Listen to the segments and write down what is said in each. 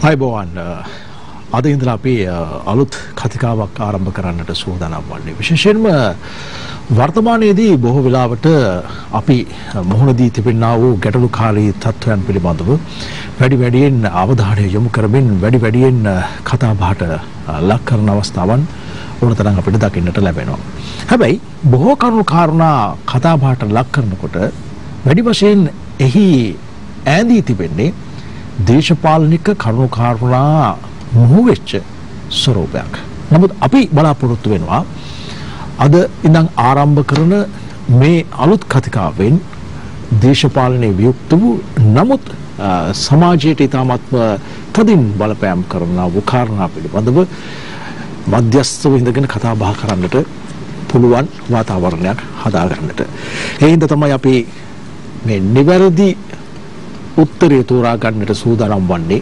අයිබෝවන් අද ඉඳලා අපි අලුත් කතිකාවක් ආරම්භ කරන්නට සූදානම් වන්නේ විශේෂයෙන්ම වර්තමානයේදී බොහෝ වෙලාවට අපි මුහුණ දී තිබෙනා වූ ගැටලුකාරී තත්ත්වයන් පිළිබඳව වැඩියෙන් අවධානය යොමු කරමින් වැඩියෙන් කතා බහට ලක් කරන අවස්ථාවන් ඕනතරම් අපිට දකින්නට ලැබෙනවා. හැබැයි බොහෝ කරුණු කාරණා කතා බහට ලක් කරනකොට වැඩි වශයෙන් එහි ඈඳී තිබෙන්නේ දේශපාලනික කරුණු කාරණා මුහුවෙච්ච ස්වරූපයක්. නමුත් අපි බලාපොරොත්තු වෙනවා අද ඉඳන් ආරම්භ කරන මේ අලුත් කතිකාවෙන් දේශපාලනයේ වියුක්ත වූ නමුත් සමාජයට ඉතාමත්ම තදින් බලපෑම් කරන වූ කාරණා පිළිබඳව මධ්‍යස්ථව ඉඳගෙන කතා බහ කරන්නට පුළුවන් වාතාවරණයක් හදාගන්නට. ඒ හින්දා තමයි අපි මේ නිවැරදි උත්තරේ තෝරා ගන්නට සූදානම් වන්නේ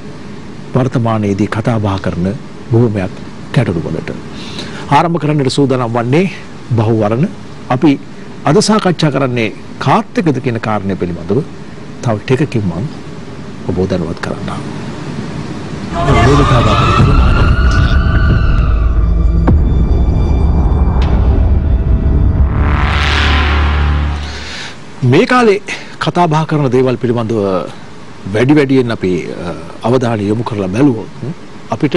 වර්තමානයේදී කතා බහ කරන බොහොමයක් ගැටලු වලට. ආරම්භ කරන්නට සූදානම් වන්නේ බහුවර්ණ. අපි අද සාකච්ඡා කරන්නේ කාත් එක්කද කියන කාරණය පිළිබඳව තව ටිකකින් මම ඔබ දැනුවත් කරන්නම්. මේ කාලේ කතා බහ කරන දේවල් පිළිබඳව වැඩියෙන් අපි අවධානය යොමු කරලා බැලුවොත් අපිට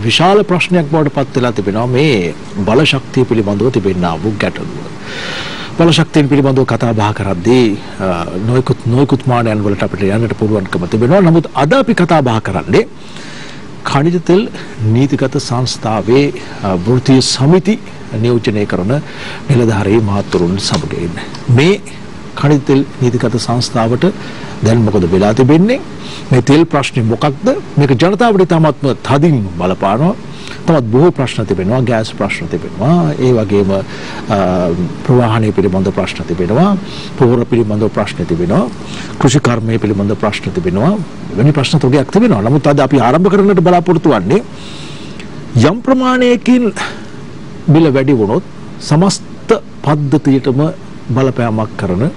විශාල ප්‍රශ්නයක් බවට පත් වෙලා තිබෙනවා මේ බල ශක්තිය පිළිබඳව තිබෙනා වූ ගැටලුව. බල ශක්තිය පිළිබඳව කතා බහ කරද්දී නොයෙකුත් මානයන් වලට අපිට යන්නට පුළුවන්කම තිබෙනවා. නමුත් අද අපි කතා බහ කරන්නේ ඛනිජ තෙල් නීතිගත සංස්ථාවේ වෘත්තීය සමිති නියෝජනය කරන නිලධාරී මහතුරුන් සමගින් මේ ඛනිජ තෙල් නීතිගත සංස්ථාවට දැන් මොකද වෙලා තිබෙන්නේ? මේ තෙල් ප්‍රශ්නේ මොකක්ද? මේක ජනතාවට ඉතාමත්ම තදින් බලපානවා. තවත් බොහෝ ප්‍රශ්න තිබෙනවා. ගෑස් ප්‍රශ්න තිබෙනවා. ඒ වගේම ප්‍රවාහනය පිළිබඳ ප්‍රශ්න තිබෙනවා. පොහොර පිළිබඳ ප්‍රශ්න තිබෙනවා. කෘෂි කර්මය පිළිබඳ ප්‍රශ්න තිබෙනවා. වෙන ප්‍රශ්න තෝගයක් තිබෙනවා. නමුත් අද අපි ආරම්භ කරන්නට බලාපොරොත්තු වෙන්නේ යම් ප්‍රමාණයකින් බිල වැඩි වුණොත් සමස්ත පද්ධතියටම බලපෑමක් කරන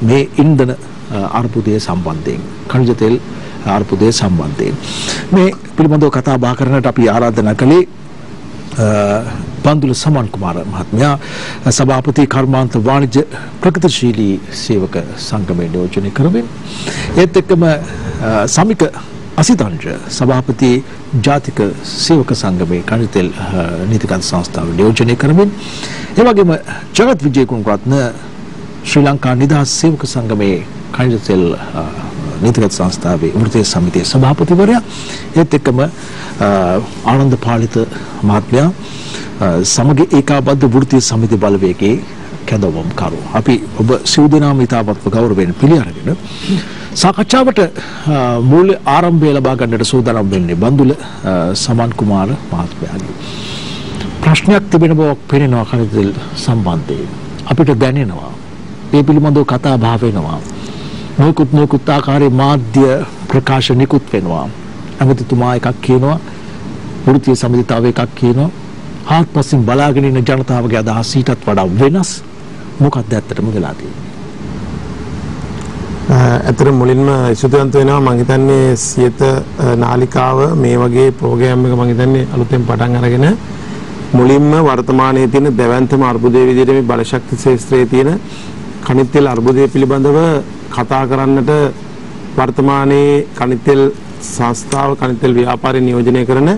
මේ ඉන්ධන අර්බුදය සම්බන්ධයෙන් ඛනිජ තෙල් අර්බුදය සම්බන්ධයෙන් මේ පිළිබඳව කතා බහ කරන්නට අපි ආරාධනා කළේ බන්දුල සමන් කුමාර මහත්මයා සභාපති කර්මාන්ත වාණිජ්‍ය ප්‍රගතිශීලී සේවක සංගමයේ නියෝජනය කරමින් ඒත් එක්කම සමික අසිතංජ සභාපති ජාතික සේවක සංගමයේ ඛනිජ තෙල් නීතිගත සංස්ථාව නියෝජනය කරමින් ඒ වගේම ජගත් විජේකුමාරරත්න ශ්‍රී ලංකා නිදහස් සේවක සංගමයේ ඛනිජ තෙල් නීතිගත සංස්ථාවේ වෘත්තීය සමිතියේ සභාපතිවරයා ඒත් එක්කම ආනන්ද පාලිත මහත්මයා සමග ඒකාබද්ධ වෘත්තීය සමිති බලවේගයේ කැඳවුම්කරු. අපි ඔබ සිව් දෙනාම ඉතාමත්ම ගෞරවයෙන් පිළි අරගෙන සාකච්ඡාවට මූල්‍ය ආරම්භය ලබා ගන්නට සූදානම් වෙන්නේ බන්දුල සමන් කුමාර මහත්මයාගේ. ප්‍රශ්නයක් තිබෙන බවක් පෙනෙනවා ඛනිජ තෙල් සම්බන්ධයෙන්. අපිට දැනෙනවා ඒ පිළිබඳව කතා බහ වෙනවා. නොයෙකුත් ආකාරයේ මාධ්‍ය ප්‍රකාශ නිකුත් වෙනවා. අගතිතුමා එකක් කියනවා, වෘත්තීය සමිතිය තව එකක් කියනවා. හාත්පසින් බලාගෙන ඉන්න ජනතාවගේ අදහස් ඊටත් වඩා වෙනස්. මොකක්ද ඇත්තටම වෙලා තියෙන්නේ? ඇත්තට මුලින්ම ඉසුතුන්ත වෙනවා මම හිතන්නේ සියත නාලිකාව මේ වගේ ප්‍රෝග්‍රෑම් එක මම හිතන්නේ අලුතෙන් පටන් අරගෙන මුලින්ම වර්තමානයේ තියෙන දැවැන්තම අර්බුදයේ විදිහට මේ බලශක්ති ක්ෂේත්‍රයේ තියෙන ඛනිජ තෙල් අර්බුදය පිළිබඳව කතා කරන්නට වර්තමානයේ ඛනිජ තෙල් සංස්ථාව ඛනිජ තෙල් ව්‍යාපාරය නියෝජනය කරන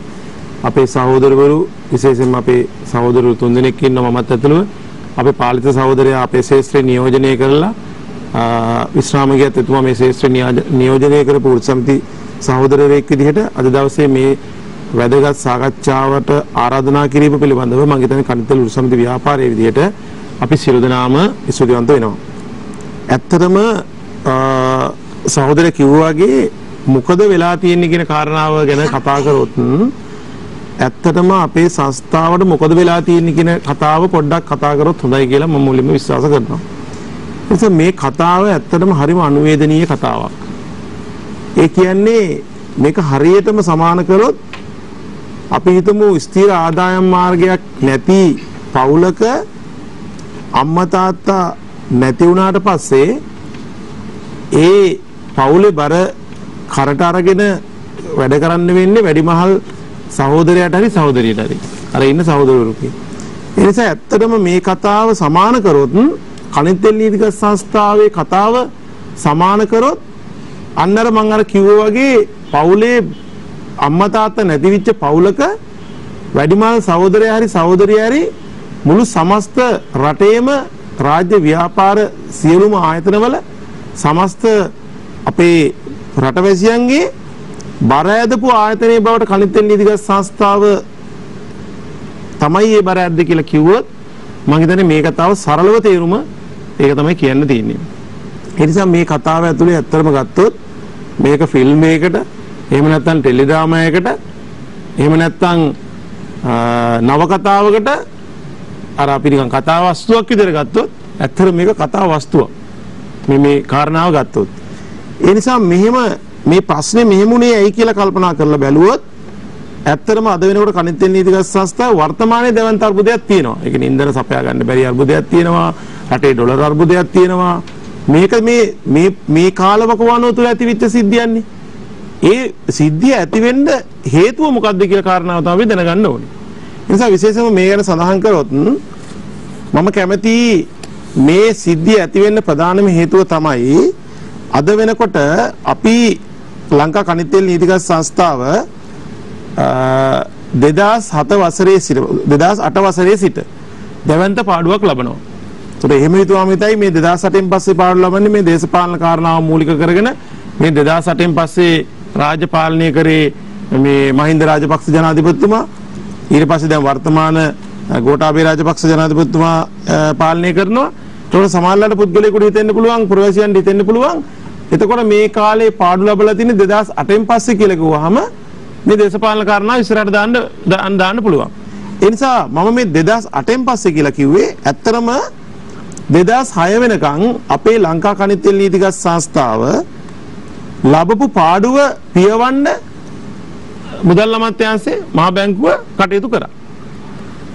අපේ සහෝදරවරු විශේෂයෙන්ම අපේ සහෝදරවරු තුන්දෙනෙක් ඉන්නවා මමත් ඇතුළුව අපේ පාලිත සහෝදරයා අපේ ශාස්ත්‍රය නියෝජනය කරලා විශ්‍රාමගියත් එතුමා මේ ශාස්ත්‍රය නියෝජනය කරපු වෘත්ති සමිති සහෝදරයෙක් විදිහට අද දවසේ මේ වැදගත් සාකච්ඡාවට ආරාධනා කිරීම පිළිබඳව මම හිතන්නේ ඛනිජ තෙල් වෘත්ති සමිති ව්‍යාපාරයේ විදිහට අපි සියලු දෙනාම ස්තුතිවන්ත වෙනවා. ඇත්තටම සහෝදරයා කිව්වා වගේ මොකද වෙලා තියෙන්නේ කියන කාරණාව ගැන කතා කරොත් ඇත්තටම අපේ සංස්ථාවට මොකද වෙලා තියෙන්නේ කියන කතාව පොඩ්ඩක් කතා කරොත් හොඳයි කියලා මම මුලින්ම විශ්වාස කරනවා. ඒ මේ කතාව ඇත්තටම හරිම අනුවේදනීය කතාවක්. ඒ කියන්නේ මේක හරියටම සමාන කරොත් අපි හිතමු ස්ථිර ආදායම් මාර්ගයක් නැති පවුලක අම්මා තාත්තා නැති වුණාට පස්සේ ඒ පවුලේ බර කරට අරගෙන වැඩ කරන්න වෙන්නේ වැඩිමහල් සහෝදරයාට හරි සහෝදරියට හරි. අර ඉන්න සහෝදරවරුගේ. ඒ නිසා ඇත්තටම මේ කතාව සමාන කරොත් කණිතෙල් නීතිගත සංස්ථාවේ කතාව සමාන කරොත් අන්නර මම අර කිව්වා වගේ පවුලේ අම්මා තාත්තා නැති වෙච්ච පවුලක වැඩිමහල් සහෝදරයා හරි සහෝදරිය හරි මුළු සමස්ත රටේම රාජ්‍ය ව්‍යාපාර සියලුම ආයතනවල සමස්ත අපේ රටවැසියන්ගේ බර ඇදපු ආයතනයේ බවට කණිතෙල් නීතිගත සංස්ථාව තමයි මේ බර ඇද්ද කියලා කිව්වොත් මම හිතන්නේ මේ කතාව සරලව තේරුම ඒක තමයි කියන්න තියෙන්නේ. ඒ නිසා මේ කතාව ඇතුලේ ඇත්තටම ගත්තොත් මේක ෆිල්ම් එකකට එහෙම නැත්නම් ටෙලිඩ්‍රාමා එකකට එහෙම නැත්නම් නව කතාවකට අර අපි නිකන් කතා වස්තුවක් විදිහට ගත්තොත් ඇත්තට මේක කතා වස්තුවක්. මේ කාරණාව ගත්තොත්. ඒ නිසා මෙහෙම මේ ප්‍රශ්නේ මෙහෙමුනේ ඇයි කියලා කල්පනා කරලා බැලුවොත් ඇත්තටම අද වෙනකොට කණිතෙල් නීතිගත සංස්ථාව වර්තමානයේ දැවන්ත අර්බුදයක් තියෙනවා. ඒ කියන්නේ ඉන්ධන සපයා ගන්න බැරි අර්බුදයක් තියෙනවා. රටේ ඩොලර් අර්බුදයක් තියෙනවා. මේක මේ කාලවකවානුව තුළ ඇතිවෙච්ච සිද්ධියන්නේ. ඒ සිද්ධිය ඇති වෙන්න හේතුව මොකක්ද කියලා කාරණාව තමයි දැනගන්න ඕනේ. ඒ නිසා විශේෂයෙන්ම මේ ගැන සඳහන් කරොත් මම කැමති මේ සිද්ධිය ඇති වෙන්න ප්‍රධානම හේතුව තමයි අද වෙනකොට අපි ලංකා කණිතෙල් නීතිගත සංස්ථාව 2007 වසරේ සිට 2008 වසරේ සිට දැවැන්ත පාඩුවක් ලබනවා. ඒතර එහෙම හිතුවාම හිතයි මේ 2008න් පස්සේ පාඩු ලබන්නේ මේ දේශපාලන කාරණාව මූලික කරගෙන මේ 2008න් පස්සේ රාජ්‍ය පාලනය කරේ මේ මහින්ද රාජපක්ෂ ජනාධිපතිතුමා ඊට පස්සේ දැන් වර්තමාන ගෝඨාභය රාජපක්ෂ ජනාධිපතිතුමා පාලනය කරනවා. ඒතකොට සමාජලට පුද්ගලයෙකුට හිතෙන්න පුළුවන් ප්‍රවාසියන්ට හිතෙන්න පුළුවන් එතකොට මේ කාලේ පාඩු ලැබලා තියෙන්නේ 2008න් පස්සේ කියලා කිව්වහම මේ දේශපාලන කාරණා ඉස්සරහට දාන්න පුළුවන්. ඒ නිසා මම මේ 2008න් පස්සේ කියලා කිව්වේ ඇත්තරම 2006 වෙනකන් අපේ ලංකා කණිතෙල් නීතිගත සංස්ථාව ලැබපු පාඩුව පියවන්න මුදල් අමාත්‍යාංශයේ මහ බැංකුව කටයුතු කරා.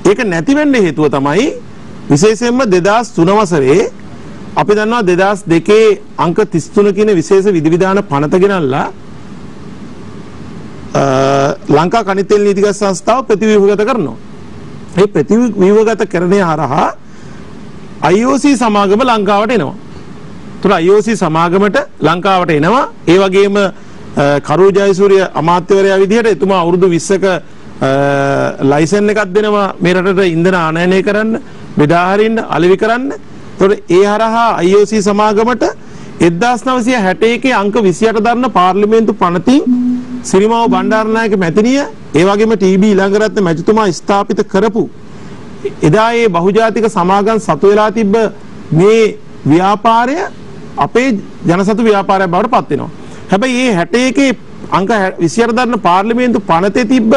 ඒක නැති වෙන්න හේතුව තමයි විශේෂයෙන්ම 2003 වසරේ අපි දන්නවා 2002 අංක 33 කියන විශේෂ විධිවිධාන පනත ගෙනල්ලා ලංකා කණිතෙල් නීතිගත සංස්ථාව ප්‍රතිව්‍යුහගත කරනවා. මේ ප්‍රතිව්‍යුහගත කරණය හරහා IOC සමාගම ලංකාවට එනවා. ඒතර IOC සමාගමට ලංකාවට එනවා. ඒ වගේම කරු ජයසූරිය අමාත්‍යවරයා විදිහට එතුමා අවුරුදු 20ක ලයිසන් එකක් දෙනවා මේ රටට ඉන්ධන ආනයනය කරන්න, බෙදා හරින්න, අලෙවි කරන්න. ඒතර ඒ හරහා IOC සමාගමට 1961 අංක 28 දරන පාර්ලිමේන්තු පනතින් සිරිමාව බණ්ඩාරනායක මැතිණිය ඒ වගේම TB ඊළඟරත්න මැතිතුමා ස්ථාපිත කරපු එදා ඒ බහුජාතික සමාගම් සතු වෙලා තිබ්බ මේ ව්‍යාපාරය අපේ ජනසතු ව්‍යාපාරයක් බවට පත් වෙනවා. හැබැයි මේ 61 අංක 28 දරන පාර්ලිමේන්තු පනතේ තිබ්බ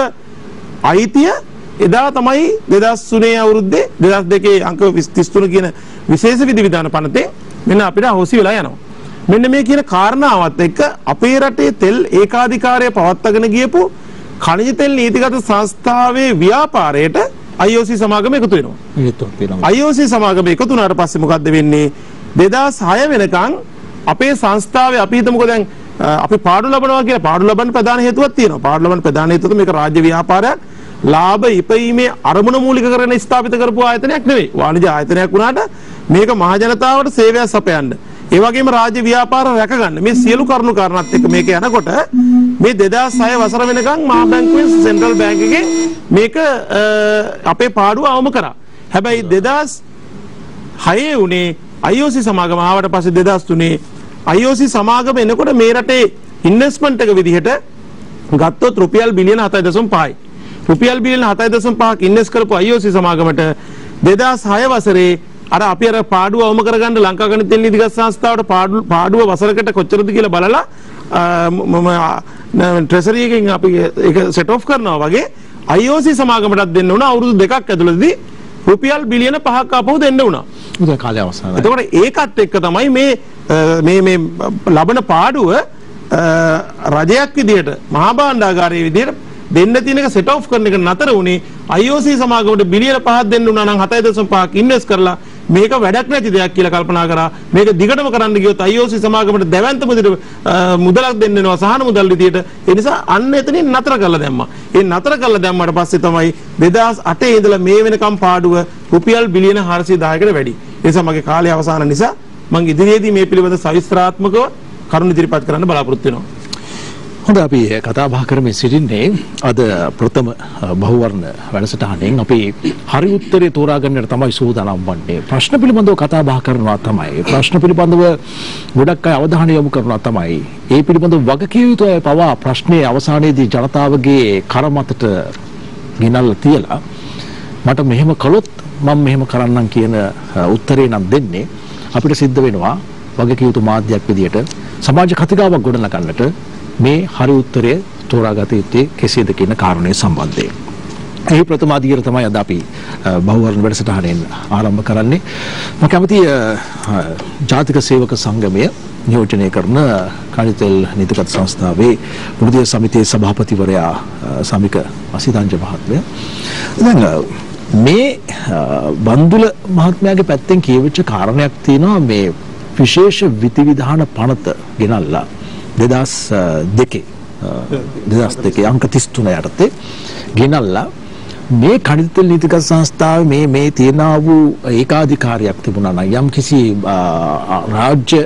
අයිතිය එදා තමයි 2003 අවුරුද්දේ 2002 අංක 33 කියන විශේෂ විධිවිධාන පනතේ මෙන්න අපිට අහෝසි වෙලා යනවා. මෙන්න මේ කියන කාරණාවත් එක්ක අපේ රටේ තෙල් ඒකාධිකාරය පවත්වාගෙන ගියපු ඛනිජ තෙල් නීතිගත සංස්ථාවේ ව්‍යාපාරයට IOC සමාගම එකතු වෙනවා. IOC සමාගම එකතු වුණාට පස්සේ මොකද්ද වෙන්නේ? 2006 වෙනකන් අපේ සංස්ථාවේ අපි හිතමුකෝ දැන් අපි පාඩු ලබනවා කියලා පාඩු ලබන්න ප්‍රධාන හේතුවක් තියෙනවා. පාඩු ලබන්න ප්‍රධාන හේතුව මේක රාජ්‍ය ව්‍යාපාරයක් ලාභ ඉපීමේ අරමුණ මූලික කරගෙන ස්ථාපිත කරපු ආයතනයක් නෙවෙයි. වාණිජ ආයතනයක් වුණාට මේක මහ ජනතාවට සේවයක් සපයන්න. ඒ වගේම රාජ්‍ය ව්‍යාපාර රැකගන්න මේ සියලු කරුණු කාරණාත් එක්ක මේක යනකොට මේ 2006 වසර වෙනකන් මහා බැංකුවේ සෙන්ට්‍රල් බැංක් එකේ මේක අපේ පාඩුව අවම කරා. හැබැයි 2006 උනේ IOC සමාගම ආවට පස්සේ 2003 IOC සමාගම එනකොට මේ රටේ ඉන්වෙස්ට්මන්ට් එක විදිහට ගත්තොත් රුපියල් බිලියන 7.5යි. රුපියල් බිලියන 7.5ක් ඉන්වෙස්ට් කරපු IOC සමාගමට 2006 වසරේ අර අපි අර පාඩුව අවම කරගන්න ලංකා කණිතෙල් නීතිගත සංස්ථාවට පාඩුව වසරකට කොච්චරද කියලා බලලා ට්‍රෙසරි එකෙන් අපි ඒක සෙට් ඔෆ් කරනවා වගේ IOC සමාගමටත් දෙන්න උනා අවුරුදු දෙකක් ඇතුළතදී රුපියල් බිලියන 5ක් ආපහු දෙන්න උනා. උදේ කාලේ අවසානයි. එතකොට ඒකත් එක්ක තමයි මේ ලබන පාඩුව රජයක් විදියට මහා භාණ්ඩාගාරයේ විදියට දෙන්න තියෙන එක සෙට් ඔෆ් කරන එක නතර වුණේ IOC සමාගමට බිලියන 5ක් දෙන්න උනා නම් 7.5ක් ඉන්වෙස්ට් කරලා මේක වැඩක් නැති දෙයක් කියලා කල්පනා කරා. මේක දිගටම කරන්න ගියොත් IOC සමාගමට දැවැන්ත මුදලක් දෙන්න වෙනවා සහන මුදල් විදියට. ඒ නිසා අන්න එතනින් නතර කරලා දැම්මා. ඒ නතර කරලා දැම්මට පස්සේ තමයි 2008 ඉඳලා මේ වෙනකම් පාඩුව රුපියල් බිලියන 410කට වැඩි. ඒ නිසා මගේ කාලය අවසන් නිසා මම ඉදිරියේදී මේ පිළිබඳ සවිස්තරාත්මකව කරුණු ඉදිරිපත් කරන්න බලාපොරොත්තු වෙනවා. හොඳ අපි කතා බහ කරමින් සිටින්නේ අද ප්‍රථම බහුවර්ණ වැඩසටහනෙන් අපි හරි උත්තරේ තෝරා ගන්නට තමයි සූදානම් වන්නේ. ප්‍රශ්න පිළිබඳව කතා බහ කරනවා තමයි. ප්‍රශ්න පිළිබඳව ගොඩක් අය අවධානය යොමු කරනවා තමයි. ඒ පිළිබඳව වගකිය යුතු අය පවා ප්‍රශ්නේ අවසානයේදී ජනතාවගේ කර මතට ගෙනල්ලා තියලා මට මෙහෙම කළොත් මම මෙහෙම කරන්නම් කියන උත්තරේ නම් දෙන්නේ අපිට සිද්ධ වෙනවා වගකිය යුතු මාධ්‍යයක් විදියට සමාජ කතිකාවක් ගොඩනගන්නට මේ හරි උත්තරය තෝරාගත යුත්තේ කෙසේද කියන කාරණය සම්බන්ධයෙන්. එහි ප්‍රථම අධීර තමයි අද අපි බහුවර්ණ වැඩසටහනෙන් ආරම්භ කරන්නේ. මම කැමතියි ජාතික සේවක සංගමය නියෝජනය කරන කණිතෙල් නීතිගත සංස්ථාවේ වෘත්තීය සමිතියේ සභාපතිවරයා සමික අසිතංජ මහත්මයා. දැන් මේ බන්දුල මහත්මයාගේ පැත්තෙන් කියවිච්ච කාරණයක් තියෙනවා මේ විශේෂ විධිවිධාන පනත ගෙනල්ලා 2002 අංක 33 යටතේ ගෙනල්ලා මේ කණිතෙල් නීතිගත සංස්ථාවේ මේ තියෙනා වූ ඒකාධිකාරියක් තිබුණා නම් යම් කිසි රාජ්‍ය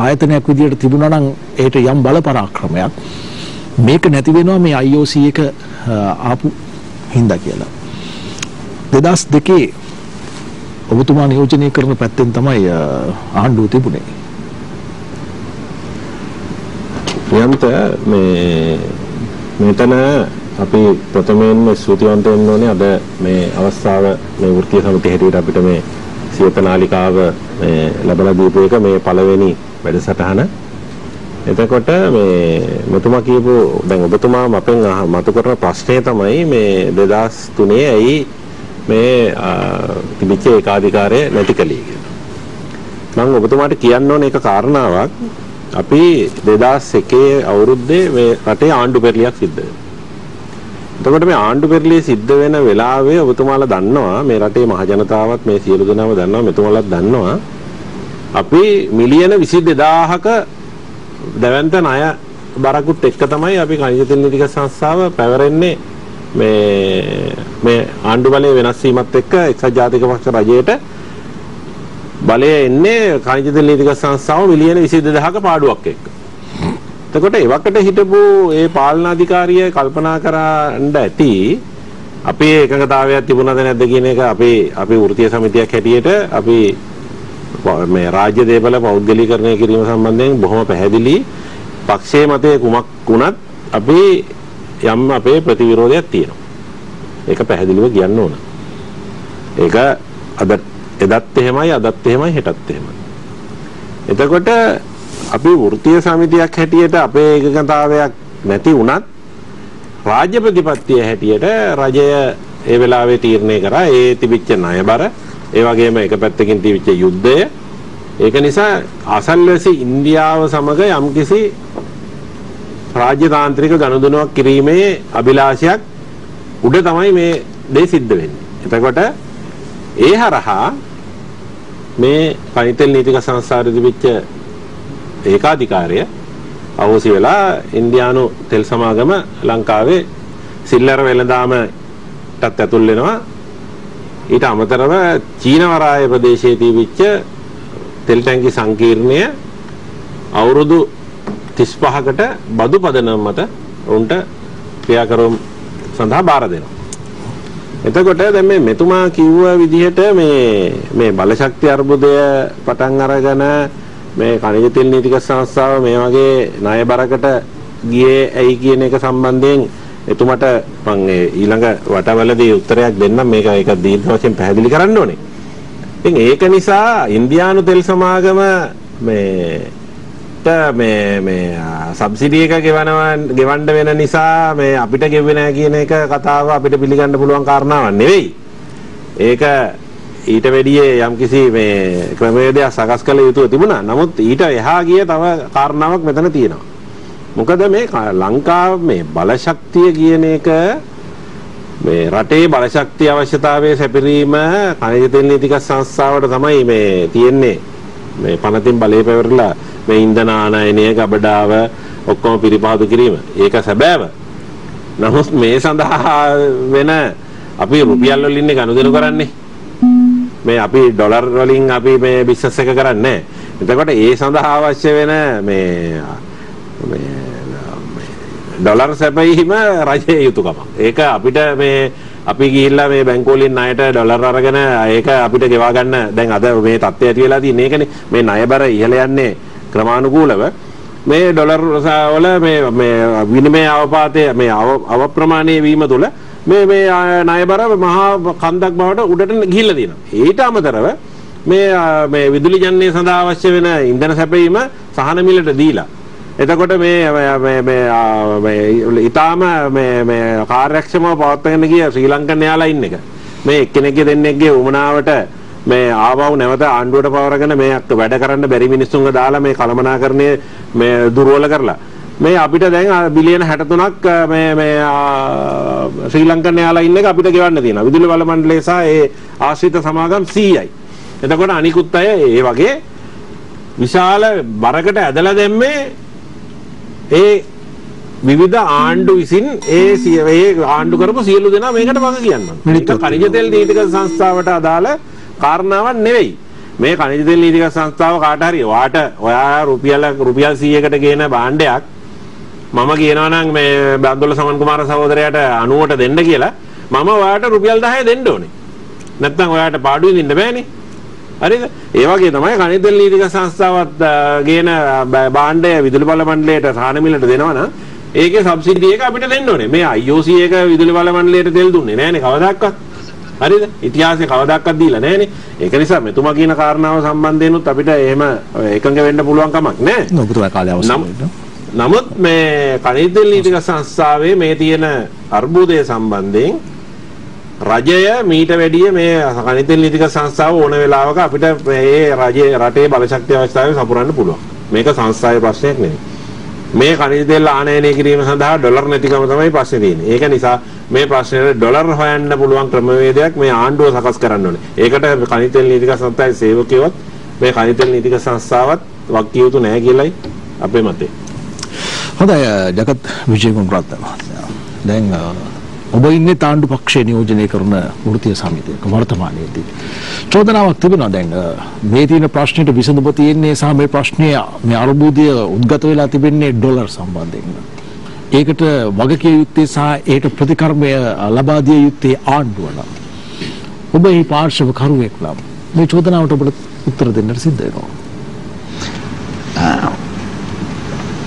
ආයතනයක් විදියට තිබුණා නම් ඒට යම් බල පරාක්‍රමයක් මේක නැති වෙනවා මේ IOC එක ආපු හින්දා කියලා 2002 ඔබතුමා නියෝජනය කරන පැත්තෙන් තමයි ආණ්ඩුව තිබුණේ. යම්ත මෙතන අපි ප්‍රථමයෙන්ම ස්තුතිවන්ත වෙන්න ඕනේ අද මේ අවස්ථාව මේ වෘත්තීය සමිතිය හැටියට අපිට මේ සියත නාලිකාව ලැබලා දීපු එක මේ පළවෙනි වැඩසටහන. එතකොට මේ මෙතුමා කියපු දැන් ඔබතුමා අපෙන් මතු කරන ප්‍රශ්නේ තමයි මේ 2003 ඇයි මේ තිබිච්ච ඒකාධිකාරය නැති කළේ කියලා. මම ඔබතුමාට කියන්න ඕනේ එක කාරණාවක්. අපි 2001 අවුරුද්දේ මේ රටේ ආණ්ඩු පෙරලියක් සිද්ධ වෙනවා. එතකොට මේ ආණ්ඩු පෙරලිය සිද්ධ වෙන වෙලාවේ ඔබතුමාලා දන්නවා මේ රටේ මහ ජනතාවත් මේ සියලු දෙනාම දන්නවා මෙතුමාලාත් දන්නවා අපි මිලියන 22000ක දැවැන්ත ණය බරකුත් එක්ක තමයි අපි khනිජ තෙල් නීතික සංස්ථාව පැවරෙන්නේ මේ ආණ්ඩු බලය වෙනස් වීමත් එක්ක එක්සත් ජාතික පක්ෂ රජයට බලය එන්නේ khනිජ තෙල් නීතික සංස්ථාව මිලියන 22000ක පාඩුවක් එක්ක. එතකොට එවකට හිටපු ඒ පාලනාධිකාරිය කල්පනා කරන්න ඇති අපේ එකඟතාවයක් තිබුණාද නැද්ද කියන එක අපි වෘත්තීය සමිතියක් හැටියට අපි මේ රාජ්‍ය දේපල පෞද්ගලීකරණය කිරීම සම්බන්ධයෙන් බොහොම පැහැදිලි පක්ෂයේ මතය කුමක් වුණත් අපි යම් අපේ ප්‍රතිවිරෝධයක් තියෙනවා. ඒක පැහැදිලිව කියන්න ඕන. ඒක එදත් එහෙමයි අදත් එහෙමයි හෙටත් එහෙමයි. එතකොට අපි වෘත්තීය සමිතියක් හැටියට අපේ ඒකගතාවයක් නැති වුණත් රාජ්‍ය ප්‍රතිපත්තිය හැටියට රජය ඒ වෙලාවේ තීරණය කරා ඒ තිබිච්ච ණයබර ඒ වගේම එක පැත්තකින් තිබිච්ච යුද්ධය ඒක නිසා අසල්වැසි ඉන්දියාව සමග යම්කිසි රාජ්‍ය තාන්ත්‍රික ගනුදෙනුවක් කිරීමේ අභිලාෂයක් උඩ තමයි මේ දේ සිද්ධ වෙන්නේ. එතකොට ඒ හරහා මේ khනිජ නීතික සංස්ථාවේ තිබිච්ච ඒකාධිකාරය අවශ්‍ය වෙලා ඉන්දියානු තෙල් සමාගම ලංකාවේ සිල්ලර වෙළඳාමටත් ඇතුල් වෙනවා. ඊට අමතරව චීන වරාය ප්‍රදේශයේ තිබිච්ච තෙල් ටැංකි සංකීර්ණය අවුරුදු 35කට බදු පදනම මත උන්ට ක්‍රියාකරම් සඳහා බාර දෙනවා. එතකොට දැන් මේ මෙතුමා කිව්ව විදිහට මේ බලශක්ති අර්බුදය පටන් අරගෙන මේ khනිජ තෙල් නීතික සංස්ථාව මේ වගේ ණය බරකට ගියේ ඇයි කියන එක සම්බන්ධයෙන් එතුමට මම ඊළඟ වටවලදී උත්තරයක් දෙන්නම්. මේක ඒක දීර්ඝ වශයෙන් පැහැදිලි කරන්න ඕනේ. ඉතින් ඒක නිසා ඉන්දියානු තෙල් සමාගම මේ සබ්සිඩි එක ගෙවන්න වෙන නිසා මේ අපිට ගෙවෙන්නේ නැහැ කියන එක කතාව අපිට පිළිගන්න පුළුවන් කාරණාවක් නෙවෙයි. ඒක ඊට වැඩිය යම්කිසි මේ ක්‍රමවේදයක් සකස් කළ යුතුව තිබුණා. නමුත් ඊට එහා ගිය තව කාරණාවක් මෙතන තියෙනවා. මොකද මේ ලංකාව මේ බලශක්තිය කියන එක මේ රටේ බලශක්තිය අවශ්‍යතාවයේ සැපිරීම khනිජ තෙල් නීතික සංස්ථාවට තමයි මේ තියෙන්නේ. මේ පනතින් බලය පැවරලා මේ ඉන්ධන ආනයනය ගබඩාව ඔක්කොම පිරිපහදු කිරීම. ඒක සැබෑව. නමුත් මේ සඳහා වෙන අපි රුපියල් වලින් ගනුදෙනු කරන්නේ. මේ අපි ඩොලර් වලින් අපි මේ බිස්නස් එක කරන්නේ නැහැ. එතකොට ඒ සඳහා අවශ්‍ය වෙන මේ ඩොලර් සැපයීම රජයේ යුතුයකම. ඒක අපිට මේ අපි ගිහිල්ලා මේ බැංකුව වලින් ණයට ඩොලර් අරගෙන ඒක අපිට ගෙවා ගන්න දැන් අද මේ තත්ත්වය ඇති වෙලා තියෙන එකනේ. මේ ණයබර ඉහළ යන්නේ ක්‍රමානුකූලව. මේ ඩොලර් වල මේ විනිමය අවපාතය මේ අවප්‍රමාණීය වීම තුළ මේ ණයබර මහා කන්දක් බවට උඩට ගිහිල්ලා තියෙනවා. ඊට අමතරව මේ විදුලි ජනනය සඳහා අවශ්‍ය වෙන ඉන්ධන සැපයීම සහන මිලට දීලා. එතකොට ඊටාම මේ කාර්යක්ෂමව පවත්වාගෙන ගිය ශ්‍රී ලංකන් එයාලයින් එක මේ එක්කෙනෙක්ගේ දෙන්නෙක්ගේ උමනාවට මේ ආවව නැවත ආණ්ඩුවට පවරගෙන මේ වැඩ කරන්න බැරි මිනිස්සුන්ව දාලා මේ කළමනාකරණය මේ දුර්වල කරලා මේ අපිට දැන් බිලියන 63ක් මේ ශ්‍රී ලංකන් එයාලයින් එක අපිට ගෙවන්න තියෙනවා විදුලි බල මණ්ඩලය සහ ඒ ආශ්‍රිත සමාගම් 100යි. එතකොට අනිකුත් අය ඒ වගේ විශාල බරකට ඇදලා දැම්මේ ඒ විවිධ ආණ්ඩු විසින් ඒ ආණ්ඩු කරපු සියලු දෙනා මේකට වග කියනවා. මේක khනිජ තෙල් නීතික සංස්ථාවට අදාළ කාරණාවක් නෙවෙයි. මේ khනිජ තෙල් නීතික සංස්ථාව කාට හරි ඔයා රුපියල් 100කට ගේන භාණ්ඩයක් මම කියනවා නම් මේ බන්දුල සමන් කුමාර සහෝදරයාට 90ට දෙන්න කියලා මම ඔයාට රුපියල් 10 දෙන්න ඕනේ. නැත්නම් ඔයාට පාඩුවෙන් ඉන්න බෑනේ. හරිද? ඒ වගේ තමයි khනිජ තෙල් නීතික සංස්ථාවත් ගේන භාණ්ඩය විදුලි බල මණ්ඩලයට සාහන මිලට දෙනවා නම් ඒකේ සබ්සිඩි එක අපිට දෙන්න ඕනේ. මේ IOC එක විදුලි බල මණ්ඩලයට තෙල් දුන්නේ නෑනේ කවදාවත්. හරිද? ඉතිහාසයේ කවදාවත් දීලා නෑනේ. ඒක නිසා මෙතුමා කියන කාරණාව සම්බන්ධයෙන්ුත් අපිට එහෙම එකඟ වෙන්න පුළුවන් කමක් නෑ. ඔබතුමා කාලය අවසන්. නමුත් මේ khනිජ තෙල් නීතික සංස්ථාවේ මේ තියෙන අර්බුදය සම්බන්ධයෙන් රජය මීට වැඩිය මේ khනිජ තෙල් නීතික සංස්ථාව ඕන වෙලාවක අපිට මේ රටේ බලශක්තිය අවස්ථාවේ සපුරන්න පුළුවන්. මේක සංස්ථාවේ ප්‍රශ්නයක් නෙවෙයි. මේ khනිජ තෙල් ආනයනය කිරීම සඳහා ඩොලර් නැතිකම තමයි ප්‍රශ්නේ තියෙන්නේ. ඒක නිසා මේ ප්‍රශ්නෙට ඩොලර් හොයන්න පුළුවන් ක්‍රමවේදයක් මේ ආණ්ඩුව සකස් කරන්න ඕනේ. ඒකට khනිජ තෙල් නීතික සංස්ථාවේ සේවකයෝත් මේ khනිජ තෙල් නීතික සංස්ථාවත් වක්කිය යුතු නැහැ කියලායි අපේ මතය. හොඳයි ජගත් විජේගුණරත්න මහත්මයා. දැන් ඔබ ඉන්නේ ආණ්ඩු පක්ෂයේ නියෝජනය කරන වෘත්තීය සමිතියක වර්තමානයේදී චෝදනාවක් තිබෙනවා දැන් මේ තියෙන ප්‍රශ්නෙට විසඳුම තියෙන්නේ සහ මේ ප්‍රශ්නය මේ අර්බුදය උද්ගත වෙලා තිබෙන්නේ ඩොලර් සම්බන්ධයෙන්. ඒකට වගකිය යුත්තේ සහ ඒට ප්‍රතිකර්මය ලබා දිය යුත්තේ ආණ්ඩුව නම්. ඔබ මේ පාර්ශව කරුවෙක් නම් මේ චෝදනාවට ඔබට උත්තර දෙන්නට සිද්ධ වෙනවා.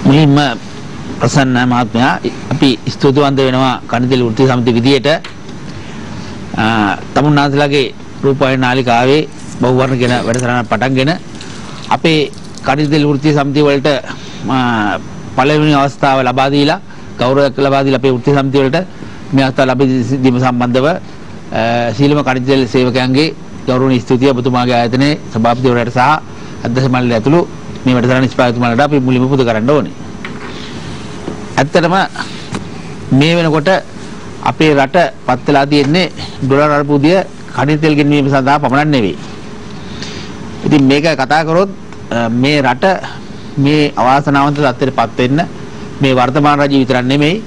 මුලින්ම ප්‍රසන්න මහත්මයා අපි ස්තුතිවන්ත වෙනවා khනිජ තෙල් වෘත්තීය සමිතිය විදියට තමුන්නාන්සලාගේ රූපවාහිනී නාලිකාවේ බහුවර්ණ කියන වැඩසටහන පටන්ගෙන අපේ khනිජ තෙල් වෘත්තීය සමිතිය වලට පළවෙනි අවස්ථාව ලබා දීලා ගෞරවයක් ලබා දීලා අපේ වෘත්තීය සමිතිය වලට මේ අවස්ථාව ලබා දීම සම්බන්ධව සීලම khනිජ තෙල් සේවකයන්ගේ ගෞරවනීය ස්තුතිය ඔබතුමාගේ ආයතනයේ සභාපතිවරයාට සහ අධ්‍යක්ෂ මණ්ඩලය ඇතුළු මේ වැඩසටහන නිෂ්පාදකතුමාලට අපි මුලින්ම පුද කරන්න ඕනේ. ඇත්තටම මේ වෙනකොට අපේ රට පත් වෙලා තියෙන්නේ ඩොලර් අර්බුදය khනිජ තෙල් ගෙනීම සඳහා පමණක් නෙවෙයි. ඉතින් මේක කතා කරොත් මේ රට මේ අවාසනාවන්ත තත්ත්වයට පත් වෙන්න මේ වර්තමාන රජය විතරක් නෙමෙයි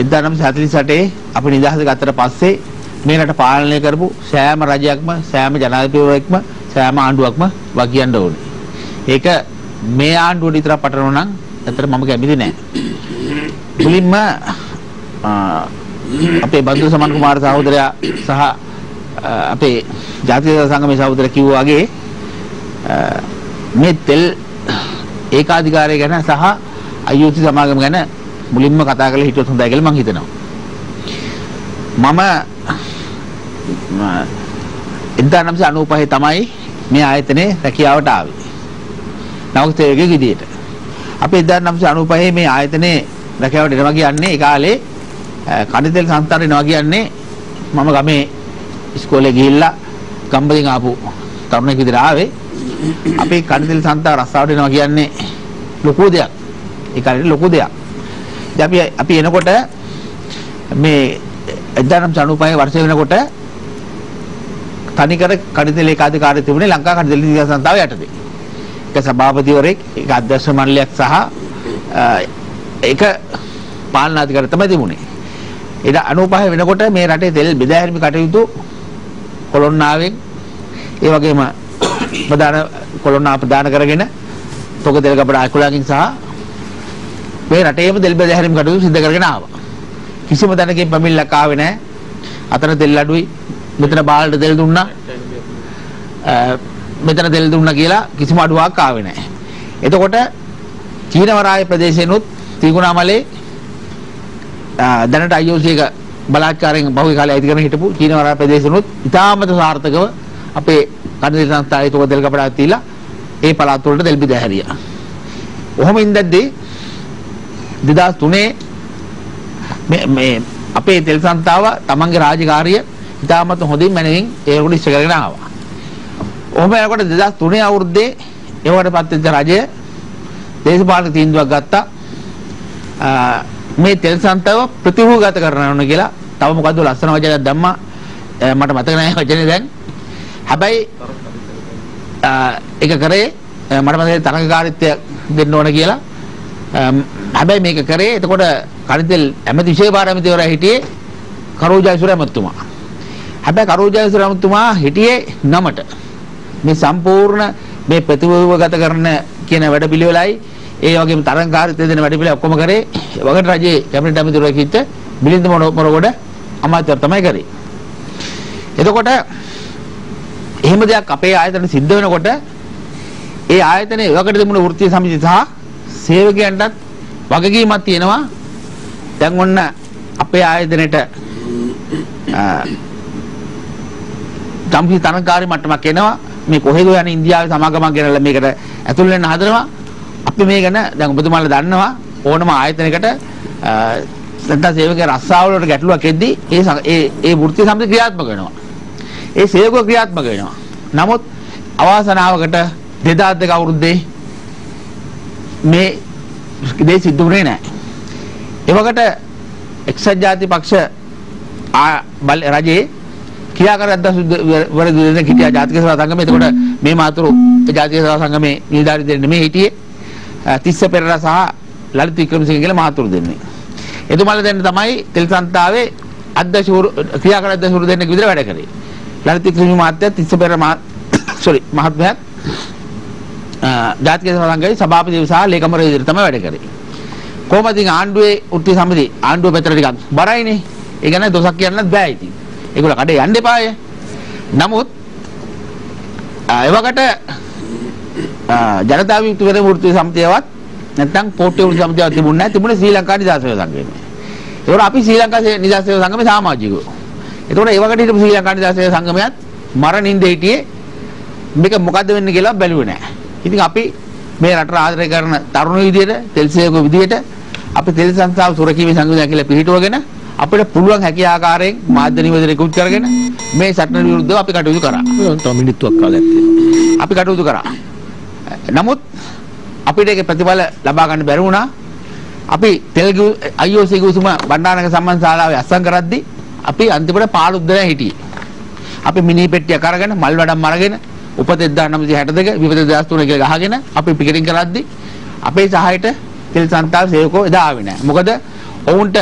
1948 අපි නිදහස ගත්තට පස්සේ මේ රට පාලනය කරපු සෑම රජයක්ම සෑම ජනාධිපතිවරයෙක්ම සෑම ආණ්ඩුවක්ම වගකියන්න ඕනේ. ඒක මේ ආණ්ඩුවට විතරක් පටලනවා නම් ඇත්තට මම කැමති නෑ. මුලින්ම අපේ බන්දු සමන් කුමාර සහෝදරයා සහ අපේ ජාතික සංගමේ සහෝදරයා කිව්වා වගේ මේ තෙල් ඒකාධිකාරය ගැන සහ IOC සමාගම ගැන මුලින්ම කතා කරලා හිටියොත් හොඳයි කියලා මම හිතනවා. මම 1995 තමයි මේ ආයතනයේ රැකියාවට ආවේ. නවකතේගේ විදියට. අපි 1995 මේ ආයතනයේ රැකියාවට එනවා කියන්නේ ඒ කාලේ khනිජ තෙල් සංස්ථාවට එනවා කියන්නේ මම ගමේ ඉස්කෝලේ ගිහිල්ලා ගම්බදින් ආපු තරුණෙක් විදිහට ආවේ. අපි khනිජ තෙල් සංස්ථාව රස්සාවට එනවා කියන්නේ ලොකු දෙයක්. ඒ කාලේ ලොකු දෙයක්. ඉතින් අපි එනකොට මේ 1995 වර්ෂය වෙනකොට තනිකර කඩිත ලේකාධිකාරී තිබුණේ ලංකා කඩිත නීති සංස්ථාව යටතේ. ඒක සභාපතිවරයෙක්, ඒක අධ්‍යක්ෂ මණ්ඩලයක් සහ ඒක පාලනාධිකාරිය තමයි තිබුණේ. ඒක 95 වෙනකොට මේ රටේ තෙල් බෙදා හැරීමේ කටයුතු කොළොන්නාවෙන් ඒ වගේම ප්‍රධාන කරගෙන තොග තෙල් කපඩ අකුලකින් සහ මේ රටේම තෙල් බෙදා හැරීමේ කටයුතු සිදු කරගෙන ආවා. කිසිම තැනකින් පැමිණිල්ලක් ආවේ නැහැ. අතන තෙල් අඩුයි, මෙතන බාල්ට තෙල් දුන්නා, මෙතන තෙල් දුන්නා කියලා කිසිම අඩුවක් ආවේ නැහැ. එතකොට චීනවරාය ප්‍රදේශෙනුත් තිගුණාමලේ දැනට IOC එක බලාත්කාරයෙන් බහුවේ කාලේ අයිති කරන හිටපු චීනවරාය ප්‍රදේශෙනුත් ඉතාමත් සාර්ථකව අපේ කඩිත සංස්ථාවේ තොග තෙල් කපඩාවක් තියලා ඒ පළාත් වලට තෙල් බෙදා හැරියා. ඔහොම ඉඳද්දී 2003 මේ අපේ තෙල් සංස්ථාව තමන්ගේ රාජකාරිය ඉතාමත් හොඳින් මැනවින් ඒකට ඉස්ස කරගෙන ආවා. ඔහොම යනකොට 2003 අවුරුද්දේ ඒවට පත්වෙච්ච රජය දේශපාලන තීන්දුවක් ගත්තා. මේ තෙල් සංස්ථාව ප්‍රතිව්‍යුහගත කරන්න ඕන කියලා. තව මොකද්ද ලස්සන වචනයක් දැම්මා. මට මතක නැහැ වචනේ දැන්. හැබැයි ඒක කරේ මට මතකයි තරඟකාරීත්වය දෙන්න ඕන කියලා. හැබැයි මේක කරේ එතකොට කඩිතෙල් ඇමති විශේෂ භාර ඇමතිවරයා හිටියේ කරෝජයසුර ඇමතුමා. හැබැයි කරෝජයසුර ඇමතුමා හිටියේ නමට. මේ සම්පූර්ණ මේ ප්‍රතිව්‍යුහගත කරන කියන වැඩ පිළිවෙලයි ඒ වගේම තරඟකාරීත්වය දෙන වැඩ පිළිවෙල ඔක්කොම කරේ වගට රජයේ කැබිනට් ඇමතිවරයෙක් හිට බිලින්ද මොරගොඩ අමාත්‍යවරු තමයි කරේ. එතකොට එහෙම දෙයක් අපේ ආයතන සිද්ධ වෙනකොට ඒ ආයතනයේ වගට තිබුණ වෘත්තීය සමිති සහ සේවකයන්ටත් වගකීමක් තියෙනවා. දැන් ඔන්න අපේ ආයතනයේට තරඟකාරී මට්ටමක් එනවා. මේ කොහෙද යන ඉන්දියාවේ සමාගමක් ගෙනල්ලා මේකට ඇතුල් වෙන්න හදනවා. අපි මේ ගැන දැන් ඔබතුමාලා දන්නවා ඕනම ආයතනයකට නැත්නම් සේවක රස්සාව වලට ගැටලුවක් එද්දී ඒ වෘත්තීය සමිති ක්‍රියාත්මක වෙනවා. ඒ සේවක ක්‍රියාත්මක වෙනවා. නමුත් අවාසනාවකට 2002 අවුරුද්දේ මේ දේ සිද්ධ වුණේ නැහැ. එවකට එක්සත් ජාතික පක්ෂ රජයේ ක්‍රියාකාරී අධ්‍යක්ෂවරු දෙන්නෙක් හිටියා ජාතික සේවා සංගමයේ. එතකොට මේ මාතෘ ජාතික සේවා සංගමේ නිලධාරී දෙන්නෙක් නෙමෙයි හිටියේ. තිස්ස පෙරේරා සහ ලලිත් වික්‍රමසිංහ කියලා මාතෘ දෙන්නෙක්. එතුමාලා දෙන්න තමයි තෙල් සංස්ථාවේ අධ්‍යක්ෂවරු ක්‍රියාකාරී අධ්‍යක්ෂවරු දෙන්නෙක් විදිහට වැඩ කරේ. ලලිත් වික්‍රමසිංහ මහත්තයා තිස්ස පෙරේරා මහත්මයා ජාතික සේවා සංගමේ සභාපති සහ ලේකම්වරයා විදිහට තමයි වැඩ කරේ. කොහොමද ඉතින් ආණ්ඩුවේ වෘත්තීය සමිති ආණ්ඩුව පැත්තට ටිකක් බරයිනේ. ඒ කියන්නේ දොසක් කියන්නත් බෑ ඉතින්. ඒගොල්ලෝ කඩේ යන්න එපාය. නමුත් එවකට ජනතා විමුක්ති පෙරමුණ වෘත්තීය සමිතියවත් නැත්නම් පොට්ටේ වෘත්තීය සමිතියවත් තිබුණේ නැහැ. තිබුණේ ශ්‍රී ලංකා නිදහස් සේවා සංගමය. ඒවල අපි ශ්‍රී ලංකා නිදහස් සේවා සංගමේ සමාජිකයෝ. ඒතකොට එවකට හිටපු ශ්‍රී ලංකා නිදහස් සේවා සංගමයත් මරණින්ද හිටියේ මේක මොකද්ද වෙන්නේ කියලා බැලුවේ නැහැ. ඉතින් අපි මේ රට ආදරය කරන තරුණ විදියට තෙල් සේවක විදියට අපි තෙල් සංස්ථාව සුරකීමේ සංවිධානය කියලා පිළිහිටුවගෙන අපිට පුළුවන් හැකි ආකාරයෙන් මාධ්‍ය නිවේදන ඉක්ුත් කරගෙන මේ සටන විරුද්ධව අපි කටයුතු කරා. තව මිනිත්තුවක් කාලයක් තියෙනවා. අපි කටයුතු කරා. නමුත් අපිට ඒක ප්‍රතිඵල ලබා ගන්න බැරි වුණා. අපි තෙල් IOC ගුසුම බණ්ඩාරනගර සම්මන් ශාලාවේ අස්සම් කරද්දී අපි අන්තිමට පාළුත් දෙනා හිටියේ. අපි මිනි පෙට්ටියක් අරගෙන මල් වඩම් අරගෙන උපත 1962 විපත 2003 කියලා ගහගෙන අපි පිකටින් කරද්දී අපේ සහායට තෙල් සංස්ථාවේ සේවකෝ එදා ආවේ නැහැ. මොකද ඔවුන්ට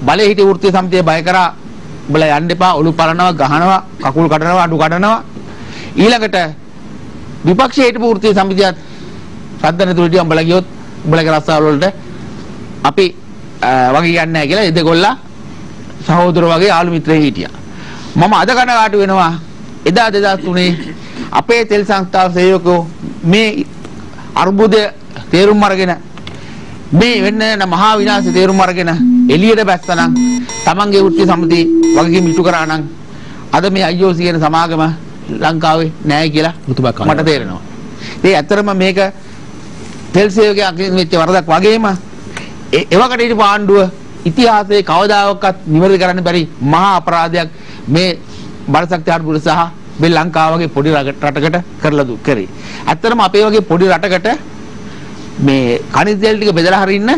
බලේ හිටි වෘත්තීය සමිතිය බය කරා උඹලා යන්න එපා ඔලු පරනවා ගහනවා කකුල් කඩනවා අඩු කඩනවා. ඊළඟට විපක්ෂයේ හිටපු වෘත්තීය සමිතියත් සද්ද නැතුව හිටියා උඹලා ගියොත් උඹලගේ රස්සාවල වලට අපි වගේ යන්නේ නැහැ කියලා එදෙගොල්ලා සහෝදර වගේ ආලු මිත්‍රයෙක් හිටියා. මම අද කනගාටු වෙනවා එදා 2003 අපේ තෙල් සංස්ථාව සේවකෝ මේ අර්බුදය තේරුම් අරගෙන මේ වෙන්න යන මහා විනාශය තේරුම් අරගෙන එළියට බැස්සනම් තමන්ගේ වෘත්තීය සමිති වගකීම් ඉටු කරා නම් අද මේ IOC කියන සමාගම ලංකාවේ නැහැ කියලා මට තේරෙනවා. ඒ ඇත්තටම මේක තෙල් සේවකයන් වෙච්ච වරදක් වගේම එවකට හිටපු ආණ්ඩුව ඉතිහාසයේ කවදාවත් නිවැරදි කරන්න බැරි මහා අපරාධයක් මේ බලශක්ති ආණ්ඩුව සහ මේ ලංකාව වගේ පොඩි රටකට කරලා කරේ. ඇත්තටම අපේ වගේ පොඩි රටකට මේ කනිස් තෙල් ටික බෙදලා හරින්න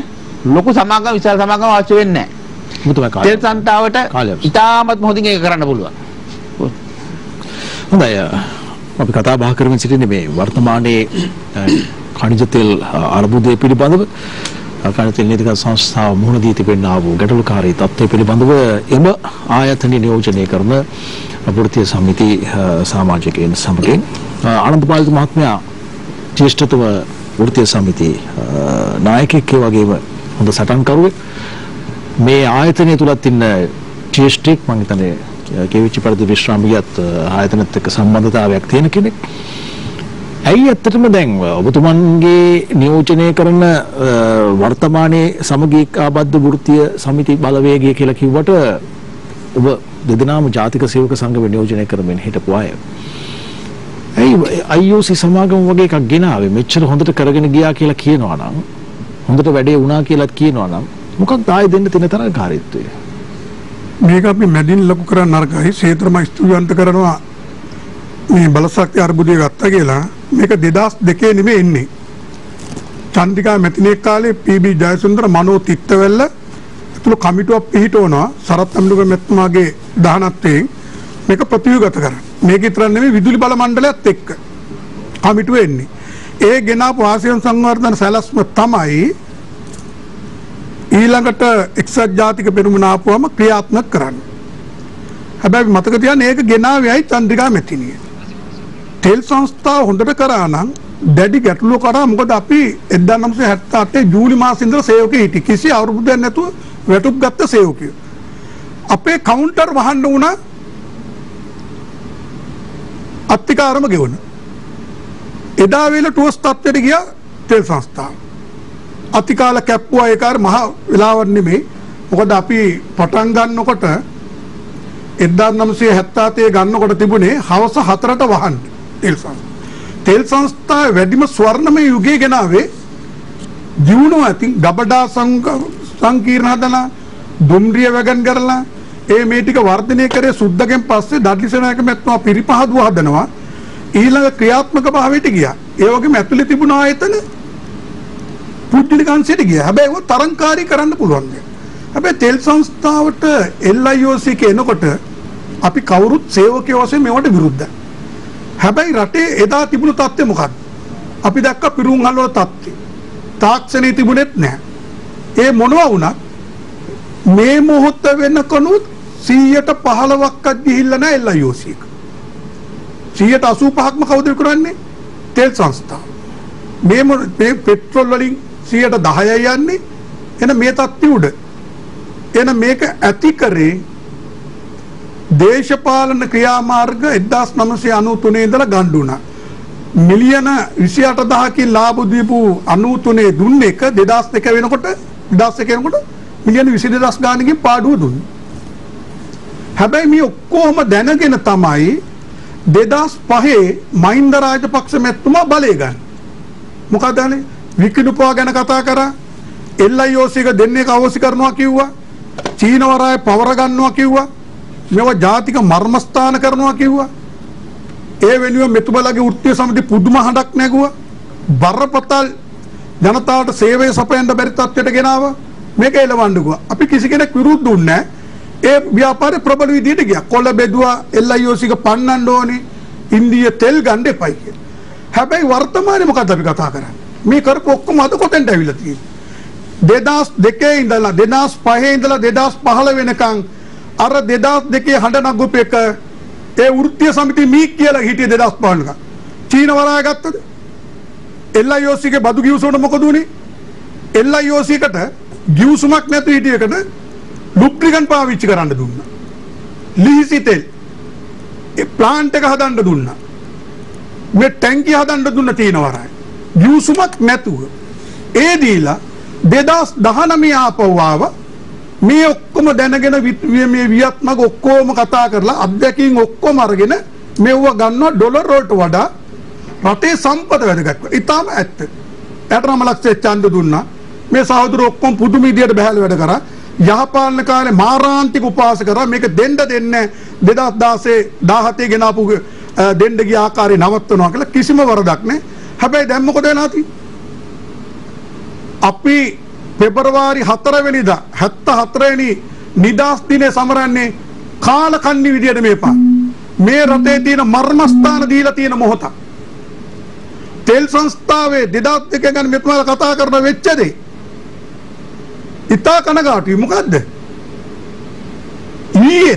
ලොකු සමාගම් විශාල සමාගම් අවශ්‍ය වෙන්නේ නැහැ. තෙල් සංතාවට ඉතාමත් මොහොතින් ඒක කරන්න පුළුවන්. හොඳයි අපි කතා බහ කරමින් සිටින්නේ මේ වර්තමානයේ ඛනිජ තෙල් අර්බුදය පිළිබඳව කණිත තෙල් නීතිගත සංස්ථාව මුහුණ දී තිබෙනා වූ ගැටලුකාරී තත්ත්වය පිළිබඳව එම ආයතන නියෝජනය කරන වෘත්තීය සමිති සමාජිකයන් සමගින් ආනන්ද පාලිත මහත්මයා ජ්‍යෙෂ්ඨතම වෘත්තීය සමිති නායකයෙක් වගේම හොඳ සටන්කරුවෙක් මේ ආයතනය තුලත් ඉන්න ජ්‍යෙෂ්ඨෙක් මම හිතන්නේ කේවිච්ච පරිදි විශ්‍රාමිකයත් ආයතනත් එක්ක සම්බන්ධතාවයක් තියෙන කෙනෙක්. ඇයි ඇත්තටම දැන් ඔබතුමන්ගේ නියෝජනය කරන වර්තමානයේ සමගීකාබද්ධ වෘත්තීය සමිති බලවේගය කියලා කිව්වට ඔබ දෙදෙනාම ජාතික සේවක සංගම නියෝජනය කරමින් හිටපු අය. ඇයි IOC සමාගම වගේ එකක් ගෙනාවේ මෙච්චර හොඳට කරගෙන ගියා කියලා කියනවා නම් හොඳට වැඩේ වුණා කියලාත් කියනවා නම් මොකක්ද ආයෙ දෙන්න තියෙන තරඟකාරීත්වය? මේක අපි මැදින් ලොකු කරන්න නරකයි. සේතරම ස්තුතිවන්ත කරනවා මේ බලශක්ති අර්බුදය ගත්තා කියලා. මේක 2002 නෙමෙයි එන්නේ. චන්දිකා මැතිණිය කාලේ PB ජයසුන්දර මනෝ තිත්තවැල්ල ඇතුළු කමිටුවක් පිහිටවනවා සරත් අම්ලුග මැතිතුමාගේ දහනත්වයෙන් මේක ප්‍රතිවිගත කරන්න. මේක විතර නෙමෙයි විදුලි බල මණ්ඩලයත් එක්ක කමිටුව එන්නේ. ඒ ගෙනාපු ආසියන් සංවර්ධන සැලැස්ම තමයි ඊළඟට එක්සත් ජාතික පෙරමුණ ආපුවම ක්‍රියාත්මක කරන්න. හැබැයි මතක තියාගන්න ඒක ගෙනාවේයි චන්ද්‍රිකා මැතිණිය. තෙල් සංස්ථාව හොඳට කරා නම් දැඩි ගැටලුව කරා. මොකද අපි 1978 ජූලි මාසෙ ඉඳලා සේවකෙ හිටි කිසි අවුරුද්දක් නැතුව වැටුප් ගත්ත සේවකයෝ. අපේ කවුන්ටර් වහන්න වුණා අත්තිකාරම ගෙවන. එදා වේල ටෝස් තත්ත්වයට ගියා තෙල් සංස්ථාව. අතිකාල කැප්පුවා ඒ කාර්ය මහා වෙලාවක් නෙමෙයි. මොකද අපි පටන් ගන්නකොට 1977 ගන්නකොට තිබුණේ හවස 4ට වහන්න තෙල් සංස්ථාව. තෙල් සංස්ථාවේ වැඩිම ස්වර්ණමය යුගයේ ගෙනාවේ ජීවුණෝ ඇති ගබඩා සංකීර්ණ හදලා දුම්රිය වැගන් කරලා ඒ මේ ටික වර්ධනය කරේ සුද්ධගෙන් පස්සේ දඩලි සේනායක මැතිතුමා පිරිපහදුව හදනවා. ඊළඟ ක්‍රියාත්මක භාවයට ගියා. ඒ වගේම ඇතුලේ තිබුණ ආයතන පුද්ගලිකංශයට ගියා. හැබැයි ඒක තරංකාරී කරන්න පුළුවන්. හැබැයි තෙල් සංස්ථාවට LIOC කෙනකොට අපි කවුරුත් සේවකයෝ වශයෙන් මේවට විරුද්ධයි. හැබැයි රටේ එදා තිබුණු තත්ත්වය මොකක්ද? අපි දැක්ක පිරුම්හල් වල තත්ත්වය. තාක්ෂණය තිබුණෙත් නැහැ. ඒ මොනවා වුණත් මේ මොහොත වෙනකනුත් 115ක්වත් ගිහිල්ලා නැහැ LIOC එක. 185ක්ම කවුද කරන්නේ? තෙල් සංස්ථාව. මේ පෙට්‍රල් වලින් 10%යි යන්නේ. එන මේ තත්ත්වය උඩ. එන මේක ඇති කරේ දේශපාලන ක්‍රියාමාර්ග 1993 ඉඳලා ගන්න උනා. මිලියන 28000කින් ලාභ දීපු 93 දුන්නේ එක 2002 වෙනකොට 2001 වෙනකොට මිලියන 22000 ගානකින් පාඩුව දුන්නේ. හැබැයි මේ ඔක්කොම දැනගෙන තමයි 2005 මහින්ද රාජපක්ෂ මැතිතුමා බලය ගන්න. මොකද අනේ විකිණුපා ගැන කතා කරා. LIOC එක දෙන්නේ කවෝසි කරනවා කිව්වා. චීන වරාය පවර ගන්නවා කිව්වා. මේවා ජාතික මර්මස්ථාන කරනවා කිව්වා. ඒ වෙනුවෙන් මෙතුමලගේ වෘත්තීය සමිති පුදුම හඬක් නැගුවා. බරපතල ජනතාවට සේවය සපයන්න බැරි තත්ත්වයට ගෙනාවා. මේක එලවන්න ගියා. අපි කිසි කෙනෙක් විරුද්ධ වුණේ නැහැ. ඒ ව්‍යාපාරේ ප්‍රබල විදියට ගියා. කොළ බෙදුවා LIOC එක පන්නන්න ඕනේ. ඉන්දිය තෙල් ගන්න එපයි කියලා. හැබැයි වර්තමානයේ මොකද්ද අපි කතා කරන්නේ? මේ කරපු ඔක්කොම අද කොතෙන්ද ඇවිල්ලා තියෙන්නේ? 2002 ඉඳලා 2005 ඉඳලා 2015 වෙනකන් අර 2002 හඬ නගුප එක ඒ වෘත්තීය සමිති මී කියලා හිටියේ 2015 වෙනකන්. චීන වරාය ගත්තද? LIOC එකේ බදු ගිවිසුමට මොකද උනේ? LIOC එකට ගිවිසුමක් නැති හිටිය එකට ලුබ්‍රිකන්ට් පාවිච්චි කරන්න දුන්නා. ලීසි තෙල් ඒ ප්ලාන්ට් එක හදන්න දුන්නා. මේ ටැංකිය හදන්න දුන්න තියෙන වරාය. ගිවිසුමක් නැතුව ඒ දීලා 2019 ආපහු ආවා. මේ ඔක්කොම දැනගෙන මේ වියත්මක ඔක්කොම කතා කරලා අධ්‍යක්ෂින් ඔක්කොම අරගෙන මෙව්ව ගන්නවා ඩොලර් වලට වඩා රටේ සම්පත වැඩගත්. ඊටම ඇත්ත. ඇටරම ලක්ෂය ඡන්ද දුන්නා. මේ සහෝදර ඔක්කොම පුදුම විදියට බහැල වැඩ කරා. යහපාලන කාලේ මාරාන්තික උපවාස කරා. මේක දෙන්න දෙන්නේ 2016 17 ගෙනාපු දෙන්න ගිය ආකාරය නවත්වනවා කියලා කිසිම වරදක් නැහැ. හැබැයි දැන් මොකද වෙලා තියෙන්නේ? අපි පෙබරවාරි 4 වෙනිදා 74 වෙනි නිදාස් දිනේ සමරන්නේ කාලකන්ණි විදියට මේපා. මේ රටේ තියෙන මර්මස්ථාන දීලා තියෙන මොහොතක්. තෙල් සංස්ථාවේ 2002 ගැන මෙතුමාලා කතා කරන වෙච්ච දේ. ඉතා කනගාටුයි මොකද්ද? ඊයේ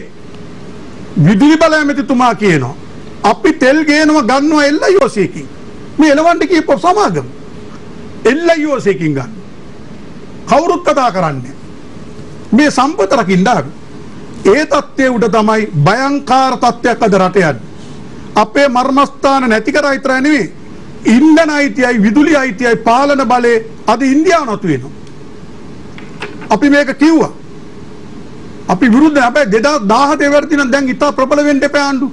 විදුලි බල ඇමතිතුමා කියනවා අපි තෙල් ගේනවා ගන්නවා LIOC එකකින්. මේ එලවන්න කියපු සමාගම LIOC එකකින් ගන්න. කවුරුත් කතා කරන්නේ. මේ සම්පත රකින්න ආවි. ඒ තත්ත්වයේ උඩ තමයි භයංකාර තත්ත්වයක් අද රටේ යන්නේ. අපේ මර්මස්ථාන නැති කරා විතරයි නෙවෙයි ඉන්ධන අයිතියයි විදුලි අයිතියයි පාලන බලේ අද ඉන්දියාව නතු වෙනවා. අපි මේක කිව්වා. අපි විරුද්ධ හැබැයි 2017 වෙනි දින දැන් ඉතා ප්‍රබල වෙන්න එපා ආණ්ඩු.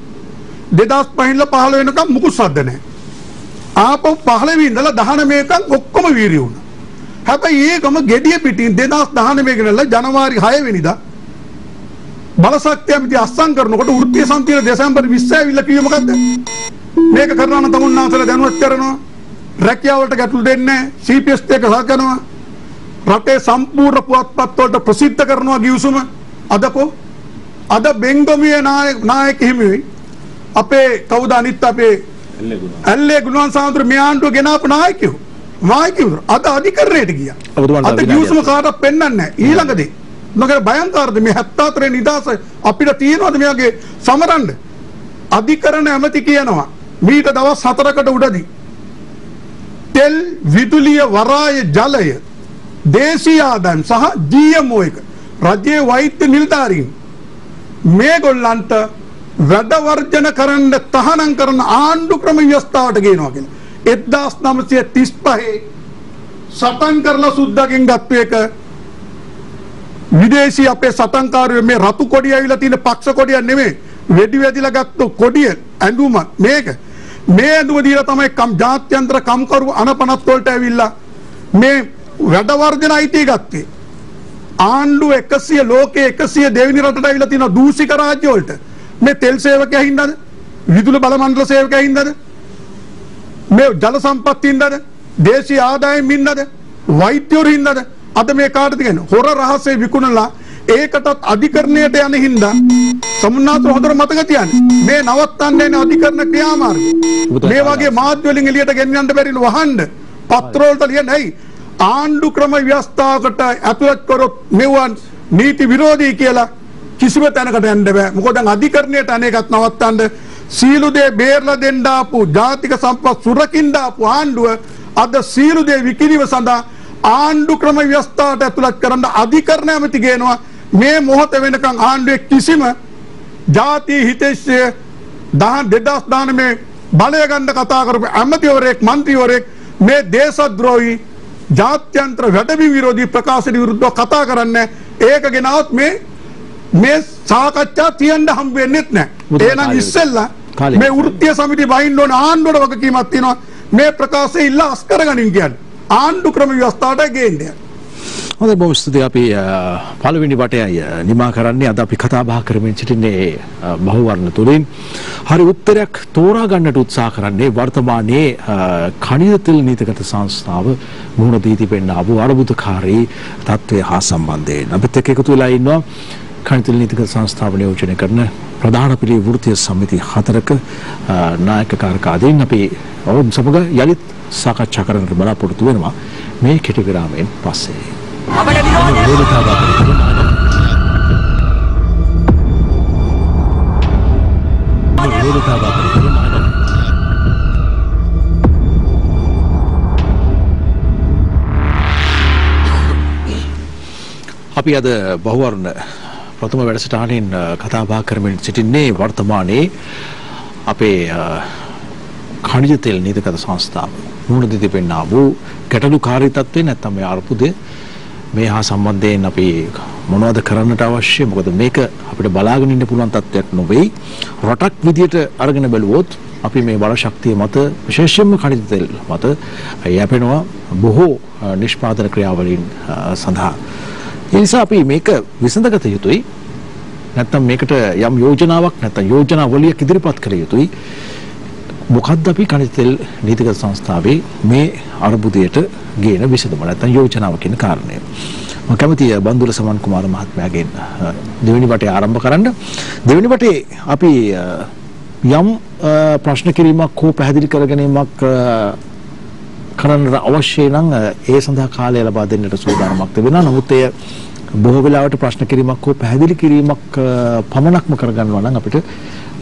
2005 15 වෙනකම් මුකුත් සද්ද නැහැ. ආපහු 15 ඉඳලා 19 වෙනකම් ඔක්කොම වීරිය වුණා. හැබැයි ඒකම gediya පිටින් 2019 ගෙනල්ලා ජනවාරි 6 වෙනිදා බලශක්තිය ඇමති අස්සම් කරනකොට වෘත්තීය සමිතිය දෙසැම්බර් 20 ඇවිල්ලා කිව්වේ මොකද්ද? මේක කරනවා නම් තමුන්නාන්සලා දැනුවත් කරනවා. රැකියාවලට ගැටළු දෙන්නේ නැහැ. CPS එක සලකනවා. රටේ සම්පූර්ණ පුවත්පත් වලට ප්‍රසිද්ධ කරනවා ගිවිසුම. අදකෝ අද බෙන්ගමියේ නායක හිමියි අපේ කවුද අනිත් අපේ ඇල්ලේ ගුණවන් සාන්තුර මේ ආණ්ඩුව ගෙනාපු නායකයෝ අද අධිකරණයට ගියා. අද ගිවිසුම කාටවත් පෙන්වන්නේ නැහැ. ඊළඟදී මොකද භයංකාරද මේ 74 නිදාස අපිට තියෙනවද මේ වගේ සමරන්න? අධිකරණ ඇමති කියනවා මීට දවස් 4කට උඩදී තෙල් විදුලිය වරාය ජලය දේශීය ආදායම් සහ GMO එක රජයේ වෛද්‍ය නිලධාරීන් මේගොල්ලන්ට වැඩ වර්ජන කරන්න තහනම් කරන ආණ්ඩු ක්‍රම ව්‍යවස්ථාවට ගේනවා කියලා. 1935 සටන් කරලා සුද්දාගෙන් ගත්ත එක විදේශී අපේ සටන්කාරයෝ මේ රතු කොඩිය ඇවිල්ලා තියෙන පක්ෂ කොඩිය නෙමෙයි වෙඩි වැදිලා ගත්ත කොඩිය ඇඳුම මේක මේ ඇඳුම දීලා තමයි ජාත්‍යන්තර කම්කරු අනපනත් වලට ඇවිල්ලා මේ වැඩ වර්ජන අයිතිය ගත්තේ. ආණ්ඩු 100 ලෝකයේ 100 දෙවෙනි රටට ඇවිල්ලා තියෙන දූෂික රාජ්‍ය වලට මේ තෙල් සේවකයා හින්දාද විදුලි බල මණ්ඩල සේවකයා හින්දාද මේ ජල සම්පත් හින්දාද දේශීය ආදායම් හින්දාද වෛද්‍යවරු හින්දාද අද මේ කාටද කියන්නේ හොර රහසේ විකුණලා ඒකටත් අධිකරණයට යන හින්දා සමුන්නාතර හොඳට මතක තියාගන්න මේ නවත්තන්නේ නැහැ අධිකරණ ක්‍රියාමාර්ගය මේ වගේ මාධ්‍ය වලින් එළියට ගෙනියන්න බැරිලු වහන්න පත්‍ර වලට ලියන්නේ ආණ්ඩු ක්‍රම ව්‍යවස්ථාවකට ඇතුළත් කරොත් මෙවන් නීති විරෝධී කියලා කිසිම තැනකට යන්න බෑ. මොකද දැන් අධිකරණයට අනේකත් නවත්තන්න සීළු දේ බේරලා දෙන්න ආපු ජාතික සම්පත් සුරකින්න ආපු ආණ්ඩුව අද සීළු දේ විකිණීම සඳහා ආණ්ඩු ක්‍රම ව්‍යවස්ථාවට ඇතුළත් කරන්න අධිකරණ ඇමති ගේනවා. මේ මොහොත වෙනකන් ආණ්ඩුවේ කිසිම ජාතිය හිතේශය 2019 බලය ගන්න කතා කරපු ඇමතිවරයෙක් මන්ත්‍රීවරයෙක් මේ දේශද්‍රෝහී ජාත්‍යන්තර වැඩබිම් විරෝධී ප්‍රකාශන විරුද්ධව කතා කරන්නේ. ඒක ගෙනවත් මේ සාකච්ඡා තියන්න හම්බ වෙන්නේ නැහැ. එහෙනම් ඉස්සෙල්ලා මේ වෘත්තීය සමිතිය වහින්න ඕන ආණ්ඩුවට වගකීමක් තියෙනවා. මේ ප්‍රකාශය ඉල්ල අස් කරගනින් කියන්නේ. ආණ්ඩු ක්‍රම ව්‍යවස්ථාවට ගේන්නේ. හොඳයි බොහොම ස්තුතියි. අපි පළවෙනි වටයයි නිමා කරන්නේ. අද අපි කතා බහ කරමින් සිටින්නේ බහුවර්ණ තුලින්. හරි උත්තරයක් තෝරා ගන්නට උත්සාහ කරන්නේ වර්තමානයේ ඛනිජ තෙල් නීතිගත සංස්ථාව මුහුණ දී තිබෙනා වූ අර්බුදකාරී තත්ත්වය හා සම්බන්ධයෙන්. අපිත් එක්ක එකතු වෙලා ඉන්නවා ඛනිජ තෙල් නීතිගත සංස්ථාව නියෝජනය කරන ප්‍රධාන පිළි වෘත්තීය සමිති 4ක නායකකාරකාදීන් අපි ඔවුන් සමග යලිත් සාකච්ඡා කරන්න බලාපොරොත්තු වෙනවා මේ කෙටි විරාමයෙන් පස්සේ. අපි අද බහුවර්ණ ප්‍රථම වැඩසටහනින් කතා බහ කරමින් සිටින්නේ වර්තමානයේ අපේ ඛනිජ තෙල් නීතිගත සංස්ථාව මුහුණ දී තිබෙනා වූ ගැටලුකාරී තත්ත්වේ නැත්නම් මේ අර්බුදය මේ හා සම්බන්ධයෙන් අපි මොනවද කරන්නට අවශ්‍ය? මොකද මේක අපිට බලාගෙන ඉන්න පුළුවන් තත්ත්වයක් නොවේ. රටක් විදියට අරගෙන බැලුවොත් අපි මේ බල ශක්තිය මත විශේෂයෙන්ම ඛනිජ තෙල් මත යැපෙනවා බොහෝ නිෂ්පාදන ක්‍රියාවලින් සඳහා. ඒ නිසා අපි මේක විසඳගත යුතුයි. නැත්නම් මේකට යම් යෝජනාවක් නැත්නම් යෝජනාවලියක් ඉදිරිපත් කළ යුතුයි. මොකද්ද අපි ඛනිජ තෙල් නීතිගත සංස්ථාවේ මේ අර්බුදයට ගේන විසඳුම නැත්නම් යෝජනාව කියන කාරණය. මම කැමතියි බන්දුල සමන් කුමාර මහත්මයාගෙන් දෙවෙනි වටේ ආරම්භ කරන්න. දෙවෙනි වටේ අපි යම් ප්‍රශ්න කිරීමක් හෝ පැහැදිලි කර ගැනීමක් කරන්න අවශ්‍ය නම් ඒ සඳහා කාලය ලබා දෙන්නට සූදානමක් තිබෙනවා. නමුත් එය බොහෝ වෙලාවට ප්‍රශ්න කිරීමක් හෝ පැහැදිලි කිරීමක් පමණක්ම කරගන්නවා නම් අපිට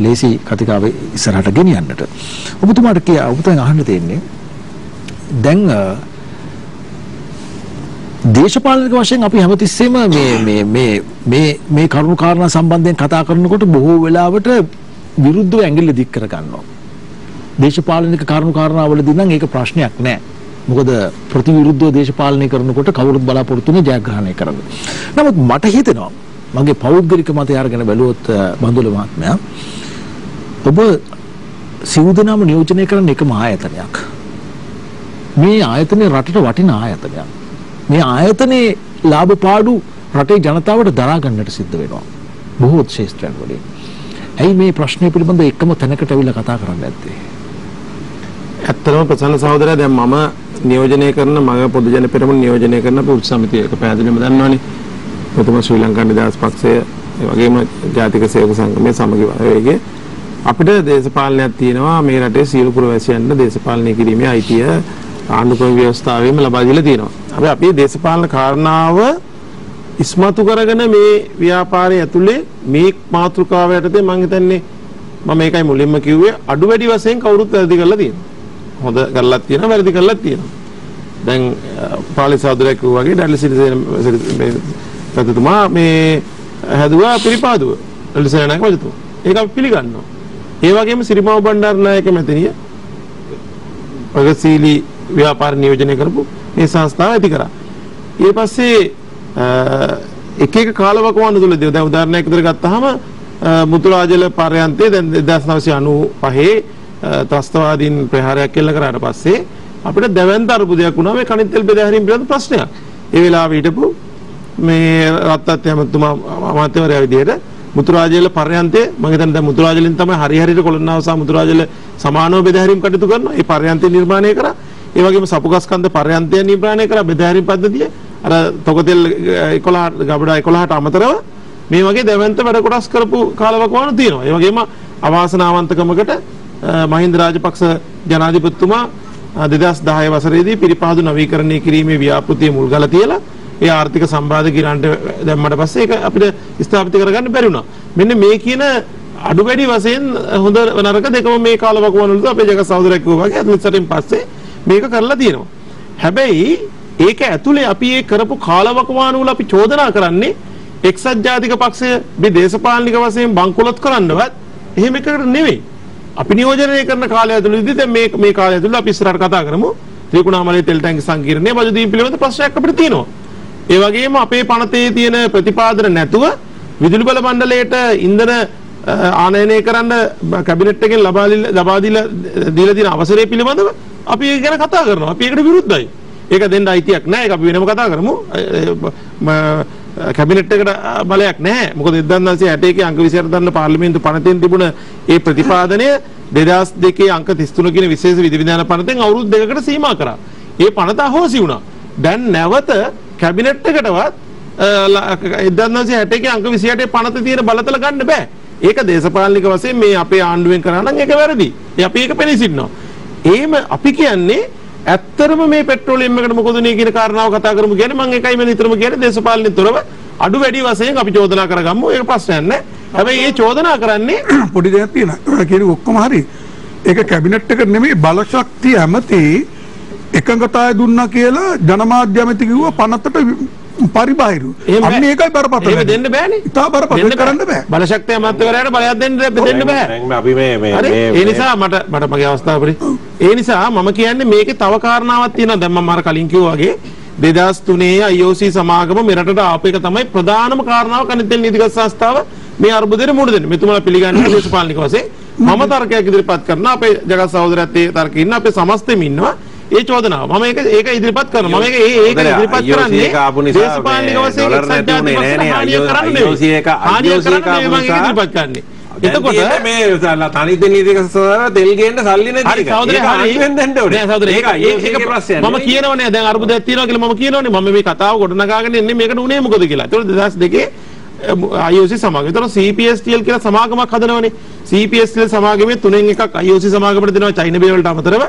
ලේසි කතිකාවේ ඉස්සරහට ගෙනියන්නට. ඔබතුමාට ඔබතුමන් අහන්න තියෙන්නේ දැන් දේශපාලනික වශයෙන් අපි හැමතිස්සෙම මේ කරුණු කාරණා සම්බන්ධයෙන් කතා කරනකොට බොහෝ වෙලාවට විරුද්ධව ඇඟිල්ල දික් කර ගන්නවා. දේශපාලනික කරුණු කාරණාවලදී නම් ඒක ප්‍රශ්නයක් නෑ. මොකද ප්‍රතිවිරුද්ධව දේශපාලනය කරනකොට කවුරුත් බලාපොරොත්තු වෙන ජයග්‍රහණය කරන්න. නමුත් මට හිතෙනවා මගේ පෞද්ගලික මතය අරගෙන බැලුවොත් බන්දුල මහත්මයා ඔබ සිවුදනාම නියෝජනය කරන එකම ආයතනයක්. මේ ආයතනය රටට වටින ආයතනයක්. මේ ආයතනයේ ලාභ පාඩු රටේ ජනතාවට දරා ගන්නට සිද්ධ වෙනවා. බොහෝ ශේෂ්ත්‍රයන් වලින්. ඇයි මේ ප්‍රශ්නය පිළිබඳව එකම තැනකට අවිලා කතා කරන්න නැත්තේ? ඇත්තටම ප්‍රසන්න සහෝදරයා දැන් මම නියෝජනය කරන මගේ පොදු ජන පෙරමුණ නියෝජනය කරන පුරුෂ සමිතියක පැහැදිලිවම දන්නවනේ. ප්‍රථම ශ්‍රී ලංකා නිදහස් පක්ෂය ඒ වගේම ජාතික සේවක සංගමයේ සමගි වේගයේ අපිට දේශපාලනයක් තියෙනවා මේ රටේ සියලු පුරවැසියන්ට දේශපාලනය කිරීමේ අයිතිය ආණ්ඩුක්‍රම ව්‍යවස්ථාවෙම ලබා දීලා තියෙනවා. අපි දේශපාලන කාරණාව ඉස්මතු කරගෙන මේ ව්‍යාපාරය ඇතුලේ මේ මාතෘකාව යටතේ මම හිතන්නේ මම මේකයි මුලින්ම කිව්වේ අඩු වැඩි වශයෙන් කවුරුත් වැරදි කරලා තියෙනවා. හොඳ කරලත් තියෙනවා වැරදි කරලත් තියෙනවා. දැන් පාලි සහෝදරයෙක් කිව්වා වගේ ඩැලි සිරිසේන ප්‍රතිතුමා මේ හැදුවා පිළිපාදුව ඩැලි සේනානායක මැතිතුමා. ඒක අපි පිළිගන්නවා. ඒ වගේම සිරිමාව බණ්ඩාරනායක මැතිණිය ප්‍රගතිශීලී ව්‍යාපාර නියෝජනය කරපු මේ සංස්ථාව ඇති කරා. ඊට පස්සේ එක එක කාලවකවානු තුලදී දැන් උදාහරණයක් විදිහට ගත්තාම මුතුරාජල පර්යන්තයේ දැන් 1995 ත්‍රස්තවාදීන් ප්‍රහාරයක් කෙල්ල කරාට පස්සේ අපිට දැවැන්ත අරුබුදයක් වුණා මේ කණිත් තෙල් බෙදාහැරීම පිළිබඳ ප්‍රශ්නයක්. ඒ වෙලාවේ හිටපු මේ රත්නත් ඇමතුමා අමාත්‍යවරයා විදිහට මුතුරාජල පර්යන්තයේ මම හිතන්නේ දැන් මුතුරාජලින් තමයි හරියට කොළොන්නාව සහ මුතුරාජල සමානව බෙදාහැරීම කටයුතු කරනවා. ඒ පර්යන්තය නිර්මාණය කරා. ඒ වගේම සපුගස්කන්ධ පර්යන්තය නිර්මාණය කරා බෙදාහැරීම පද්ධතිය. අර තොගතෙල් 11 ගබඩා 11ට අමතරව මේ වගේ දැවැන්ත වැඩ කොටස් කරපු කාලවකවානු තියෙනවා. ඒ වගේම අවාසනාවන්තකමකට මහින්ද රාජපක්ෂ ජනාධිපතිතුමා 2010 වසරේදී පිරිපහදු නවීකරණය කිරීමේ ව්‍යාපෘතිය මුල්ගල තියලා ඒ ආර්ථික සම්බාධ කිරන්ට දැම්මට පස්සේ ඒක අපිට ස්ථාපිත කරගන්න බැරි වුණා. මෙන්න මේ කියන අඩු වැඩි වශයෙන් හොඳ නරක දෙකම මේ කාලවකවානු වලදී අපේ ජගත් සහෝදරයෙක් කිව්වා වගේ අත්විචාරයෙන් පස්සේ මේක කරලා තියෙනවා. හැබැයි ඒක ඇතුලේ අපි ඒ කරපු කාලවකවානු වල අපි චෝදනා කරන්නේ එක්සත් ජාතික පක්ෂය මේ දේශපාලනික වශයෙන් බංකොලොත් කරන්නවත් එහෙම එකකට නෙවෙයි. අපි නියෝජනය කරන කාලය ඇතුළතදී දැන් මේ කාලය ඇතුළත අපි ඉස්සරහට කතා කරමු ත්‍රිකුණාමලයේ තෙල් ටැංකි සංකීර්ණයේ බජු දීම් පිළිබඳ ප්‍රශ්නයක් අපිට තියෙනවා. ඒ වගේම අපේ පනතේ තියෙන ප්‍රතිපාදන නැතුව විදුලි බල මණ්ඩලයට ඉන්ධන ආනයනය කරන්න කැබිනට් එකෙන් ලබා දීලා තියෙන අවසරය පිළිබඳව අපි ඒක ගැන කතා කරනවා. අපි ඒකට විරුද්ධයි. ඒක දෙන්න අයිතියක් නැහැ. ඒක අපි වෙනම කතා කරමු. කැබිනට් එකට බලයක් නැහැ. මොකද 1961 අංක 28 දන්න පාර්ලිමේන්තු පනතෙන් තිබුණ ඒ ප්‍රතිපාදනය 2002 අංක 33 කියන විශේෂ විධිවිධාන පනතෙන් අවුරුදු දෙකකට සීමා කරා. ඒ පනත අහෝසි වුණා. දැන් නැවත කැබිනට් එකටවත් 1961 අංක 28 පනත තියෙන බලතල ගන්න බෑ. ඒක දේශපාලනික වශයෙන් මේ අපේ ආණ්ඩුවෙන් කරා නම් ඒක වැරදි. අපි ඒක පෙනී සිටිනවා. එහෙම අපි කියන්නේ ඇත්තරම මේ පෙට්‍රෝලියම් එකට මොකද නේ කියන කාරණාව කතා කරමු කියන්නේ මම එකයි මම නිතරම කියන්නේ දේශපාලනික තොරව අඩු වැඩි වශයෙන් අපි චෝදනා කරගමු. ඒක ප්‍රශ්නයක් නෑ. හැබැයි මේ චෝදනා කරන්නේ පොඩි දෙයක් තියෙනවා. ඔය කියන ඔක්කොම හරි. ඒක කැබිනට් එකට නෙමෙයි බලශක්තිය ඇමති එකඟතාවය දුන්නා කියලා ජනමාධ්‍ය ඇමති කිව්වා පනතට පරිබාහිරු. අන්න ඒකයි බරපතල. ඒක දෙන්න බෑනේ. ඉතා බරපතල කරන්න බෑ. බලශක්තිය අමාත්‍යවරයාට බලයක් දෙන්න බෑ. අපි මේ ඒ නිසා මට මගේ අවස්ථාව පරි. ඒ නිසා මම කියන්නේ මේකේ තව කාරණාවක් තියෙනවා. දැන් මම අර කලින් කිව්වා වගේ 2003 IOC සමාගම මෙරටට ආපු එක තමයි ප්‍රධානම කාරණාව කනිත් තෙල් නීතිගත සංස්ථාව මේ අර්බුදයට මුහුණ දෙන්නේ. මෙතුමාලා පිළිගන්නේ දේශපාලනික වශයෙන් මම තර්කයක් ඉදිරිපත් කරනවා. අපේ ජගත් සහෝදරයත් ඒ තර්කෙ ඉන්න අපේ සමස්තෙම ඉන්නවා. ඒ චෝදනාව මම ඒක ඉදිරිපත් කරනවා. මම ඒක ඉදිරිපත් කරන්නේ දේශපාලනික වශයෙන් ඉදිරිපත් කරන්නේ එතකොට මේ තනිත නීතික තෙල් ගේන්න සල්ලි නැති හරි එක. සහෝදරයා ඒක අන්තිමෙන් දෙන්න ඕනේ. නෑ සහෝදරයා ඒක ප්‍රශ්නයක් මම කියනවනේ දැන් අර්බුදයක් තියෙනවා කියලා මම කියනවනේ මම මේ කතාව ගොඩනගාගෙන ඉන්නේ මේකට උනේ මොකද කියලා. ඒතකොට 2002 IOC සමාගම. ඒතකොට CPSTL කියලා සමාගමක් හදනවනේ. CPSTL සමාගමේ තුනෙන් එකක් IOC සමාගමට දෙනවා චයින බේ වලට අමතරව.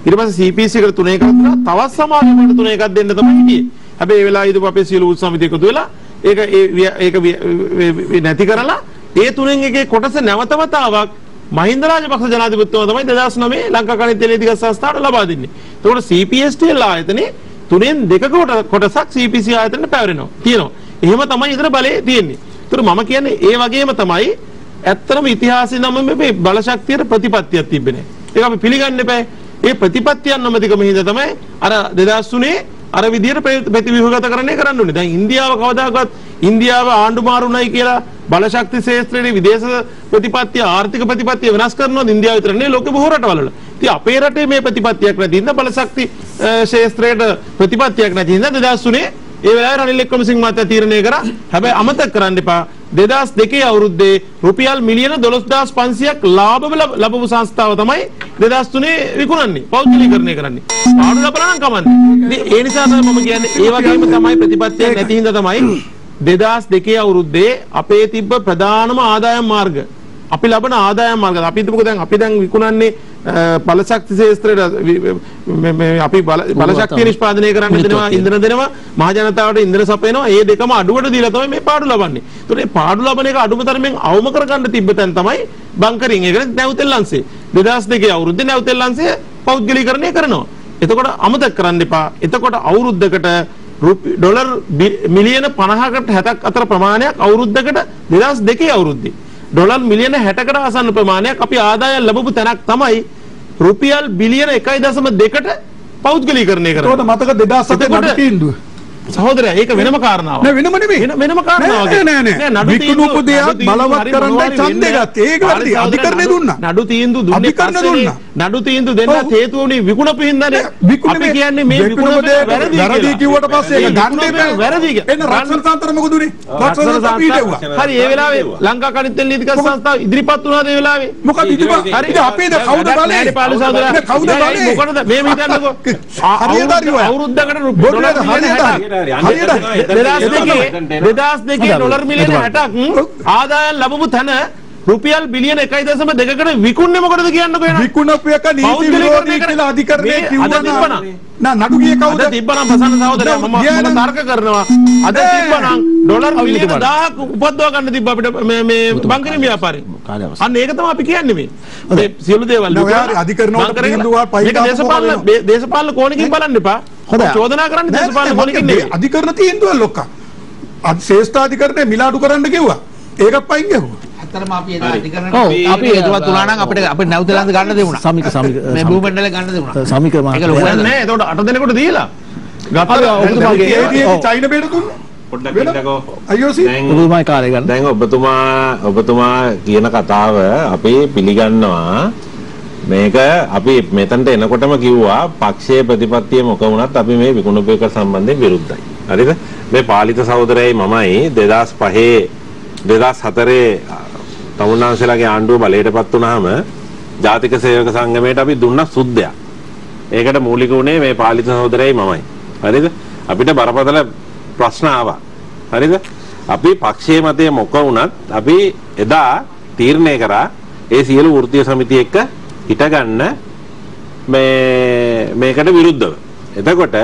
ඊට පස්සේ CPC එකට තුන එකක් දෙනවා. තවත් සමාගමකට තුන එකක් දෙන්න තමයි හිටියේ. හැබැයි ඒ වෙලාවේ ඉදපු අපේ සියලු උත්සව සමිතිය එකතු වෙලා ඒක නැති කරලා ඒ තුනෙන් එකේ කොටස නැවත වතාවක් මහින්ද රාජපක්ෂ ජනාධිපතිතුමා තමයි 2009 ලංකා කණිත් තෙල් නීතිගත සංස්ථාවට ලබා දෙන්නේ. එතකොට CPSTL ආයතනේ තුනෙන් දෙකක කොටසක් CPC ආයතනට පැවරෙනවා. තියෙනවා. එහෙම තමයි ඉතර බලය තියෙන්නේ. ඒතර මම කියන්නේ ඒ වගේම තමයි ඇත්තම ඉතිහාසයේ නම් මේ බල ශක්තියට ප්‍රතිපත්තියක් තිබෙන්නේ. ඒක අපි පිළිගන්න එපා. ඒ ප්‍රතිපත්තියක් නොමැතිකම හින්දා තමයි අර 2003 අර විදියට ප්‍රතිව්‍යුහගතකරණය කරන්න ඕනේ. දැන් ඉන්දියාව කවදාකවත් ඉන්දියාව ආණ්ඩු මාරුණයි කියලා බල ශක්ති ශාස්ත්‍රයේ විදේශ ප්‍රතිපත්තිය ආර්ථික ප්‍රතිපත්තිය වෙනස් කරනවා ඉන්දියාව විතර නෙවෙයි ලෝකෙ බොහෝ රටවල. ඉතින් අපේ රටේ මේ ප්‍රතිපත්තියක් නැති හින්දා බල ශක්ති ශාස්ත්‍රයේ ප්‍රතිපත්තියක් නැති හින්දා 2003 ඒ වෙලාවේ රනිල් වික්‍රමසිංහ මහත්තයා තීරණය කරා. හැබැයි අමතක කරන්න එපා 2002 අවුරුද්දේ රුපියල් මිලියන 12500ක් ලාභ ලැබපු සංස්ථාව තමයි 2003 විකුණන්නේ පෞද්ගලීකරණය කරන්නේ. පාඩු ලබලා නම් කමන්නේ. ඒ නිසා තමයි මම කියන්නේ ඒ වගේම තමයි ප්‍රතිපත්තියක් නැති හින්දා තමයි 2002 අවුරුද්දේ අපේ තිබ්බ ප්‍රධානම ආදායම් මාර්ග අපි ලබන ආදායම් මාර්ග අපි හිතමුකෝ දැන් අපි දැන් විකුණන්නේ බල ශක්ති ශාස්ත්‍රයට අපි බල ශක්තිය නිෂ්පාදනය කරන්න දෙනවා ඉන්ධන දෙනවා මහ ජනතාවට ඉන්ධන සපයනවා මේ දෙකම අඩුවට දීලා තමයි මේ පාඩු ලබන්නේ. ඒතකොට මේ පාඩු ලබන එක අඩුම තරමින් අවම කරගන්න තිබ්බ තැන තමයි බංකරින්. ඒක නැවතෙල් අංශය 2002 අවුරුද්දේ නැවතෙල් අංශය පෞද්ගලීකරණය කරනවා. එතකොට අමතක කරන්න එපා. එතකොට අවුරුද්දකට ඩොලර් මිලියන 50කට 60ක් අතර ප්‍රමාණයක් අවුරුද්දකට 2002 අවුරුද්දේ ඩොලර් මිලියන 60කට ආසන්න ප්‍රමාණයක් අපි ආදායම් ලැබපු තැනක් තමයි රුපියල් බිලියන 1.2කට පෞද්ගලීකරණය කරන්නේ. ඒකට මතක 2007 නඩු තීන්දුව. සහෝදරයා ඒක වෙනම කාරණාවක්. නෑ වෙනම නෙමෙයි. වෙනම කාරණාවක්. නෑ විකුණුපු දෙයක් බලවත් කරන්නයි ඡන්දය ගත්තේ. ඒක වැරදි. අධිකරණය දුන්නා. නඩු තීන්දුව දුන්නේ පස්සේ නඩු තීන්දුව දෙන්න හේතුව උනේ විකුණපු හින්දානේ. අපි කියන්නේ මේ විකුණපු දේ වැරදි කිව්වට පස්සේ ඒක ගන්න එපා. වැරදි කියලා. එන්න රක්ෂණ තන්ත්‍ර මොකද උනේ? රක්ෂණ තන්ත්‍ර පීඩෙව්වා. හරි ඒ වෙලාවේ ලංකා කණිත් තෙල් නීතිගත සංස්ථාව ඉදිරිපත් වුණාද ඒ වෙලාවේ? මොකද ඉදිරිපත්? හරි අපේද කවුද බලේ? පාලු සහෝදරයා කවුද බලේ? මොකටද මේ හිතන්නකෝ. අවුරුද්දකට ඩොලර් ඩොලර් මිලියන 60ක් ආදායම් ලැබපු තැන රුපියල් බිලියන 1.2කට විකුණන්නේ මොකටද කියන්නකෝ එන විකුණපු එක නීති විරෝධී කියලා අධිකරණයේ කිව්වනම් නා නඩු ගියේ කවුද? අද තිබ්බනම් ප්‍රසන්න සහෝදරයා මම තර්ක කරනවා අද තිබ්බනම් ඩොලර් මිලියන 1000ක් උපදවා ගන්න තිබ්බ අපිට මේ බංකරි ව්‍යාපාරේ. අන්න ඒක තමයි අපි කියන්නේ මේ සියලු දේවල් අධිකරණ වලට බිඳුවා මේක දේශපාලන කෝණකින් බලන්න එපා. චෝදනා කරන්නේ දේශපාලන කෝණකින් නෙවෙයි. අධිකරණ තීන්දුව ලොක්කා. ශ්‍රේෂ්ඨාධිකරණය මිලාඩු කරන්න කිව්වා. ඒකත් පයින් ගියා. ඇත්තටම අපි එදා අධිකරණ අපි ඒකවත් තුලා නම් අපිට නැවතලන්ද ගන්න දෙමුණා. සමික මේ බ්ලූ බෙන්ඩල ගන්න දෙමුණා. සමික මම ඒක ලොකු නෑ. ඒකට 8 දෙනෙකුට දීලා. ගත්තා ඔබතුමාගේ චයින බේට දුන්නා. පොඩ්ඩක් ඉන්නකෝ. IOC ඔබතුමායි කාලේ ගන්න. දැන් ඔබතුමා කියන කතාව අපි පිළිගන්නවා. මේක අපි මෙතනට එනකොටම කිව්වා පක්ෂයේ ප්‍රතිපත්තිය මොක වුණත් අපි මේ විකුණුපු එක සම්බන්ධයෙන් විරුද්ධයි. හරිද? මේ පාලිත සහෝදරයයි මමයි 2005 2004 තමුන්නාන්සලාගේ ආණ්ඩුව බලයටපත් වුණාම ජාතික සේවක සංගමයට අපි දුන්නා සුද්ධයක්. ඒකට මූලික උනේ මේ පාලිත සහෝදරයයි මමයි. හරිද? අපිට බරපතල ප්‍රශ්න ආවා. හරිද? අපි පක්ෂයේ මතය මොක වුණත් අපි එදා තීරණය කරා ඒ සියලු වෘත්තීය සමිතිය එක්ක හිටගන්න මේකට විරුද්ධව. එතකොට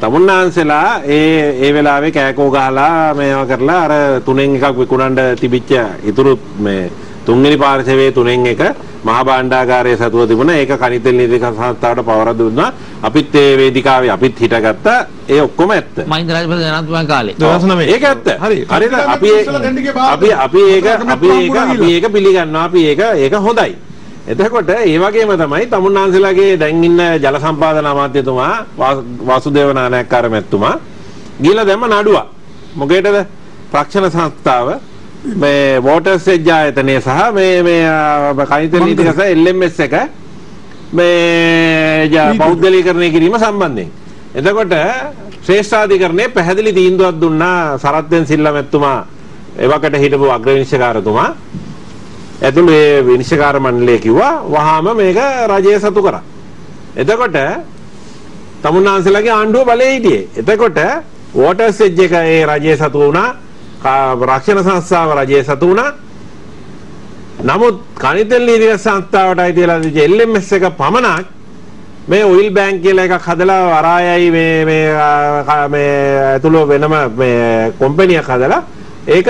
තමුන්නාන්සලා ඒ වෙලාවේ කෑකෝ ගහලා මේවා කරලා අර තුනෙන් එකක් විකුණන්න තිබිච්ච ඉතුරු මේ තුන්වෙනි පාර්ශවයේ තුනෙන් එක මහා භාණ්ඩාගාරයේ සතුව තිබුණා. ඒක කණිත් තෙල් නීතික සංස්ථාවට පවර දුන්නා. අපිත් ඒ වේදිකාවේ අපිත් හිටගත්තා. ඒ ඔක්කොම ඇත්ත. මහින්ද රාජපක්ෂ ජනාධිපතිතුමා කාලේ. 2009 ඒක ඇත්ත. හරිද? අපි ඒක පිළිගන්නවා. අපි ඒක හොඳයි. එතකොට ඒ වගේම තමයි තමුන්නාන්සලාගේ දැන් ඉන්න ජල සම්පාදන අමාත්‍යතුමා වාසුදේව නානායක්කාර මැතිතුමා ගිහලා දැම්ම නඩුවක්. මොකේදද? රක්ෂණ සංස්ථාව මේ වෝටර්ස් එජ් ආයතනය සහ මේ කණිත නීතික සහ LMS එක මේ පෞද්ගලීකරණය කිරීම සම්බන්ධයෙන්. එතකොට ශ්‍රේෂ්ඨාධිකරණයේ පැහැදිලි තීන්දුවක් දුන්නා සරත්දෙන් සිල්ලා මැතිතුමා එවකට හිටපු අග්‍රවිනිශ්චයකාරතුමා ඇතුළු ඒ විනිශ්චයකාර මණ්ඩලය කිව්වා වහාම මේක රජය සතු කරා. එතකොට තමුන්නාන්සේලාගේ ආණ්ඩුව බලයේ හිටියේ. එතකොට වෝටර්ස් එජ් එක ඒ රජය සතු වුණා. රක්ෂණ සංස්ථාව රජය සතු වුණා. නමුත් කනිතෙල් නීතිගත සංස්ථාවට අයිතිලා තියෙන LMS එක පමණක් මේ ඔයිල් බැංක් කියලා එකක් හදලා වරායයි මේ ඇතුළු වෙනම මේ කම්පැනියක් හදලා ඒක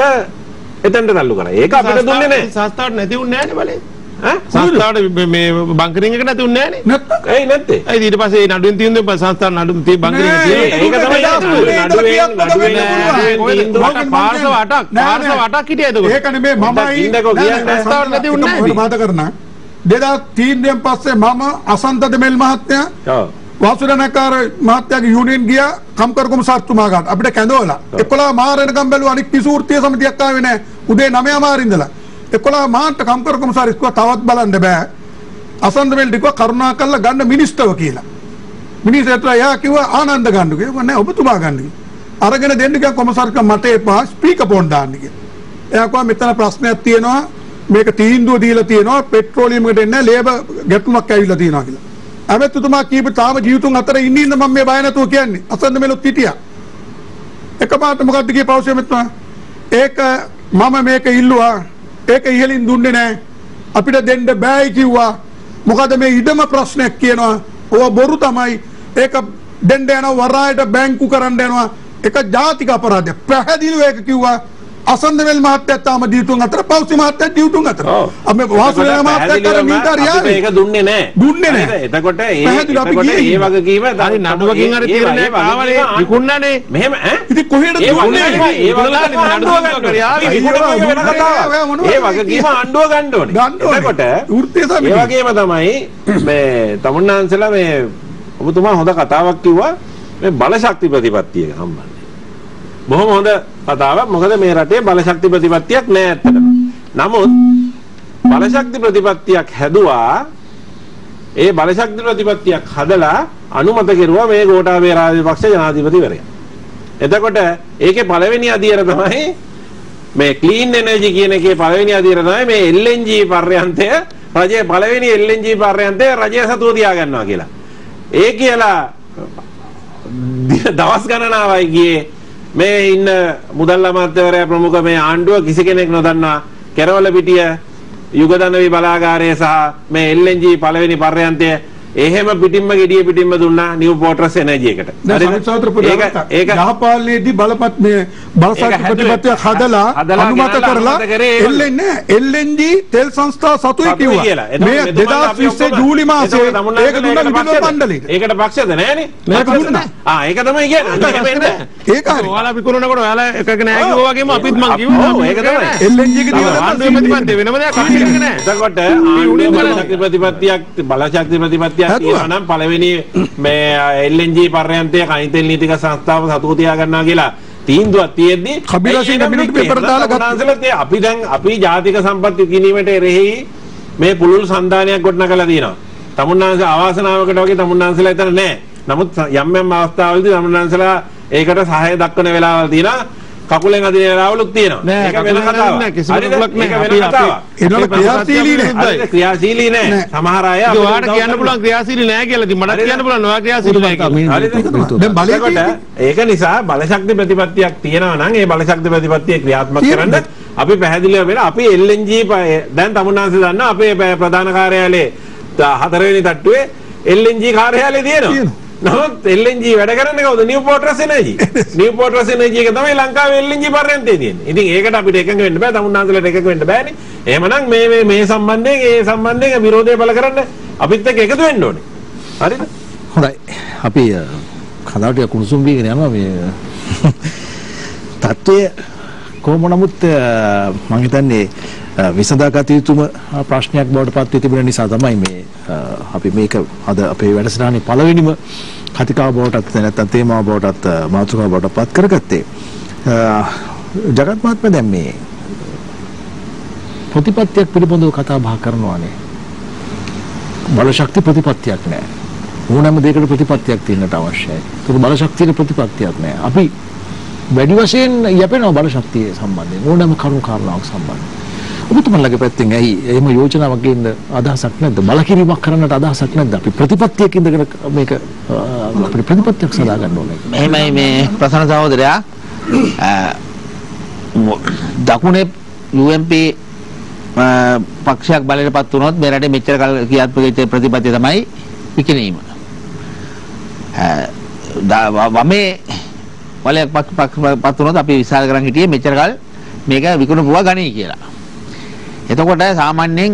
එතනට තල්ලු කරා. ඒක අපිට දුන්නේ නැහැ. සංස්ථාවට නැති වුන්නේ නැහැ නේ බලේ. සංස්ථාවට මේ බංකරින් එක නැති වුන්නේ නැහැ නේ. ඇයි නැත්තේ? ඒ ඊට පස්සේ නඩුවෙන් තීන්දුව සංස්ථාවට නඩුවෙන් බංකරින් එක තියෙනවා. ඒක තමයි නඩුවෙන් පාර්ශව 8ක් හිටියද ඒක? ඒක නෙමෙයි මමයි සංස්ථාවට නැති වුන්නේ නැහැ. මම කරන 2003 පස්සේ මම අසන්ත දෙමෙල් මහත්තයා ඔව් වාසුරණකාර මහත්තයාගේ යුනියන් ගියා කම්කරු කොමසාරිතුමා ගාට අපිට කැඳවලා 11 මාරෙනකම් බැලුවා අනික් කිසි වෘත්තීය සමිතියක් ආවේ නැහැ උදේ 9 මාරින් ඉඳලා 11 මාට කම්කරු කොමසාරිස් කිව්වා තවත් බලන්න බෑ අසන්ත දෙමෙල් කිව්වා කරුණාකරලා ගන්න මිනිස්ටර්ව කියලා මිනිස්ටර්ට යා කිව්වා ආනන්ද ගන්න කිව්වා නෑ ඔබතුමා ගන්න කිව්වා අරගෙන දෙන්න කිව්වා කොමසාරික මට එපා ස්පීකර් ෆෝන් දාන්න කියලා එයා කිව්වා මෙතන ප්‍රශ්නයක් තියෙනවා මේක තීන්දුව දීලා තියෙනවා පෙට්‍රෝලියම් එකට එන්නේ ලේබර් ගැටුමක් ඇවිල්ලා තියෙනවා කියලා. අමෙතුතුමා කීප තාම ජීවිතුන් අතර ඉන්න මම මේ බය නැතුව කියන්නේ. අසන්න මෙලොත් හිටියා. එකපාරට මොකද්ද කියේ පෞසිය මෙතුමා? ඒක මම මේක ඉල්ලුවා. ඒක ඉහලින් දුන්නේ නැහැ. අපිට දෙන්න බෑයි කිව්වා. මොකද මේ ඉඩම ප්‍රශ්නයක් කියනවා. ඕවා බොරු තමයි. ඒක දෙන්න යනවා වරායට බැංකු කරන්න යනවා. ඒක ජාතික අපරාධයක්. පැහැදිලිව ඒක කිව්වා. අසන්දමෙල් මහත්තයා තාම ඩියුටුන් අතර පෞසි මහත්තයා ඩියුටුන් අතර අපි වාසුදේව මහත්තයා කර නීතිරියාවේ මේක දුන්නේ නැහැ එතකොට ඒ වගකීම හරි නඩුවකින් හරි තීරණය ආවනේ විකුණනනේ මෙහෙම ඉතින් කොහෙද දුන්නේ ඒ වගකීම ආණ්ඩුව ගන්න ඕනේ එතකොට ඒ වගේම තමයි මේ තමුන්නාන්සලා මේ ඔබතුමා හොඳ කතාවක් කිව්වා මේ බලශක්ති ප්‍රතිපත්තිය සම්බන්ධ බොහොම හොඳ කතාවක්. මොකද මේ රටේ බලශක්ති ප්‍රතිපත්තියක් නෑ ඇත්තටම. නමුත් බලශක්ති ප්‍රතිපත්තියක් හැදුවා. ඒ බලශක්ති ප්‍රතිපත්තියක් හදලා අනුමත කෙරුවා මේ ගෝඨාභය රාජපක්ෂ ජනාධිපතිවරයා. එතකොට ඒකේ පළවෙනි අදියර තමයි මේ ක්ලීන් එනර්ජි කියන එකේ පළවෙනි අදියර තමයි මේ LNG පර්යන්තය රජයේ පළවෙනි LNG පර්යන්තය රජය සතුව තියා ගන්නවා කියලා. ඒ කියලා දවස් ගණනාවයි ගියේ මේ ඉන්න මුදල් අමාත්‍යවරයා ප්‍රමුඛ මේ ආණ්ඩුව කිසි කෙනෙක් නොදන්නා කෙරවල පිටිය යුගදනවි බලාගාරය සහ මේ LNG පළවෙනි පර්යන්තය එහෙම පිටින්ම ගෙඩිය පිටින්ම දුන්නා නිව් පෝට්‍රස් එනර්ජි එකට. ඒක යහපාලනයේදී බලපත් මේ බලශක්ති ප්‍රතිපත්තිය හදලා අනුමත කරලා LNG තෙල් සංස්ථා සතුයි කිව්වා. මේ 2020 ජූලි මාසයේ ඒක දුන්නා විදුලි මණ්ඩලයට. ඒකට පක්ෂද නැහනේ. මේක දුන්නා. ඒක තමයි කියන්නේ. ඒක හරි. ඔයාලා විකුණනකොට ඔයාලා එකක නෑ කිව්වා වගේම අපිත් මං කිව්වා. ඔව් ඒක තමයි. LNG එක දිවලා ආණ්ඩුවේ ප්‍රතිපත්තිය වෙනම දෙයක් අහන්නේ නෑ. එතකොට ආණ්ඩුවේ බලශක්ති ප්‍රතිපත්තියක් තියෙනවා නම් පළවෙනි මේ LNG පර්යන්තය කනිතෙල් නීතික සංස්ථාව සතුව තියා ගන්නවා කියලා තීන්දුවක් තියෙද්දි කබිරසින් මිනිත්තු පෙපර දාලා ගත්තා. අපි ජාතික සම්පත් විකිණීමට එරෙහි මේ පුළුල් සන්දානයක් ගොඩනගලා තියෙනවා. තමුන්නාන්සේ අවාසනාවකට වගේ තමුන්නාන්සලා එතන නැහැ. නමුත් යම් අවස්ථාවලදී තමුන්නාන්සලා ඒකට සහාය දක්වන වෙලාවල් තියෙනවා. කකුලෙන් අදින වෙලාවලුත් තියෙනවා. ඒක වෙන කතාවක්. හරිද? ඒක වෙන කතාවක්. ඒනවල ක්‍රියාශීලී නැහැ. ක්‍රියාශීලී නැහැ. සමහර අය ඔයාලට කියන්න පුළුවන් ක්‍රියාශීලී නැහැ කියලා. ඉතින් මට කියන්න පුළුවන් ඔයා ක්‍රියාශීලී නැහැ කියලා. හරිද? දැන් බලයකට ඒක නිසා බලශක්ති ප්‍රතිපත්තියක් තියෙනවා නම් ඒ බලශක්ති ප්‍රතිපත්තිය ක්‍රියාත්මක කරන්න අපි පැහැදිලිව වෙලා අපි LNG දැන් තමුන්නාන්සේ දන්නා අපේ ප්‍රධාන කාර්යාලයේ 4 වෙනි තට්ටුවේ LNG කාර්යාලය තියෙනවා. නමුත් LNG වැඩ කරන්නේ කවුද? New Fortress Energy. New Fortress Energy එක තමයි ලංකාවේ LNG පර්යන්තේ තියෙන්නේ. ඉතින් ඒකට අපිට එකඟ වෙන්න බෑ. තමුන්නාන්සලට එකඟ වෙන්න බෑනේ. එහෙමනම් මේ සම්බන්ධයෙන් විරෝධය පළ කරන්න අපිත් එක්ක එකතු වෙන්න ඕනේ. හරිද? හොඳයි. අපි කතාවට කුණුසුම් වීගෙන යනවා මේ තත්ත්වය කොහොම නමුත් මම හිතන්නේ විසඳාගත යුතුම ප්‍රශ්නයක් බවට පත් වී තිබෙන නිසා තමයි මේ අපි මේක අද අපේ වැඩසටහනේ පළවෙනිම කතිකාව බවටත් නැත්නම් තේමාව බවටත් මාතෘකාව බවට පත් කරගත්තේ. ජගත් මහත්මයා දැන් මේ ප්‍රතිපත්තියක් පිළිබඳව කතා බහ කරනවානේ. බලශක්ති ප්‍රතිපත්තියක් නැහැ. ඕනෑම දෙයකට ප්‍රතිපත්තියක් තියෙන්නට අවශ්‍යයි. ඒක බලශක්තියේ ප්‍රතිපත්තියක් නැහැ. අපි වැඩි වශයෙන් යැපෙනවා බලශක්තිය සම්බන්ධයෙන් ඕනෑම කරුණු කාරණාවක් සම්බන්ධයෙන්. ඔබතුමන්ලගේ පැත්තෙන් ඇයි එහෙම යෝජනාවක් ගේන්න අදහසක් නැද්ද? බලකිරීමක් කරන්නට අදහසක් නැද්ද? අපි ප්‍රතිපත්තියක ඉඳගෙන මේක අපේ ප්‍රතිපත්තියක් සදා ගන්න ඕනේ. මෙහෙමයි මේ ප්‍රසන්න සහෝදරයා දකුණේ UMP පක්ෂයක් බලයටපත් වුණොත් මේ රටේ මෙච්චර කල් ක්‍රියාත්මක වෙච්ච ප්‍රතිපත්තිය තමයි විකිණීම. වමේ වලයක් පත් වුණොත් අපි විශ්වාස කරන් හිටියේ මෙච්චර කල් මේක විකුණුවා ගණී කියලා. එතකොට සාමාන්‍යයෙන්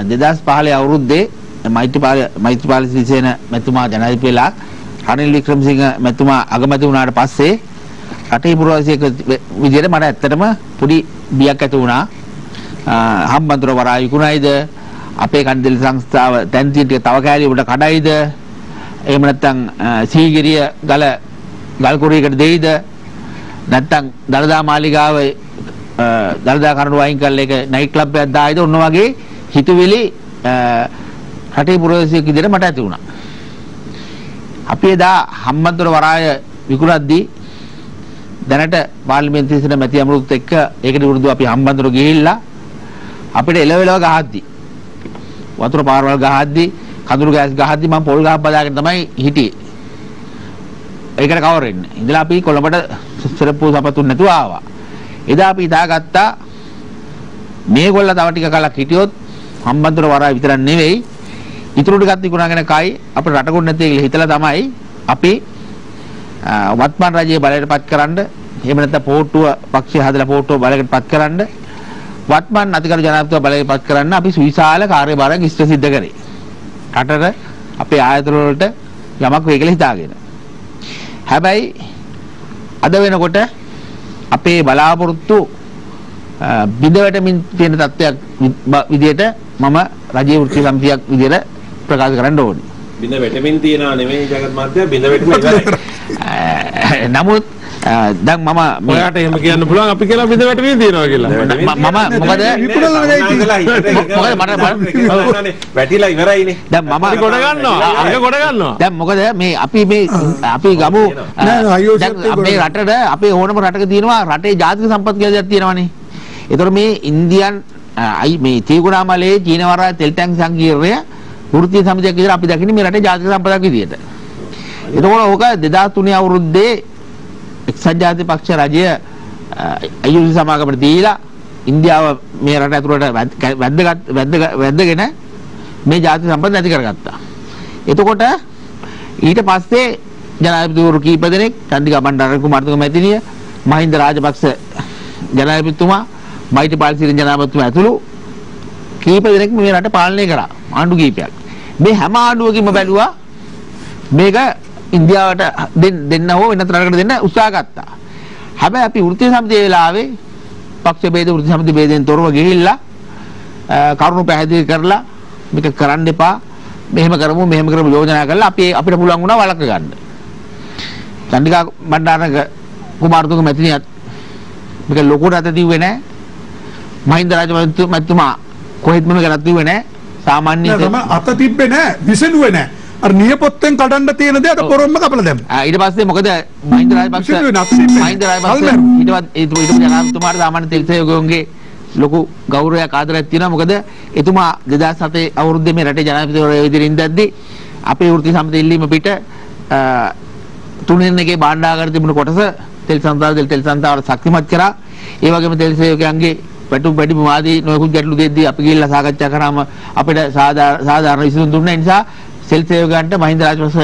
2015 අවුරුද්දේ මෛත්‍රීපාල සිරිසේන මැතිතුමා ජනාධිපතිලා රනිල් වික්‍රමසිංහ මැතිතුමා අගමැති වුණාට පස්සේ රටේ පුරවැසියෙක් විදිහට මට ඇත්තටම පොඩි බියක් ඇති වුණා. හම්බන්තොට වරාය විකුණයිද? අපේ කන්දෙල් සංස්ථාව තැන්තිය ටික තව කෑලි උඩ කඩයිද? එහෙම නැත්නම් සීගිරිය ගල් කුරියකට දෙයිද? නැත්නම් දළදා මාලිගාවේ දළදා කරුණු වයින් කරලා ඒක නයිට් ක්ලබ් එකක් දායිද? ඔන්න වගේ හිතුවිලි රටේ පුරවැසියෙක් විදිහට මට ඇති වුණා. අපි එදා හම්බන්තොට වරාය විකුණද්දී දැනට පාර්ලිමේන්තුවේ සිට මැති අමරුත් එක්ක ඒකට විරුද්ධව අපි හම්බන්තොට ගිහිල්ලා අපිට එළවෙලව ගහද්දි වතුර පාරවල් ගහද්දි කඳුළු ගෑස් ගහද්දි මම පොල් ගහක් බදාගෙන තමයි හිටියේ. ඒකට කවර වෙන්නේ. ඉඳලා අපි කොළඹට සරප්පු සපතුන් නැතුව ආවා. එදා අපි හිතාගත්තා මේගොල්ල තව ටික කලක් හිටියොත් හම්බන්තොට වරාය විතරක් නෙවෙයි ඉතුරු ටිකත් විකුණාගෙන කයි අපිට රටකොත් නැති කියලා හිතලා තමයි අපි වත්මන් රජයේ බලයටපත් කරන්න එහෙම නැත්නම් පොට්ටුව පක්ෂය හදලා පොට්ටුව බලයටපත් කරන්න වත්මන් අධිකාර ජනාධිපතිතුමා බලයටපත් කරන්න අපි සුවිශාල කාර්යභාරයක් ඉෂ්ට සිද්ධ කරේ. රටට අපේ ආයතන වලට යමක් වෙයි කියලා හිතාගෙන. හැබැයි අද වෙනකොට අපේ බලාපොරොත්තු බිඳවැටමින් තියෙන තත්ත්වයක් විදිහට මම රජයේ වෘත්ති සමිතියක් විදිහට ප්‍රකාශ කරන්න ඕනේ. බිඳ වැටෙමින් තියනවා නෙමෙයි ජගත් මහත්තයා බිඳ වැටෙමින් ඉවරයි. නමුත් දැන් මම ඔයාට එහෙම කියන්න පුළුවන් අපි කියලා බිඳ වැටෙමින් තියනවා කියලා. මම මොකද වැටිලා ඉවරයිනේ. දැන් මම ගොඩ ගන්නවා. ඒක ගොඩ ගන්නවා. දැන් මොකද මේ අපි ගමු මේ රටට අපේ ඕනම රටක තියෙනවා රටේ ජාතික සම්පත් කියලා දෙයක් තියෙනවානේ. ඒතර මේ ඉන්දියන් මේ තීගුණාමලේ චීන වරාය තෙල් ටැංක් සංකීර්ණය වෘත්තීය සමිතියක් විදිහට අපි දකින්නේ මේ රටේ ජාතික සම්පතක් විදිහට. එතකොට ඕක 2003 අවුරුද්දේ එක්සත් ජාතික පක්ෂ රජය අයුරු සමාගමට දීලා ඉන්දියාව මේ රට ඇතුළට වැද්දගෙන මේ ජාතික සම්පත නැති කරගත්තා. එතකොට ඊට පස්සේ ජනාධිපතිවරු කීප දෙනෙක් චන්දිකා බණ්ඩාර කුමාරතුංග මැතිණිය මහින්ද රාජපක්ෂ ජනාධිපතිතුමා මෛත්‍රීපාල සිරිසේන ජනාධිපතිතුමා ඇතුළු කීප දෙනෙක් මේ රට පාලනය කරා ආණ්ඩු කීපයක්. මේ හැම ආණ්ඩුවකින්ම බැලුවා මේක ඉන්දියාවට දෙන්න හෝ වෙනත් රටකට දෙන්න උත්සාහ ගත්තා. හැබැයි අපි වෘත්තීය සමිතියේ වෙලාවේ පක්ෂ ભેද වෘත්තීය සමිති ભેදෙන් තොරව ගිහිල්ලා කරුණු පැහැදිලි කරලා මේක කරන්න එපා මෙහෙම කරමු යෝජනා කරලා අපිට පුළුවන් වුණා වළක්ව ගන්න. චන්දිකා බණ්ඩාර කුමාරතුංග මැතිණියත් මේක ලොකුට අත දිව්වේ නැහැ. මහින්ද රාජපක්ෂ කොහෙත්ම කරත් දිව්වේ නැහැ. සාමාන්‍ය අත තිබ්බේ නැහැ, විසඳුවේ නැහැ. අර නියපොත්තෙන් කඩන්න තියෙන දේ අර පොරොම්ම කපලා දැම්මා. ඊට පස්සේ මොකද මහින්ද රාජපක්ෂ ඊට ජනාධිපතිතුමාට සාමාන්‍ය තෙල් සේවකයන්ගේ ලොකු ගෞරවයක් ආදරයක් තියෙනවා. මොකද එතුමා 2007 අවුරුද්දේ මේ රටේ ජනාධිපතිවරයෙක් විදිහට ඉඳද්දී අපේ වෘත්ති සමිතිය ඉල්ලීම පිට තුනෙන් එකේ භාණ්ඩාගාර තිබුණු කොටස තෙල් සංස්ථාවට ශක්තිමත් කරා. ඒ වගේම තෙල් සේවකයන්ගේ පැටි මාදී නොයෙකුත් ගැටලු දෙද්දී අපි ගිහිල්ලා සාකච්ඡා කරාම අපිට සාධාරණ විසඳුම් දුන්නා. ඒ නිසා තෙල් සේවකයන්ට මහින්ද රාජපක්ෂ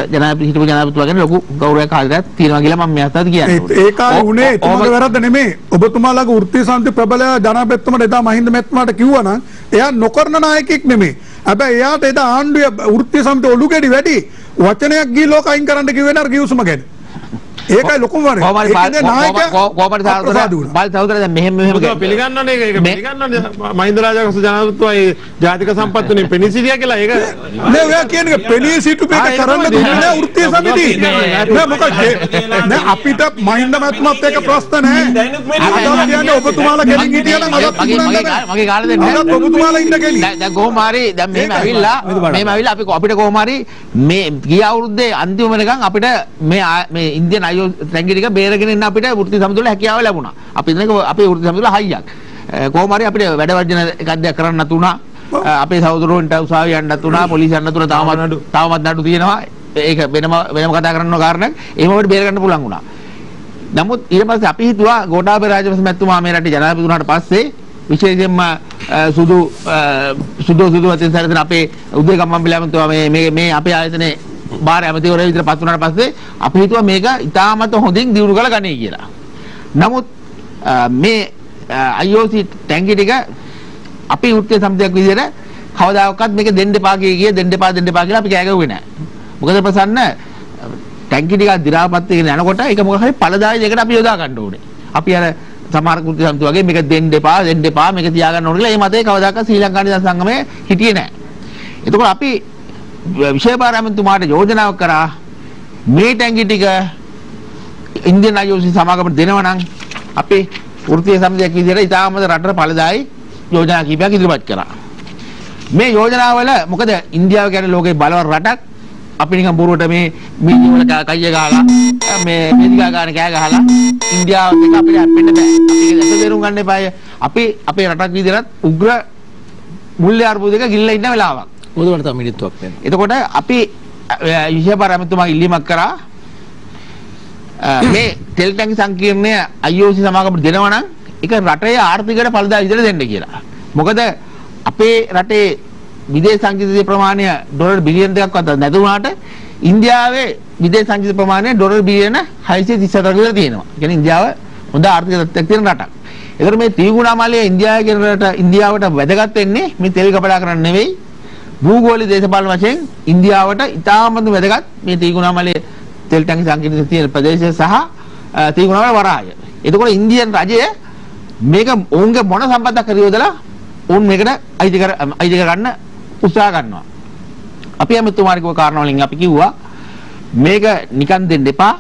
හිටපු ජනාධිපතිතුමා ගැන ලොකු ගෞරවයක් ආදරයක් තියෙනවා කියලා මම මෙයාට කියන්නේ. ඒ කාලේ උනේ එතුමාගේ වැරද්ද නෙමෙයි. ඔබතුමාලාගේ වෘත්තීය සමිති ප්‍රබල ජනාධිපතිතුමාට එදා මහින්ද මැතිතුමාට කිව්වා නම් එයා නොකරන නායකයෙක් නෙමෙයි. හැබැයි එයාට එදා ආණ්ඩුවේ වෘත්තීය සමිතිය ඔලුගෙඩි වැඩි වචනයක් ගිහී ලෝක අයින් කරන්න කිව්වේ නේද ගිවිසුම ගැන. ඒකයි ලොකුම වරේ. කොහොමද සහෝදර දැන් මෙහෙම පිළිගන්නවනේ ඒක පිළිගන්නවනේ මහින්ද රාජපක්ෂ ජනාධිපතිතුමා ඒ ජාතික සම්පත් තුනේ පෙනී සිටියා කියලා ඒක නෑ ඔයා කියන්නේ පෙනී සිටු මේක කරන්න දුන්නේ නෑ වෘත්තීය සමිතිය. නෑ මොකද නෑ අපිට මහින්ද මැතිතුමාත් එක්ක ප්‍රශ්න නෑ. අද කියන්නේ ඔබතුමාලා ගෙලින් හිටියා නම් අදත් මගේ කාලේ දෙන්න. අදත් ඔබතුමාලා ඉන්න ගෙලින්. දැන් කොහොම හරි දැන් මෙහෙම ඇවිල්ලා අපිට කොහොම හරි මේ ගිය අවුරුද්දේ අන්තිම වෙනකන් අපිට මේ ඉන්දියන් අයෝ තැංගි ටික බේරගෙන ඉන්න අපිට වෘත්ති සමිතිවල හැකියාව ලැබුණා. අපි ඉන්නක අපේ වෘත්ති සමිතිවල හයියක්. කොහොම හරි අපිට වැඩ වර්ජන එකක් දෙයක් කරන්න තුණා. අපේ සහෝදරයන්ට උසාවිය යන්න තුණා, පොලිසිය යන්න තුණා, තාමත් නඩු තියෙනවා. ඒක වෙනම කතා කරන්න ඕන කාරණයක්. එහෙම වලට බේර ගන්න පුළුවන් වුණා. නමුත් ඊට පස්සේ අපි හිතුවා ගෝඨාභය රාජපක්ෂ මැතිතුමා මේ රටේ ජනාධිපති වුණාට පස්සේ විශේෂයෙන්ම සුදු වතින් සැරසෙන අපේ උදේ ගම්මන්පිල ඇමතිතුමා මේ අපේ ආයතනයේ බාහිර ඇමතිවරයෙක් විතර පත් වුණාට පස්සේ අපි හිතුවා මේක ඉතාමත් හොඳින් දියුණු කරලා ගන්නේ කියලා. නමුත් මේ IOC ටැංකිය ටික අපි වෘත්තීය සමිතියක් විදිහට කවදාකවත් මේක දෙන්න එපා කියලා අපි කෑ ගැහුවේ නැහැ. මොකද ප්‍රසන්න ටැංකිය ටික දි รา පත් වෙගෙන යනකොට ඒක මොකක් හරි ඵලදායී දෙයකට අපි යොදා ගන්න ඕනේ. අපි අර සමහර වෘත්තීය සමිති වගේ මේක දෙන්න එපා මේක තියාගන්න ඕනේ කියලා මේ මතේ කවදාකවත් ශ්‍රී ලංකා නිදහස් සංගමයේ හිටියේ නැහැ. එතකොට අපි විශේෂ භාර ඇමතිතුමාට යෝජනාවක් කරා මේ ටැංකිය ටික ඉන්දියන් IOC සමාගමට දෙනවා නම් අපි වෘත්තීය සමිතියක් විදිහට ඉතාමත් රටට ඵලදායී යෝජනා කිහිපයක් ඉදිරිපත් කරා. මේ යෝජනාවල මොකද ඉන්දියාව කියන්නේ ලෝකේ බලවත් රටක්. අපි නිකන් බොරුවට මේ මීඩියා වල කයිය ගහලා මේ වේදිකා ගන්න කෑ ගහලා ඉන්දියාවත් එක්ක අපිට හැප්පෙන්න බෑ. අපි ඒක දැක තේරුම් ගන්න එපාය. අපි අපේ රටක් විදිහට උග්‍ර මුල්‍ය අර්බුදයක ගිල්ලා ඉන්න වෙලාවක්. උදේට තමයි මිනිත්තුවක් වෙන. එතකොට අපි විශේෂ භාර ඇමතිතුමා ඉල්ලීමක් කරා මේ තෙල් ටැංකි සංකීර්ණය IOC සමාගමට දෙනවා නම් ඒක රටේ ආර්ථිකයට ඵලදායී විදිහට දෙන්න කියලා. මොකද අපේ රටේ විදේශ සංචිත ප්‍රමාණය ඩොලර් බිලියන 2ක්වත් නැති වුණාට ඉන්දියාවේ විදේශ සංචිත ප්‍රමාණය ඩොලර් බිලියන 634ක විතර තියෙනවා. ඒ කියන්නේ ඉන්දියාව හොඳ ආර්ථික තත්ත්වයක් තියෙන රටක්. ඒතර මේ ත්‍රිකුණාමලය ඉන්දියාවට වැදගත් වෙන්නේ මේ තෙල් කපලා කරන්න නෙවෙයි. භූගෝලීය දේශපාලන වශයෙන් ඉන්දියාවට ඉතාමත් වැදගත් මේ ත්‍රිකුණාමලය තෙල් ටැංකි සංකීර්ණ තියෙන ප්‍රදේශය සහ ත්‍රිකුණාමල වරාය. එතකොට ඉන්දියන් රජය මේක ඔවුන්ගේ මොන සම්පතක් හරි යොදලා ඔවුන් මේකට අයිති කර ගන්න උත්සාහ කරනවා. අපි ඇමතුමාට කිව්ව කාරණා වලින් අපි කිව්වා මේක නිකන් දෙන්න එපා.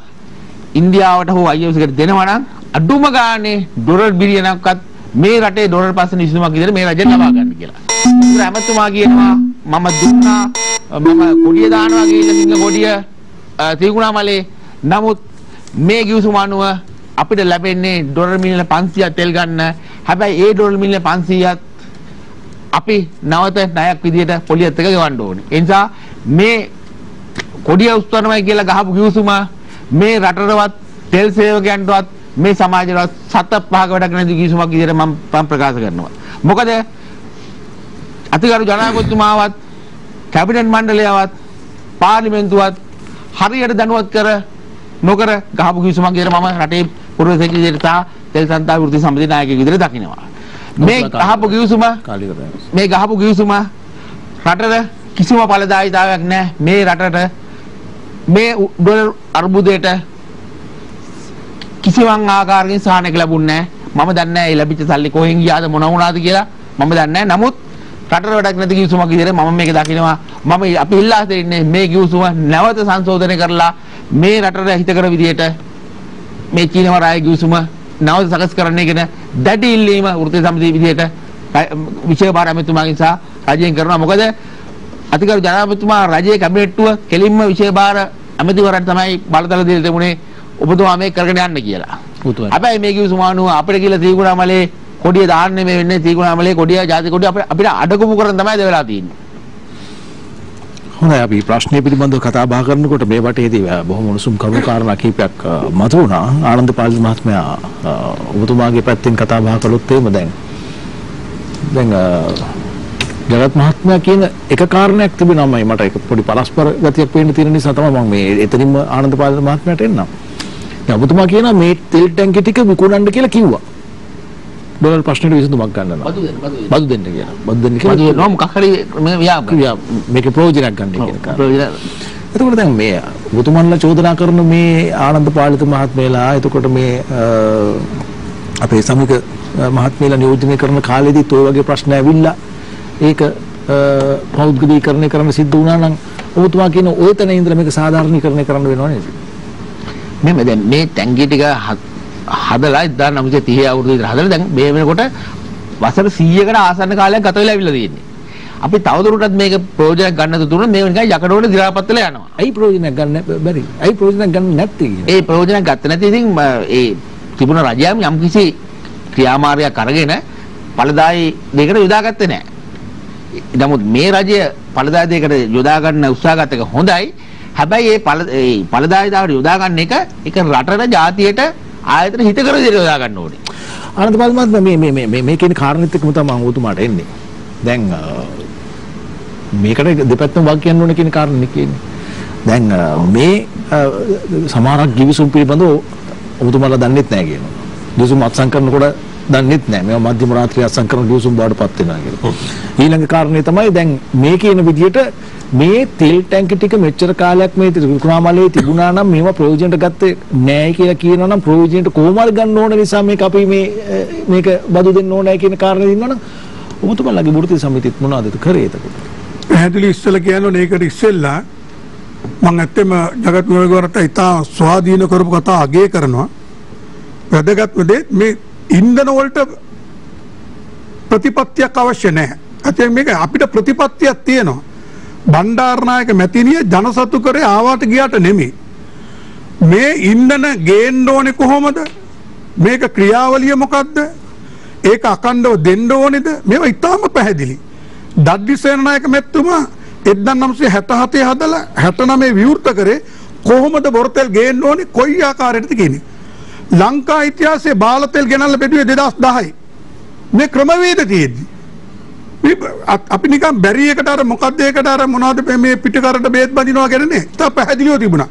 ඉන්දියාවට හෝ IOC එකට දෙනවා නම් අඩුම ගානේ ඩොලර් බිලියනක්වත් මේ රටේ ඩොලර් පස්සේ නිසුමක් විදිහට මේ රජෙන් ලබා ගන්න කියලා. ඒත් ඇමතුමා කියනවා මම දුන්නා මම කොඩිය දානවා කියලා සිංහ කොඩිය ත්‍රිකුණාමලේ. නමුත් මේ ගිවිසුම අනුව අපිට ලැබෙන්නේ ඩොලර් මිලියන 500ක් තෙල් ගන්න. හැබැයි ඒ ඩොලර් මිලියන 500ත් අපි නැවත ණයක් විදියට පොලියත් එක ගෙවන්න ඕනේ. ඒ නිසා මේ කොඩිය උස්වනවා කියලා ගහපු ගිවිසුම මේ රටටවත් තෙල් සේවකයන්ටවත් මේ සමාජයටවත් සත පහක වැඩක් නැති ගිවිසුමක් විදියට මම ප්‍රකාශ කරනවා. මොකද අතිගරු ජනාධිපතිතුමාවත් කැබිනට් මණ්ඩලයවත් පාර්ලිමේන්තුවත් හරියට දැනුවත් කර නොකර ගහපු ගිවිසුමක් විදියට මම රටේ පුරවැසියෙක් විදියට තෙල් සංස්ථා වෘත්ති සමිති නායකයෙක් විදියට දකිනවා. මේ ගහපු ගිවිසුම රටට කිසිම ඵලදායීතාවයක් නැහැ. මේ රටට මේ ඩොලර් අර්බුදයට කිසිම ආකාරයකින් සහනයක් ලැබුණේ නැහැ. මම දන්නේ නැහැ ඒ ලැබිච්ච සල්ලි කොහෙන් ගියාද මොන වුණාද කියලා මම දන්නේ නැහැ. නමුත් රටට වැඩක් නැති ගිවිසුමක් විදිහට මම මේක දකිනවා. අපි ඉල්ලා සිටින්නේ මේ ගිවිසුම නැවත සංශෝධනය කරලා මේ රටට හිතකර විදිහට මේ චීන වරාය ගිවිසුම නැවත සකස් කරන්නේ කියන දැඩි ඉල්ලීම වෘත්තීය සමිතිය විදිහට විශේෂ භාර ඇමතිතුමාගෙන් සහ රජයෙන් කරනවා. මොකද අතිගරු ජනාධිපතිතුමා රජයේ කැබිනට්ටුව කෙලින්ම විශේෂ භාර ඇමතිවරයාට තමයි බලතල දීලා තිබුණේ ඔබතුමා මේක කරගෙන යන්න කියලා. හැබැයි මේ ගිවිසුම අනුව අපිට කියලා ත්‍රිකුණාමලේ කොඩිය දාන්නේ මේ වෙන්නේ ත්‍රිකුණාමලේ කොඩිය ජාති කොඩිය අපිට අඩගොමු කරන් තමයි දෙවලා තියෙන්නේ. හොඳයි අපි ප්‍රශ්නය පිළිබඳව කතා බහ කරනකොට මේ වටේදී බොහොම උණුසුම් කරුණු කාරණා කිහිපයක් මතුවුණා. ආනන්ද පාල් මහත්මයා ඔබතුමාගේ පැත්තෙන් කතා බහ කළොත් එහෙම දැන් ජගත් මහත්මයා කියන එක කාරණයක් තිබෙනවාමයි මට ඒක පොඩි පරස්පර ගතියක් වෙන්න තියෙන නිසා තමයි මම මේ එතනින්ම ආනන්ද පාල් මහත්මයාට එන්නම්. දැන් ඔබතුමා කියනවා මේ තෙල් ටැංකි ටික විකුණන්න කියලා කිව්වා. ඩොලර් ප්‍රශ්නෙට විසඳුමක් ගන්නවා. බදු දෙන්න කියලා. බදු දෙන්න කියලා. නෝ මොකක් හරි මේ මේකේ ප්‍රයෝජනයක් ගන්න කියන එක. එතකොට දැන් මේ ඔබතුමන්ලා චෝදනා කරන මේ ආනන්ද පාලිත මහත්මයලා එතකොට මේ අපේ සමික මහත්මයලා නියෝජනය කරන කාලෙදිත් ඔය වගේ ප්‍රශ්න ඇවිල්ලා ඒක පෞද්ගලීකරණය කරන්න සිද්ධ වුණා නම් ඔබතුමා කියන ඔය තැන ඉඳලා මේක සාධාරණීකරණය කරන්න වෙනව නේද? මේ දැන් මේ ටැංකිය ටික හදලා 1930 අවුරුදු විතර හදලා දැන් මේ වෙනකොට වසර 100කට ආසන්න කාලයක් ගත වෙලා ඇවිල්ලා තියෙන්නේ. අපි තවදුරටත් මේක ප්‍රයෝජනයක් ගන්න තුන මේ නිකන් යකඩවල දි รา පත් වෙලා යනවා. ඇයි ප්‍රයෝජනයක් ගන්න බැරි? ඇයි ප්‍රයෝජනයක් ගන්න නැත්තේ කියන්නේ? ඒ ප්‍රයෝජනයක් ගත්ත නැති ඉතින් ඒ තිබුණ රජයම යම්කිසි ක්‍රියාමාර්ගයක් අරගෙන ඵලදායි දෙකට යොදාගත්තේ නැහැ. නමුත් මේ රජය ඵලදායි දෙකට යොදා ගන්න උත්සාහ ගත්ත එක හොඳයි. හැබැයි ඒ ඵලදායි දාවට යොදා ගන්න එක රටට ජාතියට ආයතන හිත කර දෙයක් යොදා ගන්න ඕනේ. ආනන්ද පල්මත් මේ කියන කාරණෙත් එක්කම තමයි මම ඔබතුමාට එන්නේ. දැන් මේකට දෙපැත්තම වාක් කියන්න ඕනේ කියන කාරණේ කියන්නේ. දැන් මේ සමහරක් givisum පිළිබඳව ඔබතුමාලා දන්නෙත් නැහැ කියනවා. givisum අත්සන් කරනකොට දන්නෙත් නැහැ. මේවා මධ්‍යම රාත්‍රියේ අත්සන් කරන givisum බාඩපත් වෙනවා කියලා. ඊළඟ කාරණේ තමයි දැන් මේ කියන විදිහට මේ තෙල් ටැංකි ටික මෙච්චර කාලයක් මේ ත්‍රිකුණාමලයේ තිබුණා නම් මේවා ප්‍රයෝජනට ගත්තේ නැහැ කියලා කියනවා නම් ප්‍රයෝජනට කොහොමද ගන්න ඕන නිසා මේක අපි මේක බදු දෙන්න ඕනයි කියන කාරණේ දිනනවනම් ඔබතුමාලාගේ වෘත්තීය සමිතියත් මොනවද කරේ එතකොට? පැහැදිලි ඉස්සෙල්ලා කියනවා ඒකට ඉස්සෙල්ලා මම ඇත්තම ජගත් විවරට ඉතා ස්වාධීන කරපු කතා අගය කරනවා. වැදගත්ම දේ මේ ඉන්ධන වලට ප්‍රතිපත්තියක් අවශ්‍ය නැහැ. අතේ මේක අපිට ප්‍රතිපත්තියක් තියෙනවා. බණ්ඩාරනායක මැතිණිය ජනසතු කරේ ආවාට ගියාට නෙමෙයි. මේ ඉන්ධන ගේන්න ඕනේ කොහොමද? මේක ක්‍රියාවලිය මොකද්ද? ඒක අකණ්ඩව දෙන්න ඕනේද? මේවා ඉතාම පැහැදිලි. දඩ්ඩි සේනානායක මැතිතුමා 1967 හදලා 69 විවෘත කරේ කොහොමද බොරතෙල් ගේන්න ඕනේ කොයි ආකාරයකටද කියන්නේ. ලංකා ඉතිහාසයේ බාලතෙල් ගෙනල්ලා බෙදුවේ 2010. මේ ක්‍රමවේද තියෙද්දි අපි නිකන් බැරි එකට අර මොකද්ද ඒකට අර මොනවද මේ පිටකරට බේත් බඳිනවා කියන්නේ ඉතා පැහැදිලිව තිබුණා.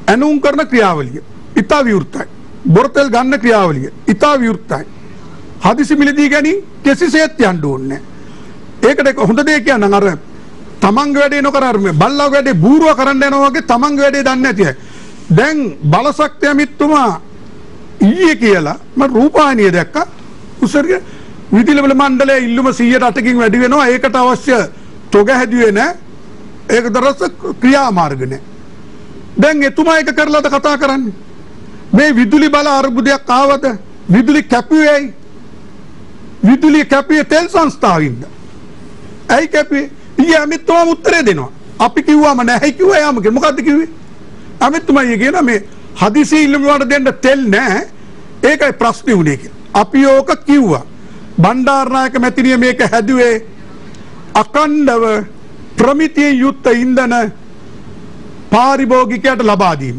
ඇනුම් කරන ක්‍රියාවලිය ඉතා විවෘතයි. බොරතෙල් ගන්න ක්‍රියාවලිය ඉතා විවෘතයි. හදිසි මිලදී ගැනීම කිසිසේත් යන්න ඕනේ නැහැ. ඒකට හොඳ දෙයක් කියන්නම් අර තමන්ගේ වැඩේ නොකර අර බල්ලාගේ වැඩේ බූරුව කරන්න යනවා වගේ තමන්ගේ වැඩේ දන්නේ නැති අය. දැන් බලශක්තිය මිත්තුමා ඊයේ කියලා මම රූපවාහිනිය දැක්කා. උසර්ගේ විදුලි මණ්ඩලයේ ඉල්ලුම 108කින් වැඩි වෙනවා. ඒකට අවශ්‍ය තොග හැදුවේ නැහැ. ඒක දරස ක්‍රියාමාර්ග නැහැ. දැන් එතුමා එක කරලාද කතා කරන්නේ. මේ විදුලි බල අර්බුදයක් ආවද? විදුලි කැපුවේයි. විදුලි කැපුවේ තෙල් සංස්ථාවින්ද? ඇයි කැපුවේ? ඊයේ අමිතුමා උත්තරේ දෙනවා. අපි කිව්වම නැහැ කිව්වා යාම කියලා. මොකද්ද කිව්වේ? අමිතුමා කියනවා මේ හදිසි ඉල්ලුම වලට දෙන්න තෙල් නැහැ. ඒකයි ප්‍රශ්නේ උනේ කියලා. අපි ඕක කිව්වා. බණ්ඩාරනායක මැතිණිය මේක හැදුවේ අකණ්ඩව ප්‍රමිතියෙන් යුක්ත ඉන්ධන පාරිභෝගිකයට ලබා දීම.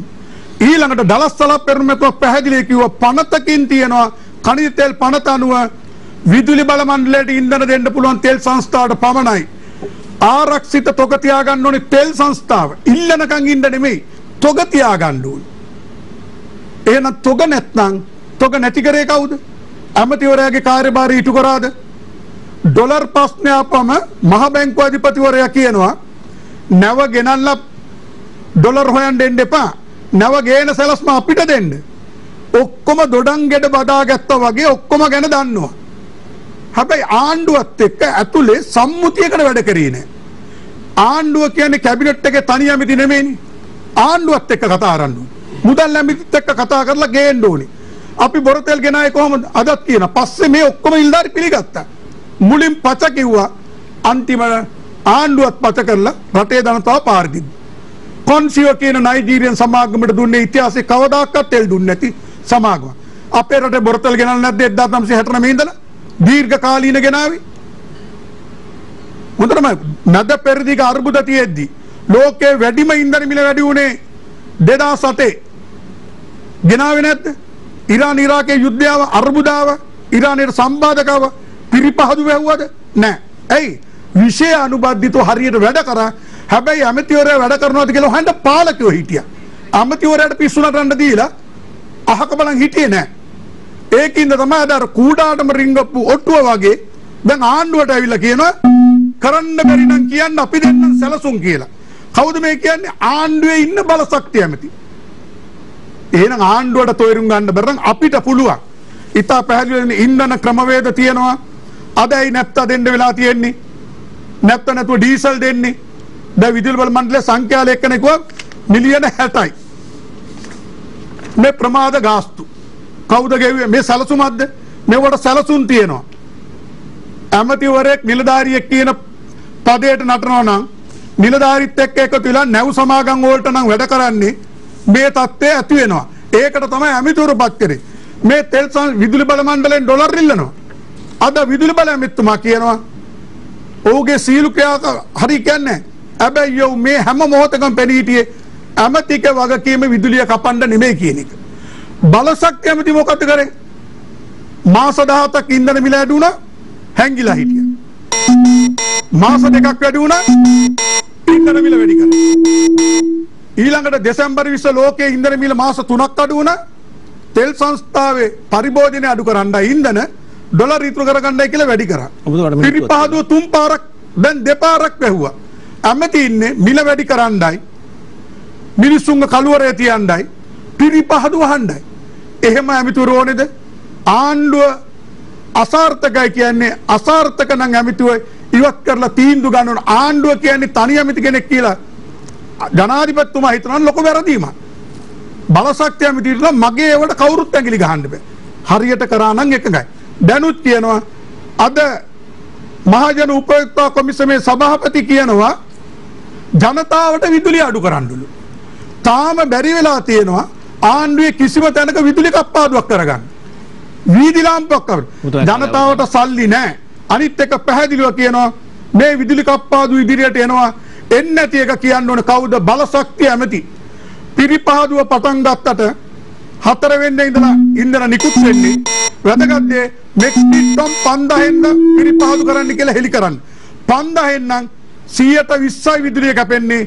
ඊළඟට දලස්සල පෙරමුණක් පැහැදිලිව කිව්වා පනතකින් තියනවා කනිජ තෙල් පනත අනුව විදුලි බල මණ්ඩලයට ඉන්ධන දෙන්න පුළුවන් තෙල් සංස්ථාවට පමණයි. ආරක්ෂිත තොග තියාගන්න ඕනේ තෙල් සංස්ථාව. ඉල්ලනකන් ඉන්න නෙමෙයි තොග තියාගන්න ඕනේ. එහෙනම් තොග නැත්නම් තොග නැති කරේ කවුද? ඇමතිවරයාගේ කාර්යභාරය ඉටු කරාද? ඩොලර් ප්‍රශ්නය අපම මහ බැංකුව අධිපතිවරයා කියනවා නැව ගෙනල්ලා ඩොලර් හොයන්න දෙන්න එපා. නැව ගේන සැලැස්ම අපිට දෙන්න. ඔක්කොම දොඩම් ගෙඩ බදා ගත්තා වගේ ඔක්කොම ගැන දන්නවා. හැබැයි ආණ්ඩුවත් එක්ක ඇතුලේ සම්මුතියකට වැඩ කරේ නැහැ. ආණ්ඩුව කියන්නේ කැබිනට් එකේ තනි ඇමති නෙමෙයිනේ. ආණ්ඩුවත් එක්ක කතා කරන්න ඕනේ. මුදල් ඇමතිත් එක්ක කතා කරලා ගේන්න ඕනේ. අපි බොරතෙල් ගෙනාවේ කොහොමද? අදත් කියන. පස්සේ මේ ඔක්කොම ඉල්දාරි පිළිගත්තා. මුලින් පච කිව්වා. අන්තිම ආණ්ඩුවත් පච කරලා රටේ ජනතාව පාර දිද්දා. කොන්සියෝ කියන නයිජීරියන් සමාගමට දුන්නේ ඉතිහාසයේ කවදාකවත් තෙල් දුන්නේ නැති සමාගම. අපේ රටේ බොරතෙල් ගෙනල්ලා නැද්ද 1969 ඉඳලා? දීර්ඝ කාලීන ගෙනාවේ. හොඳටම නැද පෙරදිග අර්බුද තියෙද්දි ලෝකයේ වැඩිම ඉන්ධන මිල වැඩි වුණේ 2008. ගෙනාවේ නැද්ද? ඉරාන ඉරාකේ යුද්ධයව අර්බුදාව ඉරානයේ සම්බාධකව පිරිපහදු වැව්වද? නැහැ. ඇයි? විෂය අනුබද්ධිතව හරියට වැඩ කරා. හැබැයි අමතිවරයා වැඩ කරනවාද කියලා හොයන්න පාලකයෝ හිටියා. අමතිවරයාට පිස්සු නටන්න දීලා අහක බලන් හිටියේ නැහැ. ඒකින්ද තමයි අර කූඩාටම රිංගප්පු ඔට්ටුව වගේ දැන් ආණ්ඩුවට ඇවිල්ලා කියනවා කරන්න බැරි නම් කියන්න අපි දෙන්නම් සැලසුම් කියලා. කවුද මේ කියන්නේ? ආණ්ඩුවේ ඉන්න බලශක්තිය ඇමති. එහෙනම් ආණ්ඩුවට තොයරුම් ගන්න බැරි නම් අපිට පුළුවන්. ඉතා පැහැදිලිව ඉන්ධන ක්‍රමවේද තියෙනවා. අදයි නැත්ත දෙන්න වෙලා තියෙන්නේ. නැත්ත නැතුව ඩීසල් දෙන්නේ. දැන් විදුලි බල මණ්ඩලයේ සංඛ්‍යාල එක්කනේ කිව්වා මිලියන 60යි. මේ ප්‍රමාද ගාස්තු. කවුද ගෙව්වේ? මේ සැලසුමක්ද? මේවට සැලසුම් තියෙනවා. ඇමතිවරයෙක් නිලධාරියෙක් කියන පදයට නටනවා නම් නිලධාරිත් එක්ක එකතු වෙලා නැව් සමාගම් වලට නම් වැඩ කරන්නේ මේ தත්ත්වය ඇති වෙනවා. ඒකට තමයි ඇමතිවරු පත් කරේ. මේ තෙල් විදුලි බල මණ්ඩලයෙන් ඩොලර් ඉල්ලනවා. අද විදුලි බල ඇමතිතුමා කියනවා ඔහුගේ සීලු ක්‍රියා හරි කියන්නේ හැබැයි යෝ මේ හැම මොහොතකම පෙනී හිටියේ ඇමතික වගකීම විදුලිය කපන්න නෙමෙයි කියන එක. බලශක්ති ඇමති මොකද කරේ? මාස 17ක් ඉන්ධන මිල වැඩි වුණා හැංගිලා හිටියා. මාස 2ක් වැඩි වුණා ඉන්ධන මිල වැඩි කරා. ඊළඟට දෙසැම්බර් 20 ලෝකයේ ඉන්ධන මිල මාස 3ක් අඩු වුණා. තෙල් සංස්ථාවේ පරිභෝජනය අඩු කරන්නයි ඉන්ධන ඩොලර් ඉතුරු කරගන්නයි කියලා වැඩි කරා. පිරිපහදුව 3 පාරක් දැන් 2 පාරක් වැහුවා. ඇමති ඉන්නේ මිල වැඩි කරන්නයි මිනිස්සුන්ගේ කලවරේ තියන්නයි පිරිපහදුව වහන්නයි. එහෙම ඇමතිවරු ඕනේද? ආණ්ඩුව අසාර්ථකයි කියන්නේ අසාර්ථක නම් ඇමතිව ඉවත් කරලා තීන්දුව ගන්න ඕන. ආණ්ඩුව කියන්නේ තනි ඇමති කෙනෙක් කියලා ජනාධිපතිතුමා හිතනවා ලොකු වැරදීමක්. බලශක්ති ඇමතිතුමා මගේ ඒවට කවුරුත් ඇඟිලි ගහන්න බෑ. හරියට කරා නම් එකගයි. දැනුත් කියනවා අද මහජන උපයෝක්තා කොමිසමේ සභාපති කියනවා ජනතාවට විදුලිය අඩු කරන්නලු. තාම බැරි වෙලා තියෙනවා ආණ්ඩුවේ කිසිම තැනක විදුලි කප්පාදුවක් කරගන්න. වීදි ලාම්පුවක් කරන්න. ජනතාවට සල්ලි නැහැ. අනිත් එක පැහැදිලිව කියනවා මේ විදුලි කප්පාදු ඉදිරියට එනවා. එන්නේ නැති එක කියන්න ඕන කවුද? බලශක්තිය ඇමති. පිරිපහදුව පටන් ගත්තට 4 වෙනිදා ඉඳලා ඉන්ධන නිකුත් වෙන්නේ වැදගත් දේ මෙක්ටික් ටොන් 5000ෙන් පිරිපහදු කරන්න කියලා හෙලි කරන්න. 5000ෙන් නම් 120යි විදුලිය කැපෙන්නේ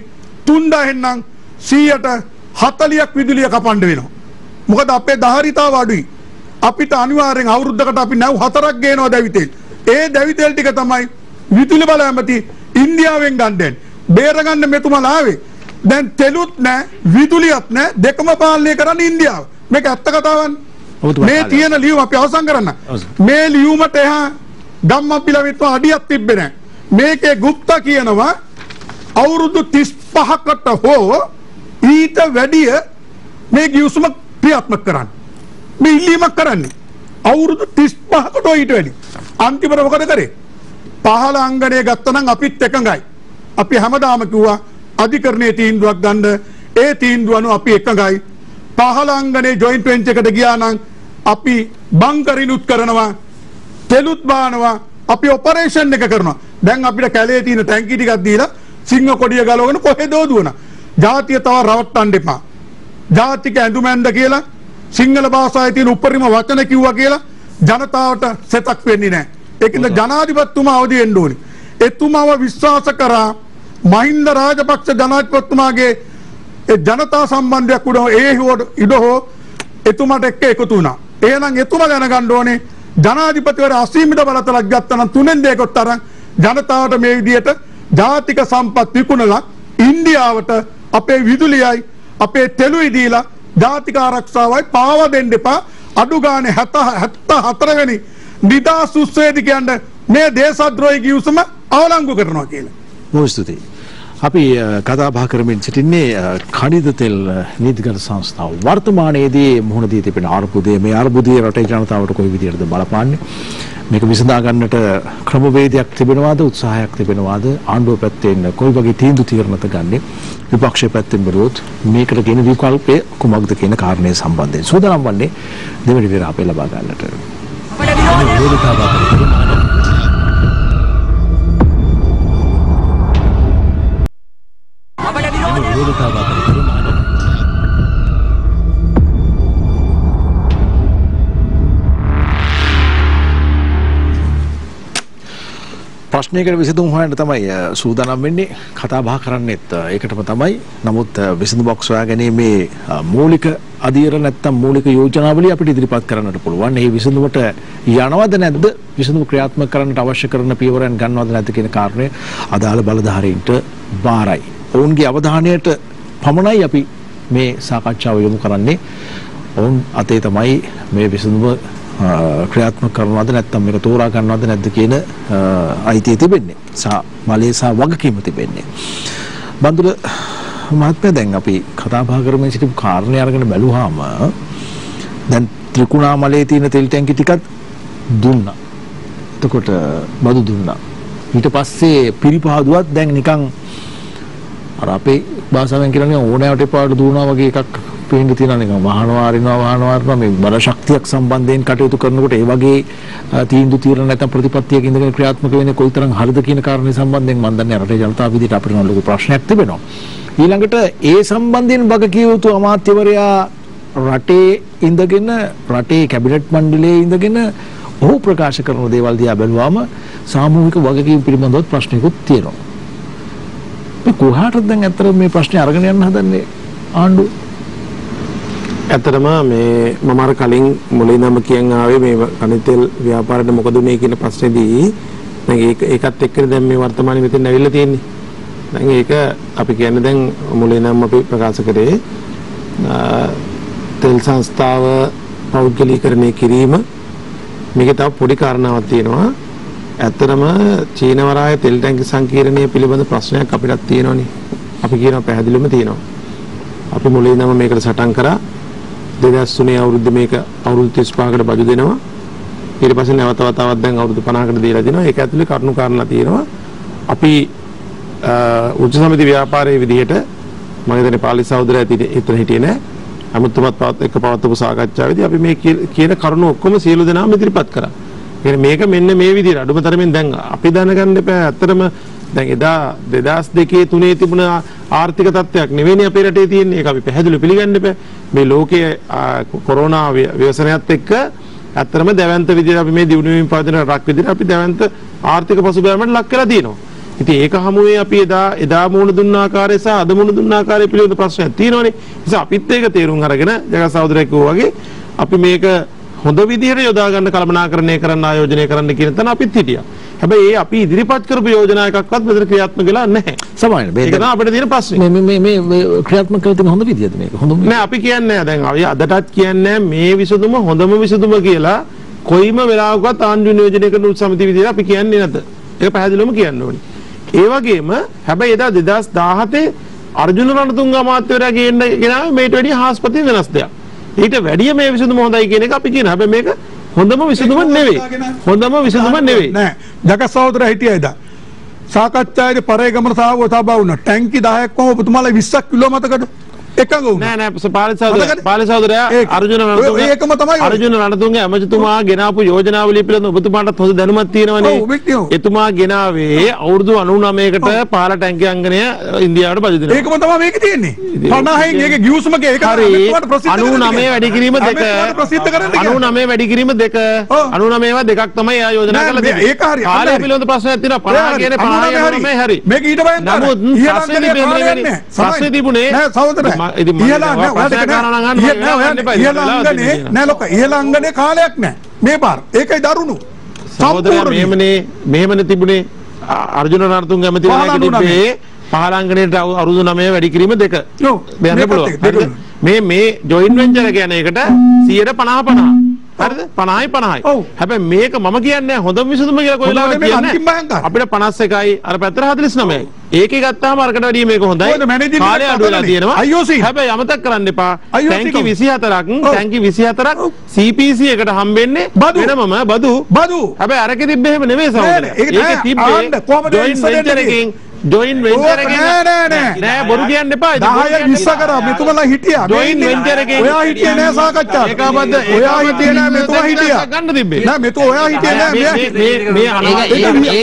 3000ෙන් නම් 140ක් විදුලිය කපන්න වෙනවා. මොකද අපේ ධාරිතාව අඩුයි. අපිට අනිවාර්යෙන් අවුරුද්දකට අපි නැව් 4ක් ගේනවා දැවිතෙල්. ඒ දැවිතෙල් ටික තමයි විදුලි බල ඇමති ඉන්දියාවෙන් ගන්නේ. බේරගන්න මෙතුමලා ආවේ. දැන් තෙලුත් නැහැ විදුලියත් නැහැ දෙකම පාලනය කරන්නේ ඉන්දියාව. මේක ඇත්ත කතාවන්නේ. මේ තියෙන ලියුම අපි අවසන් කරන්න. මේ ලියුමට එහා ගම්මපිලවිත්ව අඩියක් තිබ්බේ නැහැ. මේකේ ගුප්තා කියනවා අවුරුදු 35කට හෝ ඊට වැඩිය මේ ගිවිසුම ක්‍රියාත්මක කරන්න. මේ ඉල්ලීමක් කරන්නේ අවුරුදු 35කට ඊට වැඩි. අන්තිමට මොකද කරේ? පහළ අංගණය ගත්තනම් අපිත් එකඟයි. අපි හැමදාම කිව්වා අධිකරණයේ තීන්දුවක් ගන්න. ඒ තීන්දුව අනුව අපි එකඟයි. පහළ අංගණේ ජොයින්ට් වෙන්චර් එකට ගියා නම් අපි බංකරිනුත් කරනවා, තෙලුත් බානවා, අපි ඔපරේෂන් එක කරනවා. දැන් අපිට කැලේ තියෙන ටැංකි ටිකක් දීලා සිංහ කොඩිය ගලවගෙන කොහෙදෝ දුවනවා. ජාතිය තව රවට්ටන්න එපා. ජාතික ඇඳුමැන්ද කියලා සිංහල භාෂාවේ තියෙන උපරිම වචන කිව්වා කියලා ජනතාවට සෙතක් වෙන්නේ නැහැ. ඒකින්ද ජනාධිපතිතුමා අවදි වෙන්න ඕනේ. එතුමාව විශ්වාස කරා මහින්ද රාජපක්ෂ ජනාධිපතිතුමාගේ ඒ ජනතා සම්බන්ධයක් උඩ ඉඩහෝ එතුමාට එක්ක එකතු වුණා. එහෙනම් එතුමා දැනගන්න ඕනේ ජනාධිපතිවරයා අසීමිත බලතලක් ගත්තා නම් 3න් 2කට තරම් ජනතාවට මේ විදියට ජාතික සම්පත් විකුණලා ඉන්දියාවට අපේ විදුලියයි අපේ තෙලුයි දීලා ජාතික ආරක්ෂාවයි පාවා දෙන්න එපා. අඩු ගානේ 74 වෙනි නිදාස් උත්සවයේදී කියන්නේ මේ දේශද්‍රෝහී ගිවිසුම අවලංගු කරනවා කියලා. බොහොම ස්තුතියි. අපි කතා බහ කරමින් සිටින්නේ කනිද තෙල් නීතිගත සංස්ථාව වර්තමානයේදී මුහුණ දී තිබෙන අර්බුදය. මේ අර්බුදය රටේ ජනතාවට කොයි විදිහටද බලපාන්නේ? මේක විසඳා ගන්නට ක්‍රමවේදයක් තිබෙනවාද? උත්සාහයක් තිබෙනවාද? ආණ්ඩුව පැත්තෙන් කොයි වගේ තීන්දුව తీරනද ගන්නෙ? විපක්ෂයේ පැත්තෙන් බැලුවොත් මේකට කියන විකල්පය කුමක්ද කියන කාරණය සම්බන්ධයෙන් සූදානම් වන්නේ දෙවෙනි විරාපේ ලබා ගන්නට. ප්‍රශ්නයකට විසඳුම් හොයන්න තමයි සූදානම් වෙන්නේ. කතා බහ කරන්නෙත් ඒකටම තමයි. නමුත් විසඳුමක් සොයාගැනීමේ මූලික අධීර නැත්තම් මූලික යෝජනාවලිය අපිට ඉදිරිපත් කරන්නට පුළුවන්. මේ විසඳුමට යනවද නැද්ද? විසඳුම ක්‍රියාත්මක කරන්නට අවශ්‍ය කරන පියවරයන් ගන්නවද නැද්ද කියන කාරණය අදාළ බලධාරීන්ට බාරයි. ඔවුන්ගේ අවධානයට පමණයි අපි මේ සාකච්ඡාව යොමු කරන්නේ. ඔවුන් අතේ තමයි මේ විසඳුම ක්‍රියාත්මක කරනවද නැත්නම් මේක තෝරා ගන්නවද නැද්ද කියන අයිතිය තිබෙන්නේ. බලය සහ වගකීම තිබෙන්නේ. බන්දුල මහත්මයා දැන් අපි කතා බහ කරමින් සිටිපු කාරණේ අරගෙන බැලුවාම දැන් ත්‍රිකුණාමලයේ තියෙන තෙල් ටැංකි ටිකක් දුන්නා. එතකොට බදු දුන්නා. ඊට පස්සේ පිරිපහදුවත් දැන් නිකන් අර අපේ භාෂාවෙන් කියන්නේ ඕනෑවට එපාට දුවනවා වගේ එකක් පේන්න තියෙනවා නිකන් වාහනවාරිනවා මේ බල ශක්තියක් සම්බන්ධයෙන් කටයුතු කරනකොට ඒ වගේ තීන්දුව తీරන නැත්නම් ප්‍රතිපත්තියක ඉඳගෙන ක්‍රියාත්මක වෙන්නේ කොයිතරම් හරිද කියන කාරණේ සම්බන්ධයෙන් මම දන්නේ රටේ ජනතාව විදිහට අපිට නම් ලොකු ප්‍රශ්නයක් තිබෙනවා. ඊළඟට ඒ සම්බන්ධයෙන් වගකිය යුතු අමාත්‍යවරයා රටේ ඉඳගෙන රටේ කැබිනට් මණ්ඩලයේ ඉඳගෙන ඔහු ප්‍රකාශ කරන දේවල් දිහා බැලුවාම සාමූහික වගකීම් පිළිබඳව ප්‍රශ්නයකුත් තියෙනවා. මේ කොහාටද දැන් අතර මේ ප්‍රශ්නේ අරගෙන යන්න හදන්නේ ආණ්ඩුව? ඇත්තටම මේ මම අර කලින් මුලින්ම කියන් ආවේ මේ කනිතෙල් ව්‍යාපාරයට මොකද උනේ කියන ප්‍රශ්නේදී දැන් ඒකත් එක්කනේ දැන් මේ වර්තමානයේ මෙතන ඇවිල්ලා තියෙන්නේ. දැන් ඒක අපි කියන්නේ දැන් මුලින්ම අපි ප්‍රකාශ කරේ තෙල් සංස්ථාව පෞද්ගලීකරණය කිරීම මේක තව පොඩි කාරණාවක් තියෙනවා. ඇත්තටම චීන වරාය තෙල් ටැංකි සංකීර්ණය පිළිබඳ ප්‍රශ්නයක් අපිටත් තියෙනවනේ. අපි කියනවා පැහැදිලිවම තියෙනවා. අපි මුලින්ම මේකට සටන් කරා 2003 අවුරුද්ද මේක අවුරුදු 35කට බජු දෙනවා. ඊට පස්සේ නැවත වතාවක් දැන් අවුරුදු 50කට දීලා දෙනවා. ඒක ඇතුලේ කරුණු කාරණා තියෙනවා. අපි උච්ච සමිති ව්‍යාපාරයේ විදිහට මම හිතන්නේ පාලි සහෝදරයා ඉතින් හිටියේ නෑ. අමුතුමත් එක්ක පවත්වපු සාකච්ඡාවේදී අපි මේ කියන කරුණු ඔක්කොම සියලු දෙනාම ඉදිරිපත් කරා. මේක මෙන්න මේ විදිහට අඩුම තරමින් දැන් අපි දැනගන්න එපා. ඇත්තටම දැන් එදා 2002 3 තිබුණ ආර්ථික තත්ත්වයක් නෙවෙයි අපේ රටේ තියෙන්නේ. ඒක අපි පැහැදිලිව පිළිගන්න එපා. මේ ලෝකයේ කොරෝනා ව්‍යසනයත් එක්ක ඇත්තටම දැවැන්ත විදිහට අපි මේ දියුණු වීම පවතින රටක් විදිහට අපි දැවැන්ත ආර්ථික පසුබෑමකට ලක් වෙලා තියෙනවා. ඉතින් ඒක හමුවේ අපි එදා මුණ දුන්න ආකාරය සහ අද මුණ දුන්න ආකාරය පිළිබඳ ප්‍රශ්නයක් තියෙනවානේ. නිසා අපිත් ඒක තේරුම් අරගෙන ජගත් සහෝදරයෙක් වගේ අපි මේක හොඳ විදිහට යොදා ගන්න කළමනාකරණය කරන්න ආයෝජනය කරන්න කියන තැන අපිත් හිටියා. හැබැයි ඒ අපි ඉදිරිපත් කරපු යෝජනා එකක්වත් මෙතන ක්‍රියාත්මක වෙලා නැහැ. සමහරවිට ඒක තමයි අපිට තියෙන ප්‍රශ්නේ. මේ ක්‍රියාත්මක කරලා තියෙන හොඳ විදිහද මේක? හොඳ නෑ අපි කියන්නේ දැන් අපි අදටත් කියන්නේ මේ විසඳුම හොඳම විසඳුම කියලා කොයිම වෙලාවකවත් ආණ්ඩු නියෝජනය කරන සමිති විදිහට අපි කියන්නේ නැත. ඒක පැහැදිලිවම කියන්න ඕනේ. ඒ වගේම හැබැයි එදා 2017 අර්ජුන රණතුංග අමාත්‍යවරයා ගෙනාවේ මේට වැඩිය හාස්පති වෙනස් දෙයක්. ඊට වැඩිය මේ විසඳුම හොඳයි කියන එක අපි කියන. හැබැයි මේක හොඳම විසඳුම නෙවෙයි. හොඳම විසඳුම නෙවෙයි. නෑ. ජගත් සහෝදරයා හිටියා එදා. සාකච්ඡාවේදී පරේගමන සභාව වුණා. ටැංකි 10ක් කොහොම ඔබතුමාලා 20ක් කිලෝමීටරකට එකඟ වුණා. නෑ පාලි සහෝදරයා අර්ජුන රණතුංග ඇමතිතුමා ගෙනාපු යෝජනාවලිය පිළිබඳව ඔබතුමාටත් හොඳ දැනුමක් තියෙනවනේ. එතුමා ගෙනාවේ අවුරුදු 99කට පාල ටැංකි අංගනය ඉන්දියාවට බජු දෙනවා. ඒකම තමයි මේක තියෙන්නේ. 50න් ඒකේ ගිවිසුමක ඒක 99 වැඩි කිරීම 2 99 වැඩි කිරීම 2 99 දෙකක් තමයි ආ යෝජනා කරලා තියෙන්නේ. ඒක හරි. කාලය පිළිබඳව ප්‍රශ්නයක් තියෙනවා. 50 කියන්නේ 50 හරි. මේක ඊට භයංකරයි. නමුත් ප්‍රශ්නේ තිබුණේ නෑ සහෝදරයා ඉහළංගනේ කාලයක් නෑ මේ පාර. ඒකයි දරුණු. සහෝදරයා මෙහෙමනේ තිබුණේ අර්ජුන රණතුංග ඇමතිවරයාගේ තිබ්බේ පහළංගනේට අවුරුදු 9 වැඩි කිරීම 2. බෙන්න පුළුවන්. මේ ජොයින්ට් වෙන්චර් එක යන එකට 150 හරිද? 50යි 50යි. හැබැයි මේක මම කියන්නේ හොඳම විසඳුම කියලා කොයිලාවත් කියන්නේ අපිට 51යි අර පැත්තට 49යි. ඒකේ ගත්තාම අරකට වැඩිය මේක හොඳයි. කාලය අඩු වෙලා තියෙනවා. හැබැයි අමතක කරන්න එපා. ටැංකි 24ක් CPC එකට හම්බෙන්නේ වෙනමම බදු. හැබැයි අරකේ තිබ්බේ එහෙම නෙමෙයි සහෝදරයා. ඒකේ තිබ්බේ ජොයින්ට් වෙන්චර් එකකින් නෑ බොරු කියන්න එපා. 10 20 කරා මෙතුමලා හිටියා. ජොයින්ට් වෙන්චර් එකකින් ඔයා හිටියේ නෑ සාකච්ඡාවට. ඒකාබද්ධ ඔයා හිටියේ නෑ මෙතුමා හිටියා. ගන්න තිබ්බේ. නෑ මෙතුමා ඔයා හිටියේ නෑ මේ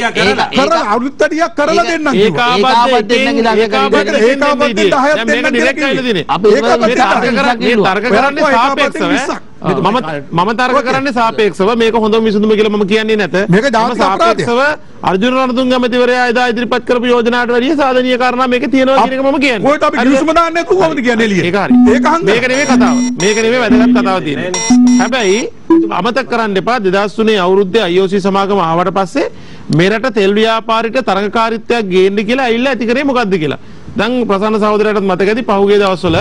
කරලා අවුරුද්දටියක් කරලා දෙන්නම් කිව්වා. ඒකාබද්ධ දෙන්න කියලා ඒකාබද්ධ 10ක් දෙන්න ඩිරෙක්ට් ආයිලා දිනේ. අපි තර්ක කරන්නේ සාපේක්ෂව. මම තර්ක කරන්නේ සාපේක්ෂව මේක හොඳම විසඳුම කියලා මම කියන්නේ නැත. මේක ජාතික අපරාධයක්. සාපේක්ෂව අර්ජුන රණතුංග ඇමතිවරයා එදා ඉදිරිපත් කරපු යෝජනාවට වැඩිය සාධනීය කාරණා මේක තියෙනවා කියන එක මම කියන්නේ. කොහෙද අපි කිවිසුම දාන්නේ නැතුව කොහොමද කියන්නේ එළියට? ඒක හරි. මේක නෙමෙයි කතාව. මේක නෙමෙයි වැදගත් කතාව තියෙන්නේ. හැබැයි අමතක කරන්න එපා 2003 අවුරුද්දේ IOC සමාගම ආවට පස්සේ මෙරට තෙල් ව්‍යාපාරිට තරඟකාරීත්වයක් ගේන්න කියලා ඇවිල්ලා ඇති කරේ මොකද්ද කියලා. දැන් ප්‍රසන්න සහෝදරයාටත් මතකයි පහුගිය දවස්වල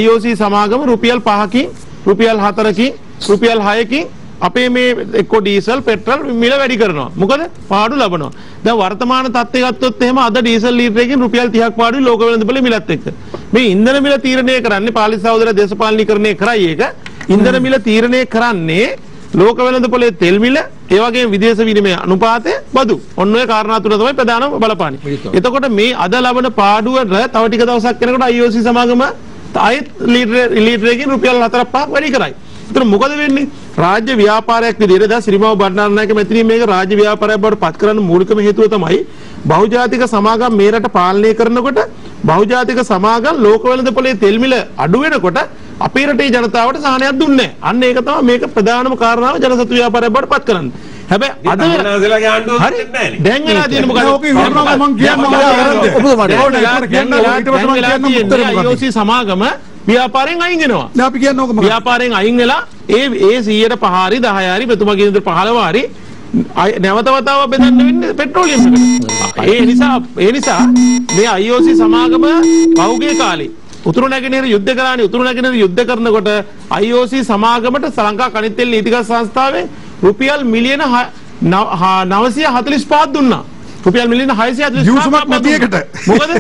IOC සමාගම රුපියල් 5කින් රුපියල් 4කින් රුපියල් 6කින් අපේ මේ එක්ක ඩීසල් පෙට්‍රල් මිල වැඩි කරනවා. මොකද පාඩු ලබනවා. දැන් වර්තමාන තත්ත්වය ගත්තොත් එහෙම අද ඩීසල් ලීටරයකින් රුපියල් 30ක් පාඩුයි ලෝක වෙළඳපොලේ මිලත් එක්ක. මේ ඉන්ධන මිල තීරණය කරන්නේ පාලි සහෝදරයා දේශපාලනීකරණය කරයි ඒක. ඉන්ධන මිල තීරණය කරන්නේ ලෝක වෙළඳපොලේ තෙල් මිල, ඒ වගේම විදේශ විනිමය අනුපාතය, බදු. ඔන්න ඔය කාරණා තුන තමයි ප්‍රධානම බලපාන්නේ. එතකොට මේ අද ලබන පාඩුවට තව ටික දවසක් යනකොට IOC සමාගම ආයෙත් ලීටරයකින් රුපියල් 4-5ක් වැඩි කරයි. ඒතර මොකද වෙන්නේ? රාජ්‍ය ව්‍යාපාරයක් විදිහට දැන් ශ්‍රීමාව බණ්ඩාරනායක මැතිණිය මේක රාජ්‍ය ව්‍යාපාරයක් බවට පත් කරන්න මූලිකම හේතුව තමයි බහුජාතික සමාගම් මේ රට පාලනය කරනකොට බහුජාතික සමාගම් ලෝක වෙළඳපොලේ තෙල් මිල අඩු වෙනකොට අපේ රටේ ජනතාවට සහනයක් දුන්නේ නැහැ. අන්න ඒක තමයි මේක ප්‍රධානම කාරණාව ජනසතු ව්‍යාපාරයක් බවට පත් කරන්න. හැබැයි අද නෑනසලගේ ආණ්ඩුව දෙන්නේ නැහැ. දැන් වෙලා තියෙන මොකද? ඕක ඉවරනවා මං කියන්නම් IOC සමාගම ව්‍යාපාරයෙන් අයින් වෙනවා. දැන් අපි කියන්නේ ඕක මොකක්ද? ව්‍යාපාරයෙන් අයින් වෙලා ඒ 100ට 5 හරි 10 හරි මෙතුමා කියන විදිහට 15 හරි නැවත වතාවක් බෙදන්න වෙන්නේ පෙට්‍රෝලියම් එකට. ඒ නිසා මේ IOC සමාගම පහුගිය කාලේ උතුරු නැගෙනහිර යුද්ධ කරානේ. උතුරු නැගෙනහිර යුද්ධ කරනකොට IOC සමාගමට ශ්‍රී ලංකා කනිත් තෙල් නීතිගත සංස්ථාවෙන් රුපියල් මිලියන 945ක් දුන්නා. රුපියල් මිලියන 645ක් නැතිකට. මොකද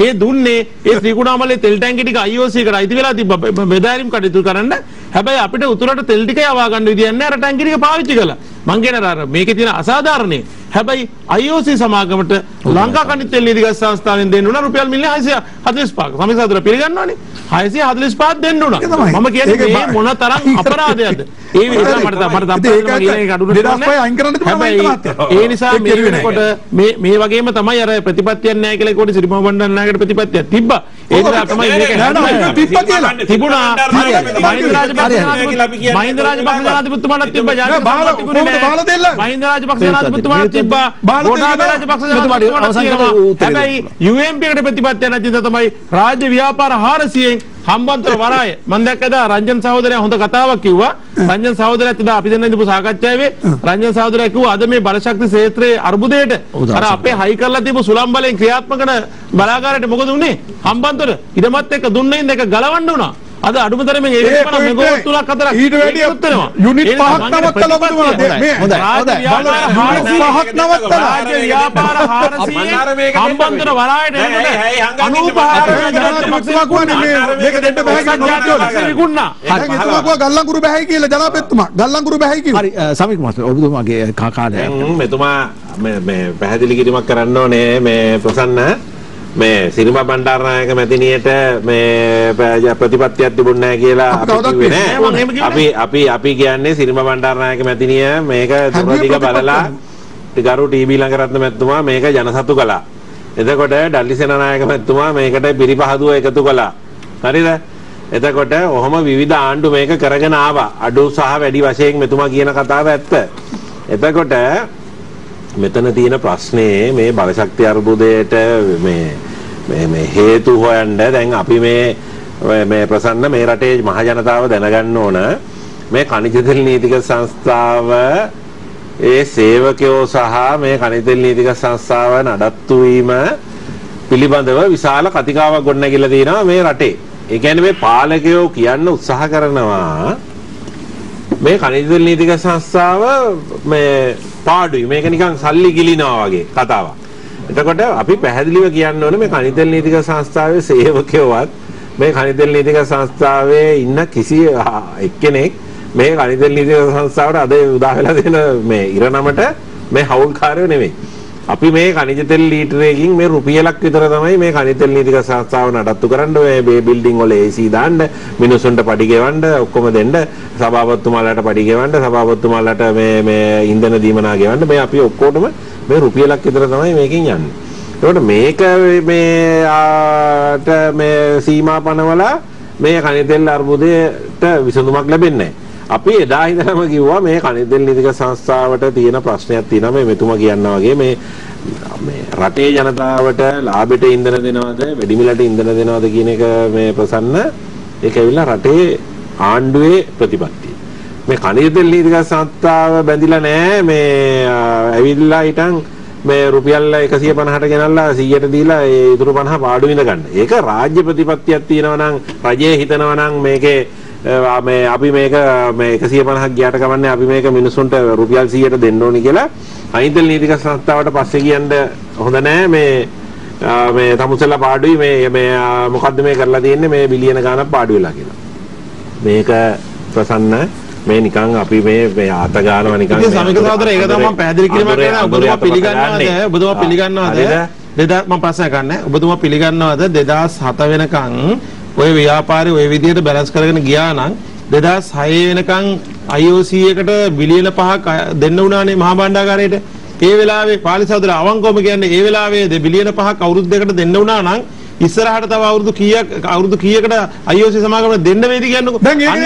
ඒ දුන්නේ ඒ ත්‍රිකුණාමලේ තෙල් ටැංකි ටික IOC එකට අයිති වෙලා තිබ්බ බෙදාරීම් කටයුතු කරන්න. හැබැයි අපිට උතුරට තෙල් ටික යවා ගන්න විදියක් නැහැ. අර ටැංකි ටික පාවිච්චි කළා. මං කියන අර මේකේ තියෙන අසාධාරණේ. හැබැයි IOC සමාගමට ලංකා කනිත් තෙල් නීතිගත සංස්ථාවෙන් දෙන්න උනා රුපියල් මිලියන 645ක්. සමිසාදර පිළිගන්නවනේ. 645ක් දෙන්න උනා. මම කියන්නේ මේ මොන තරම් අපරාධයක්ද? ඒ නිසා මේ වගේම තමයි අර ප්‍රතිපත්තියක් නැහැ කියලා කොට ශ්‍රීමාව බණ්ඩාරනායකට ප්‍රතිපත්තියක් තිබ්බා. ඒ නිසා තමයි මේක තිබුණා. මහින්ද රාජපක්ෂ ජනාධිපතිතුමාට තිබ්බා. මහින්ද රාජපක්ෂ ජනාධිපතිතුමාට තිබ්බා. ගෝඨාභය රාජපක්ෂ ජනාධිපතිතුමාට හැබැයි UMP එකට ප්‍රතිපත්තියක් නැති නිසා තමයි රාජ්‍ය ව්‍යාපාර 400න් හම්බන්තොට වරාය මම දැක්කදා රංජන් සහෝදරයා හොඳ කතාවක් කිව්වා. රංජන් සහෝදරයාත් ඉදා අපි දෙන්න ඉඳපු සාකච්ඡාවේ රංජන් සහෝදරයා කිව්වා අද මේ බලශක්ති ක්ෂේත්‍රයේ අර්බුදයට අර අපේ හයි කරලා තිබු සුළං බලෙන් ක්‍රියාත්මක කරන බලාගාරයට මොකද උනේ? හම්බන්තොට ඉදමත් එක්ක දුන්නේ ඉඳ එක ගලවන්න උනා. අද අඩුමතරමින් ඒ වෙනකන් මෙගාවොට් 3ක් 4ක් ඊට වැඩි යුනිට් 5ක් නවත්තලා ඔබතුමා මේ හොඳයි ව්‍යාපාර 400 හම්බන්තොට වරායට එනකොට 95 මේක දෙන්න බෑ කියලා ගල්ලංගුරු බෑයි කියලා ජනාධිපතිතුමා ගල්ලංගුරු බෑයි කියලා. හරි සමික් මහත්මයා ඔබතුමාගේ කාකාලය මෙතුමා මේ පැහැදිලි කිරීමක් කරන්න ඕනේ මේ ප්‍රසන්න මේ ශ්‍රීමාව බණ්ඩාරනායක මැතිණියට මේ ප්‍රතිපත්තියක් තිබුණ නැහැ කියලා අපි කිව්වේ නෑ. අපි කියන්නේ ශ්‍රීමාව බණ්ඩාරනායක මැතිණිය මේක දුරදිග බලලා ගරු ටීබී ළඟරත්න මැතිතුමා මේක ජනසතු කළා. එතකොට ඩල්ලි සේනානායක මැතිතුමා මේකට පිරිපහදුව එකතු කළා. හරිද? එතකොට ඔහොම විවිධ ආණ්ඩු මේක කරගෙන ආවා. අඩු සහ වැඩි වශයෙන් මෙතුමා කියන කතාව ඇත්ත. එතකොට මෙතන තියෙන ප්‍රශ්නේ මේ බලශක්ති අර්බුදයට මේ හේතු හොයන්න දැන් අපි මේ ප්‍රසන්න මේ රටේ මහ ජනතාව දැනගන්න ඕන මේ ಖನಿಜ තෙල් නීතික සංස්ථාව ඒ සේවකයෝ සහ මේ ಖනිජ තෙල් නීතික සංස්ථාව නඩත්තු වීම පිළිබඳව විශාල කතිකාවක් ගොඩනැගිලා තියෙනවා මේ රටේ. ඒ කියන්නේ මේ පාලකයෝ කියන්න උත්සාහ කරනවා මේ ಖනිජ තෙල් නීතික සංස්ථාව මේ පාඩුයි මේක නිකන් සල්ලි ගිලිනවා වගේ කතාවක්. එතකොට අපි පැහැදිලිව කියන්න ඕනේ මේ ಖනිජ තෙල් නීතික සංස්ථාවේ සේවකයෝවත් මේ ಖනිජ තෙල් නීතික සංස්ථාවේ ඉන්න කිසි එක්කෙනෙක් මේ ಖනිජ තෙල් නීතික සංස්ථාවට අද උදා වෙලා දෙන මේ ඉරණමට මේ හවුල්කාරයෝ නෙමෙයි. අපි මේ ಖනිජ තෙල් ලීටරයකින් මේ රුපියලක් විතර තමයි මේ ಖනිජ තෙල් නීතික සංස්ථාව නඩත්තු කරන්න මේ බිල්ඩින් වල AC දාන්න මිනිසුන්ට පඩි ගෙවන්න ඔක්කොම දෙන්න සභාපතිතුමාලාට පඩි ගෙවන්න සභාපතිතුමාලාට මේ ඉන්ධන දීමනා ගෙවන්න මේ අපි ඔක්කොටම මේ රුපියලක් විතර තමයි මේකෙන් යන්නේ. ඒකට මේක මේ සීමා පනවලා මේ ಖනිජ තෙල් අර්බුදයට විසඳුමක් ලැබෙන්නේ නැහැ. අපි එදා ඉඳලම කිව්වා මේ ಖනිජ තෙල් නීතික සංස්ථාවට තියෙන ප්‍රශ්නයක් තියෙනවා මේ මෙතුමා කියනවා වගේ මේ රටේ ජනතාවට ලාභයට ඉන්ධන දෙනවද වැඩිමිලට ඉන්ධන දෙනවද කියන එක මේ ප්‍රසන්න ඒක ඇවිල්ලා රටේ ආණ්ඩුවේ ප්‍රතිපත්තිය. මේ ಖනිජ තෙල් නීතික සංස්ථාව බැඳිලා නැහැ මේ ඇවිල්ලා හිටන් මේ රුපියල් 150ට ගෙනල්ලා 100ට දීලා ඒ ඉතුරු 50 පාඩු විඳ ගන්න. ඒක රාජ්‍ය ප්‍රතිපත්තියක් තියෙනවා නම් රජය හිතනවා නම් මේකේ අපි මේක 150ක් ගියාට කමන්නේ අපි මේක මිනිසුන්ට රුපියල් 100ට දෙන්න ඕනි කියලා ಖනිජ තෙල් නීතික සංස්ථාවට පස්සේ කියන්න හොඳ නෑ මේ තමුසෙලා පාඩුයි මේ මොකද්ද මේ කරලා තියෙන්නේ මේ බිලියන ගාණක් පාඩු වෙලා කියලා. මේක ප්‍රසන්න මේ නිකන් අපි මේ ආත ගන්නවා නිකන් සමික සහෝදර ඒක තමයි මම පැහැදිලි කිරීමක් කරනවා. ඔබතුමා පිළිගන්නවද මම ප්‍රශ්න කරන්නේ ඔබතුමා පිළිගන්නවද 2007 වෙනකන් ඔය ව්‍යාපාරي ඔය විදිහට බැලන්ස් කරගෙන ගියා නම් 2006 වෙනකන් IOC එකට බිලියන 5ක් දෙන්න උනානේ මහා භාණ්ඩාගාරයට. ඒ වෙලාවේ පාලි සහෝදර අවංකවම කියන්නේ ඒ වෙලාවේ බිලියන 5ක් අවුරුදු දෙකකට දෙන්න උනා නම් ඉස්සරහට තව අවුරුදු කීයකට IOC සමාගමට දෙන්න වේද කියන්නකො. දැන් ඒක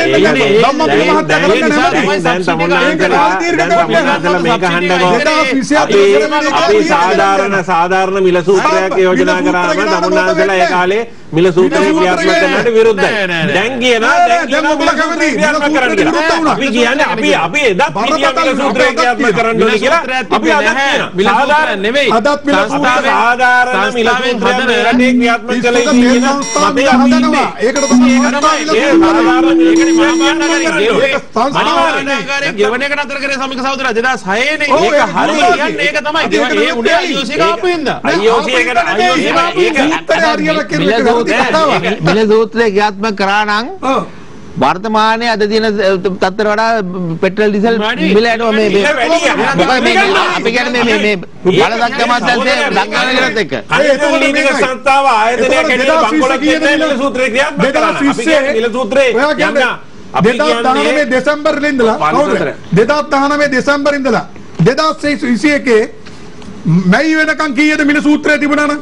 සාධාරණ මිල සූත්‍රයක් යෝජනා කරාම තමුන්නාන්සලා ඒ කාලේ මිල සූත්‍රය ක්‍රියාත්මක කරන්නට විරුද්ධයි. දැන් කියනවා අපි කියන්නේ අපි එදා මිල සූත්‍රය ක්‍රියාත්මක කරන්න ඕනේ කියලා අපි අදත් කියනවා. සාධාරණ නෙවෙයි. අදත් මිල සූත්‍රය සාධාරණ මිල සූත්‍රය රටේ ක්‍රියාත්මක ඒකට තමයි ගෙවන එක නතර කරේ සමික සහෝදරයා 2006 නේ. ඒක හරි කියන්නේ ඒක තමයි. ඒ උඩේ IOC එක ආපු හින්දා. IOC එකට මිල සූත්‍රය ක්‍රියාත්මක කරා නම් වර්තමානයේ අද දින තත්තර වඩා පෙට්‍රල් ඩීසල් මිල යනවා මේ අපි කියන්නේ මේ බලදක්කමත් දැල්සේ ලංකාවේ කරත් එක්ක. ඒ නීතික සංස්ථාව ආයතනයක් හැටියට බංකොලොත් කියන්නේ මිල සූත්‍රය ක්‍රියාත්මක කරනවා. අපි කියන්නේ මිල සූත්‍රේ යන්න 2019 දෙසැම්බර් ඉඳලා 2019 දෙසැම්බර් ඉඳලා 2021 මැයි වෙනකන් කීයද මිල සූත්‍රය තිබුණා නම්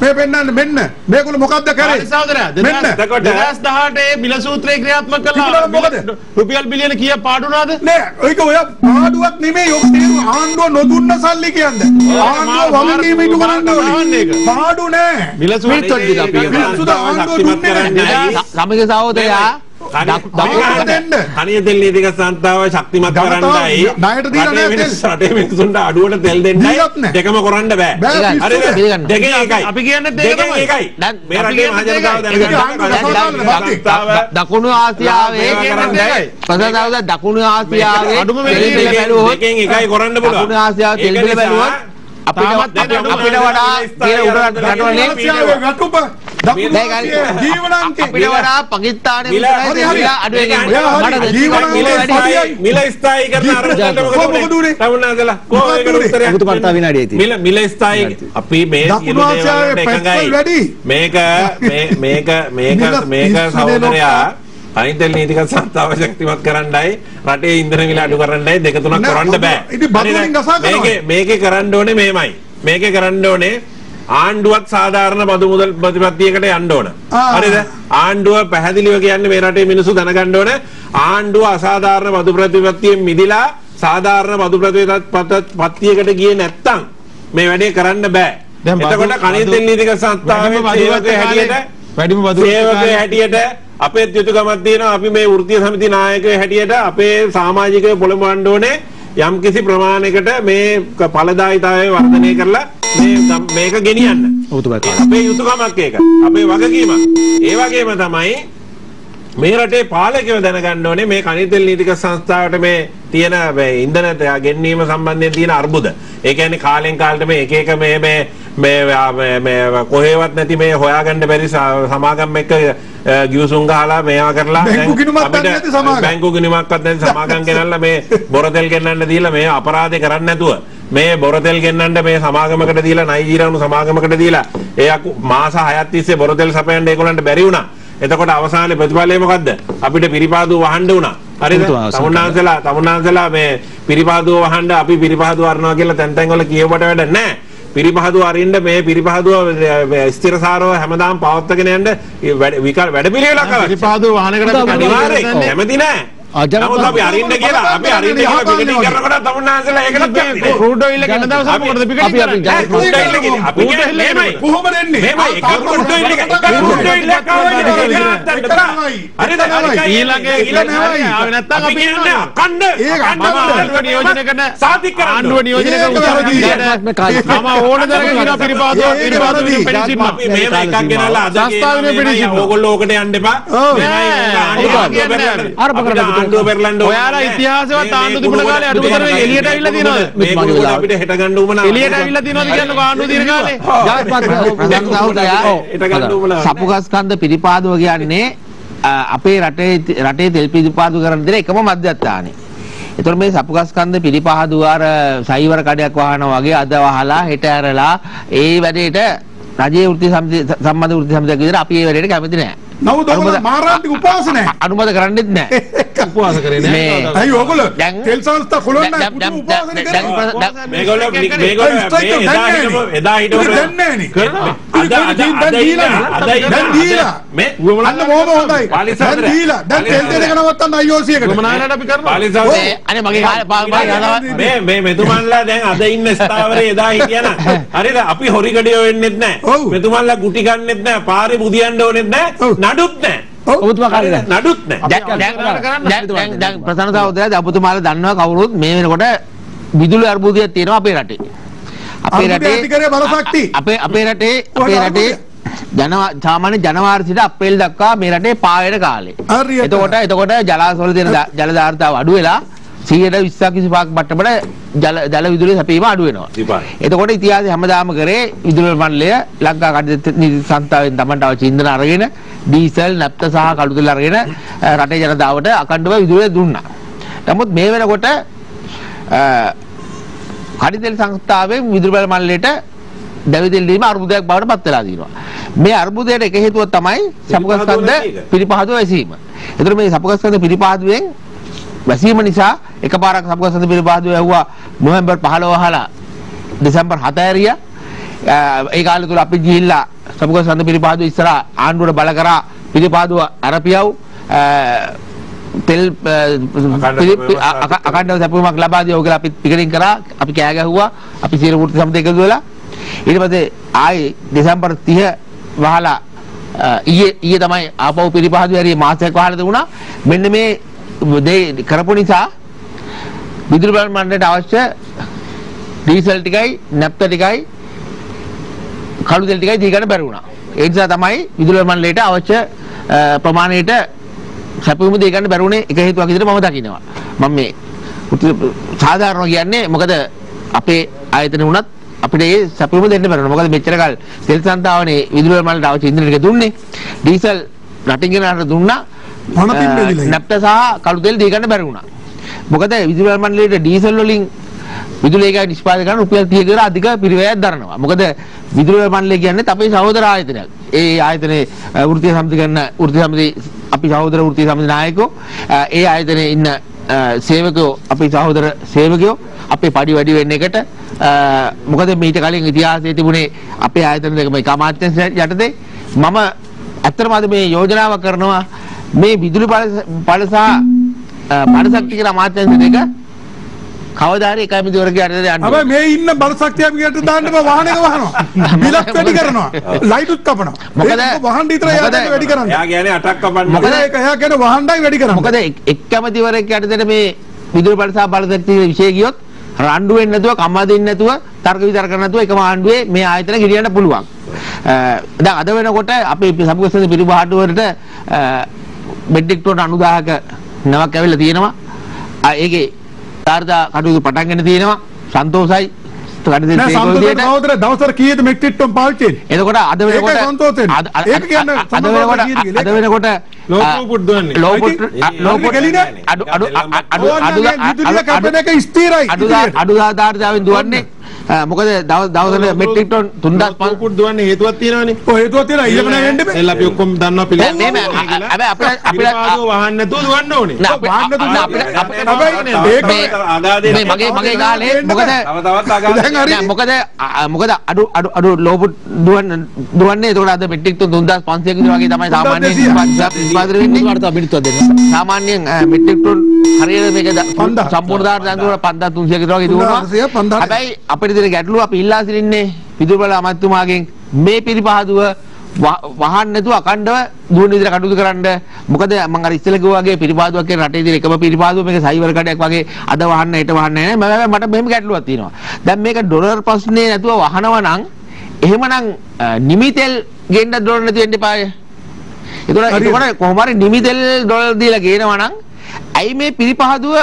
මේ පෙන්නන්න මෙන්න මේගොල්ලෝ මොකද්ද කරේ සහෝදරයා 2018 මිල සූත්‍රය ක්‍රියාත්මක කළා මොකද රුපියල් බිලියන කීයක් පාඩුනාද නෑ ඒක ඔය පාඩුවක් නෙමෙයි ඔක තේරුම ආණ්ඩුව නොදුන්න සල්ලි කියන්නේ ආණ්ඩුව වගකීම ඉටු කරන්න ඕනේ පාඩු නෑ මිල සූත්‍රය අපි ආණ්ඩුව දුන්නේ සමික සහෝදරයා කණිය තෙල් නීතික සංස්ථාව ශක්තිමත් කරන්නයි ණයට දීලා නෑ තෙල් රටේ මිනිසුන්ට අඩුවට තෙල් දෙන්නයි දෙකම කරන්න බෑ හරිද දෙකෙන් එකයි අපි කියන්නේ ඒක තමයි මේ රටේ මහ ජනතාව දැනගන්න දකුණු ආසියාවේ ප්‍රසන්නවද දකුණු ආසියාවේ අඩුම දෙකෙන් එකයි කරන්න පුළුවන් දකුණු ආසියාවේ තෙල් බිල බැලුවොත් අපිට වඩා කියලා උඩ රටවලේ අපිට වඩා පාකිස්තානයේ මිල ස්ථායි කරන අරමුණට මොකද උනේ තමුන්නාදලා කොහේකට උත්තරයක් මුතුපත්තා විනාඩිය තියෙනවා මිල ස්ථායි අපි මේ සියලු දේවල් එකඟයි මේක සහෝදරයා අයිතල් නීතික සංස්ථාව ශක්තිමත් කරන්නයි රටේ ඉන්ධන මිල අඩු කරන්නයි දෙක තුනක් කරන්න බෑ මේකේ කරන්න ඕනේ මේමයි මේකේ කරන්න ඕනේ ආණ්ඩුවත් සාධාරණ බදු මුදල් ප්‍රතිපත්තියකට යන්න ඕන. හරිද? ආණ්ඩුව පැහැදිලිව කියන්නේ මේ රටේ මිනිස්සු දැනගන්න ඕන ආණ්ඩුව අසාධාරණ බදු ප්‍රතිපත්තියෙන් මිදිලා සාධාරණ බදු ප්‍රතිපත්තියකට ගියේ නැත්තම් මේ වැඩේ කරන්න බෑ. එතකොට කණිය තෙල් නීතික සංස්ථාවේ සේවකයෙක් හැටියට වැඩිම බදු සේවකයෙක් හැටියට අපේ යුතුයකමක් තියෙනවා අපි මේ වෘත්තීය සමිති නායකයෙක් හැටියට අපේ සමාජිකයෝ පොළඹවන්න ඕනේ යම්කිසි ප්‍රමාණයකට මේ ඵලදායීතාවය වර්ධනය කරලා මේක ගෙනියන්න. අපේ යුතුයකමක් ඒක. අපේ වගකීමක්. ඒ වගේම තමයි මේ රටේ පාලකයෝ දැනගන්න ඕනේ මේ කණිය තෙල් නීතික සංස්ථාවට මේ තියෙන ඉන්ධන ගෙන්වීම සම්බන්ධයෙන් තියෙන අර්බුද. ඒ කියන්නේ කාලෙන් කාලට මේ එක එක මේ කොහෙවත් නැති මේ හොයාගන්න බැරි සමාගම් එක්ක ගිවිසුම් ගහලා මේවා කරලා බැංකු ගිණුමක්වත් නැති සමාගම් ගෙනල්ලා මේ බොරතෙල් ගෙන්නන්න දීලා මේ අපරාධේ කරන්නේ නැතුව මේ බොරතෙල් ගෙන්නන්න මේ සමාගමකට දීලා නයිජීරියානු සමාගමකට දීලා ඒ මාස 6ක් තිස්සේ බොරතෙල් සපයන්න ඒගොල්ලන්ට බැරි වුණා. එතකොට අවසානයේ ප්‍රතිඵලය මොකද්ද? අපිට පිරිපාදුව වහන්න වුණා. හරිද? තමුන්නාන්සලා මේ පිරිපාදුව වහන්න අපි පිරිපාදුව අරනවා කියලා තැන් තැන් වල කියවට වැඩ නැහැ. පිරිපහදුව අරින්න මේ පිරිපහදුව ස්ථිරසාරව හැමදාම පවත්වාගෙන යන්න වැඩ පිළිවෙලක් අවශ්‍යයි. පිරිපහදුව වහනකට අනිවාර්යයෙන් කැමති නැහැ. නමුත් අපි අරින්න කියලා පිකටින් කරනකොට තමුන්නාන්සලා ඒකටත් කැමති. රූට් ඔයිල් එක එන දවසට මොකටද පිකටින් කරන්නේ? රූට් ඔයිල් එක අපි කියන්නේ කොහොමද එන්නේ? මේමයි එක රූට් ඔයිල් එක හරිද? ඊළඟ ආවේ නැත්තම් අපි කියන්නේ අකණ්ඩ ඒක ආණ්ඩුව නියෝජනය කරන සාධික කරන්න ආණ්ඩුව නියෝජනය කරන මම ඕන දරගෙන ඉන්න පිරිපාදුව පෙනිසින්න අපි මේව එකක් ගෙනල්ලා අද කියන්නේ ඕගොල්ලෝ ඕකට යන්න එපා. ආණ්ඩුව පෙරලන්න ඔයාලා ඉතිහාසෙවත් ආණ්ඩුව තිබුණ කාලේ අඩුම තරමේ එළියට ඇවිල්ලා තියෙනවද? මේක අපිට හෙට ගන්න උවමනා එළියට ඇවිල්ලා තියෙනවද කියන්නකෝ ආණ්ඩුව තියෙන කාලේ? සපුගස්කන්ධ පිරිපාදුව කියන්නේ අපේ රටේ තෙල් පිරිපාදු කරන දේ එකම මධ්‍යස්ථානේ. ඒතර මේ සපුගස්කන්ධ පිරිපාදුව අර සයිවර කඩයක් වහනවා වගේ අද වහලා හෙට ඇරලා ඒ වැඩේට රජයේ වෘත්ති සමිතිය සම්බන්ධ වෘත්ති සමිතියක් විදිහට අපි ඒ වැඩේට කැමති නැහැ. නමුත් ඔයගොල්ලෝ මාරාන්තික උපවාස නැහැ. අනුමත කරන්නෙත් නැහැ. උපවාස කරේ නෑ. අයි ඔයගොල්ලෝ දැන්- තෙල් සංස්ථා කොළොන්න උපවාසනේ කරනවා. මේගොල්ලෝ එදා හිටපු දැන් නෑනේ. කරනවා. දැන් දීලා මේ අන්න බොහොම හොඳයි. දැන් දීලා දැන් තෙල් දෙක නවත්තන්න IOC එකට. මනාලට අපි කරනවා. පාලිසාවේ අනේ මගේ කාලේ මේ මෙතුමන්ලා දැන් අද ඉන්න ස්ථාවරේ එදා හිටියන හරිද අපි හොරි ගඩියෝ වෙන්නෙත් ඔව්. නැහැ මෙතුමන්ලා ගුටි ගන්නෙත් නැහැ පාරේ බුදියන්න ඕනෙත් නැහැ ඔව්. නඩුත් නැහැ ඔබතුමා කාලේ නඩුත් නැහැ දැන් ප්‍රධාන සහෝදරයා ඔබතුමාලා දන්නවා කවුරුත් මේ වෙනකොට විදුලි අර්බුදයක් තියෙනවා අපේ රටේ. අර්බුදය ඇති කරේ බලශක්තිය. අපේ රටේ සාමාන්‍ය ජනවාරි සිට අප්‍රේල් දක්වා මේ රටේ පාවෙන කාලේ. හරියට. එතකොට ජලාශවල තියෙන ජල ධාරිතාව අඩු වෙලා 120ක් 25ක් මට්ටමට ජල විදුලිය සැපීම අඩු වෙනවා. එතකොට ඉතිහාසයේ හැමදාම කරේ විදුලි මණ්ඩලය ලංකා කඩිත නීති සංස්ථාවෙන් තමන්ට අවශ්‍ය ඉන්ධන අරගෙන ඩීසල් නැප්ත සහ කළු තෙල් අරගෙන රටේ ජනතාවට අඛණ්ඩව විදුලිය දුන්නා. නමුත් මේ වෙනකොට කඩිතෙල් සංස්ථාවෙන් විදුලි මණ්ඩලයට දැවිදෙල් දීම අර්බුදයක් බවට පත් වෙලා තියෙනවා. මේ අර්බුදයට එක හේතුව තමයි සපුගස්කන්ධ පිරිපහදුව වැසීම. ඒතර මේ සපුගස්කන්ධ පිරිපහදුවෙන් වැසීම නිසා එකපාරක් සපුගස්කන්ධ පිරිපහදුව ඇහුවා නොවැම්බර් 15 වහලා දෙසැම්බර් 7 ඇරියා. ඒ කාලය තුල අපි ගිහිල්ලා සපුගස්කන්ධ පිරිපහදුව ඉස්සරහා ආණ්ඩුවට බල කරා පිරිපහදුව අරපියව් තෙල් අකණ්ඩව සැපුමක් ලබා දී ඔයගොල්ලෝ අපි පිකලින් කරා අපි කෑ ගැහුවා අපි සියලු වෘත්ති සමිතිය එකතු වෙලා ඊට පස්සේ ආයේ දෙසැම්බර් 30 වහලා ඊයේ තමයි ආපහු පිරිපහදුව ඇරියේ මාසයක් වහලා තිබුණා. මෙන්න මේ දේ කරපු නිසා විදුලි බල මණ්ඩලයට අවශ්‍ය ඩීසල් ටිකයි නැප්ත ටිකයි කළු තෙල් ටිකයි දී ගන්න බැරි වුණා. ඒ නිසා තමයි විදුලි බල මණ්ඩලයට අවශ්‍ය ප්‍රමාණයට සැපයුම දී ගන්න බැරි වුණේ. එක හේතුවක් විදිහට මම දකිනවා. මම මේ සාධාරණව කියන්නේ මොකද අපේ ආයතන උනත් අපිට ඒ සැපයුම දෙන්න බැරුණා. මොකද මෙච්චර කල් තෙල් සංතාවනේ විදුලි බල මණ්ඩලයට අවශ්‍ය ඉන්ධන ටික දුන්නේ. ඩීසල් රටින් ගෙනාට දුන්නා. නැප්ත සහ කළු තෙල් දී ගන්න බැරි වුණා. මොකද විදුලි බල මණ්ඩලයට ඩීසල් වලින් විදුලිය ගා නිෂ්පාදනය කරන රුපියල් 30 කට අධික පිරිවැයක් දරනවා. මොකද විදුලි බල මණ්ඩලය කියන්නේ අපේ සහෝදර ආයතනයක්. ඒ ආයතනයේ වෘත්තීය සමිති කරන වෘත්තීය සමිති අපි සහෝදර වෘත්තීය සමිති නායකයෝ ඒ ආයතනයේ ඉන්න සේවකයෝ අපි සහෝදර සේවකයෝ අපේ පඩි වැඩි වෙන්න එකට මොකද මීට කලින් ඉතිහාසයේ තිබුණේ අපේ ආයතන දෙක මේ කමාත්‍යංශ යටතේ මම ඇත්තටම අද මේ යෝජනාව කරනවා මේ විදුලි බල සහ බලශක්ති කියලා අමාත්‍යාංශ දෙක කවදා හරි එකයි මිදිවරගේ යටතේ යන්න. හැබැයි මේ ඉන්න බලශක්තිය අපිට දාන්න බෑ වාහනයක වහනවා. බිලක් වැඩි කරනවා. ලයිටුත් කපනවා. මොකද වහන් විතර යාදේ වැඩි කරන්නේ. එයා කියන්නේ 8ක් කපන්න මොකද ඒක එයා කියන වහන්ඩයි වැඩි කරන්නේ. මොකද එක් කැමතිවරයෙක් යටතේ මේ විදුලි බල සහ බලශක්ති විශේෂ ගියොත් රණ්ඩු වෙන්නේ නැතුව කම්මා දෙන්නේ නැතුව තර්ක විතර්ක නැතුව එකම ආණ්ඩුවේ මේ ආයතන ගෙනියන්න පුළුවන්. දැන් අද වෙනකොට අපේ සපුගස්කන්ධ පිරිපහදුවට මෙට්‍රික් ටන් 90000ක නමක් ඇවිල්ලා තියෙනවා. ඒකේ තාර්දා කටයුතු පටන් ගන්න තියෙනවා. සන්තෝසයි. නෑ සන්තෝෂ සහෝදර දවසට කීයද මෙට්‍රික් ටන් පාවිච්චි වෙන්නේ? එතකොට අද වෙනකොට ඒක සන්තෝෂෙන්. ඒක කියන්නේ අද වෙනකොට ලෝපුට් දුවන්නේ. ලෝපුට් ගලිනේ අඩු ස්ථිරයි. අඩු දාර්ථාවෙන් දුවන්නේ මොකද දවසට මෙට්‍රික් ටන් 3500 ලෝපුට් දුවන්නේ හේතුවක් තියෙනවනේ. ඔය හේතුවක් තියෙනවා ඊළඟ නෑ වෙන්න බෑ. එල්ල අපි ඔක්කොම දන්නවා පිළිගන්න. හැබැයි අපිට වහන්න නැතුව දුවන්න ඕනේ. මගේ කාලේ මොකද අඩු ලෝපුට් දුවන්නේ එතකොට අද මෙට්‍රික් ටන් 3500 විතර වගේ තමයි සාමාන්‍යයෙන් උත්පාදනය වෙන්නේ. වර්තා මිනිත්තුවක් දෙන්න. සාමාන්‍යයෙන් මෙට්‍රික් ටන් හරියට මේක සම්පූර්ණ දාර්ථාන්තර 5300 විතර වගේ දුවනවා. හැබැයි අපිට තියෙන ගැටලුව අපි ඉල්ලා සිටින්නේ විදුලි බල අමාත්‍යතුමාගෙන් මේ පිරිපහදුව වහන්න නැතුව අකණ්ඩව දුවන විදිහට කටයුතු කරන්න. මොකද මම අර ඉස්සෙල්ලා කිව්වා වගේ පිරිපහදුවක් කියන රටේ තියෙන එකම පිරිපහදුව මේක සයිවර් කඩයක් වගේ අද වහන්න හෙට වහන්න නැහැ. මට මෙහෙම ගැටලුවක් තියෙනවා. දැන් මේක ඩොලර් ප්‍රශ්නේ නැතුව වහනවා නම් එහෙමනම් නිමිතෙල් ගේන්න ඩොලර් නැති වෙන්න එපාය. ඒතකොට කොහොම හරි නිමිතෙල් ඩොලර් දීලා ගේනවා නම් ඇයි මේ පිරිපහදුව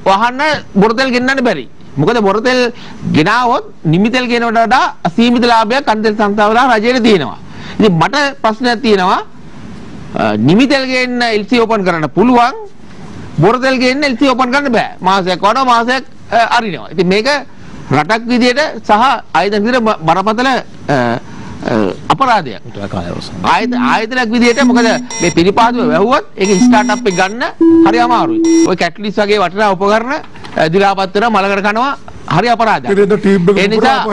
වහන්න බොරතෙල් ගෙන්නන්න බැරි? මොකද බොරතෙල් ගෙනාවොත් නිමිතෙල් ගෙනවට වඩා අසීමිත ලාභයක් කන්තෙල් සංස්ථාවල රජයට තියෙනවා. ඉතින් මට ප්‍රශ්නයක් තියෙනවා නිමිතෙල් ගේන්න LC ඕපන් කරන්න පුළුවන් බොරතෙල් ගේන්න LC ඕපන් කරන්න බෑ. මාසයක් වඩා මාසයක් අරිනවා. ඉතින් මේක රටක් විදියට සහ ආයතන විදියට බරපතල අපරාධයක්. ආයතනයක් විදිහට මොකද මේ පිළිපාදුව වැහුවත් ඒක ස්ටාර්ට් අප් එක ගන්න හරි අමාරුයි. ඔය කැටලිස් වගේ වටිනා උපකරණ දිලාපත් වෙන මලකට කනවා හරි අපරාධයක්. ඒ නිසා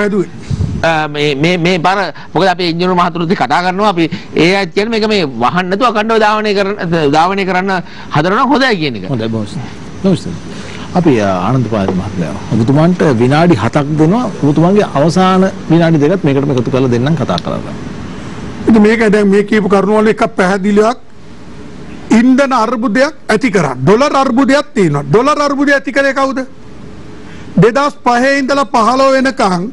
මේ බර මොකද අපි ඉන්ජිනේරු මහතුරුත් කතා කරනවා අපි ඒ අය කියන්නේ මේක මේ වහන්න නැතුව අකණ්ඩව ධාවනය කරන්න හදනවා හොඳයි කියන එක. හොඳයි බොස්. අපි ආනන්දපාල මහත්මයා ඔබතුමාන්ට විනාඩි 7ක් දෙනවා. ඔබතුමාගේ අවසාන විනාඩි දෙකත් මේකටම එකතු කරලා දෙන්නම් කතා කරලා. ඉතින් මේක දැන් මේ කියපු කරුණ වල එක පැහැදිලියක් ඉන්ධන අර්බුදයක් ඇති කරා. ඩොලර් අර්බුදයක් තියෙනවා. ඩොලර් අර්බුදය ඇති කරේ කවුද? 2005 ඉඳලා 15 වෙනකන්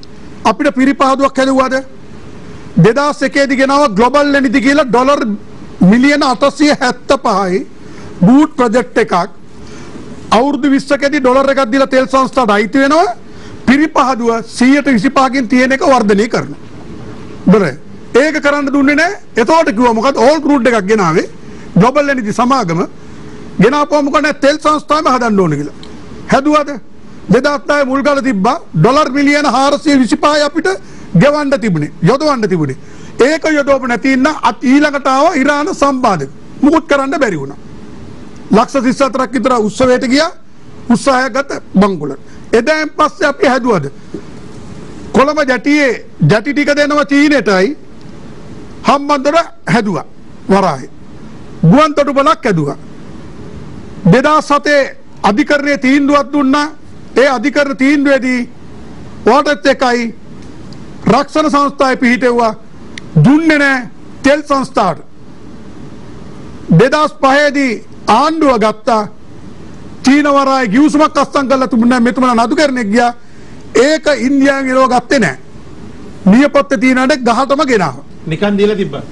අපිට පිරිපහදුවක් හැදුවාද? 2001 දී ගෙනාව ග්ලොබල් නිදි කියලා ඩොලර් මිලියන 875යි බූට් ප්‍රොජෙක්ට් එකක්. අවුරුදු 20කදී ඩොලර් එකක් දීලා තෙල් සංස්ථාවට අයිති වෙනවා. පිරිපහදුව 125කින් තියෙන එක වර්ධනය කරනවා. බරේ ඒක කරන්න දුන්නේ නැහැ. එතකොට කිව්වා මොකද ඕල් රූට් එකක් ගෙනාවේ ග්ලොබල් නිදි සමාගම ගෙනාපුවා මොකද තෙල් සංස්ථාවම හදන්න ඕන කියලා. හැදුවද? 2010 මුල් ගාලා තිබ්බා ඩොලර් මිලියන 425යි අපිට ගෙවන්න තිබුණේ යොදවන්න තිබුණේ. ඒක යොදවපු නැති ඉන්න ඊළඟට ආව ඉරාන සම්බාධක. මුකුත් කරන්න බැරි වුණා. ලක්ෂ 34ක් විතර උත්සවයට ගියා. උත්සාහය ගත බංගුලට. එදාන් පස්සේ අපි හැදුවද? කොළඹ ජැටියේ ජැටි ටික දෙනවා චීනෙටයි හම්බන්තොට හැදුවා වරාහේ. ගුවන්තොටුපළක් හැදුවා. 2007 අධිකරණයේ තීන්දුවක් දුන්නා. ඒ අධිකරණ තීන්දුවේදී වෝටත් එකයි රක්ෂණ සංස්ථාවේ පිහිටෙව්වා දුන්නේ නැහැ තෙල් සංස්ථාවට. 2005 දී ආණ්ඩුව ගත්තා චීන වරායේ ගිවිසුමක් අත්සන් කරලා තිබුණා. මෙතුමලා නඩු කරන්නේ ගියා. ඒක ඉන්දියාවෙන් ඉරව ගත්තේ නැහැ. නියපොත්තේ තියනට ගහටම ගෙනාවා. නිකන් දීලා තිබ්බා.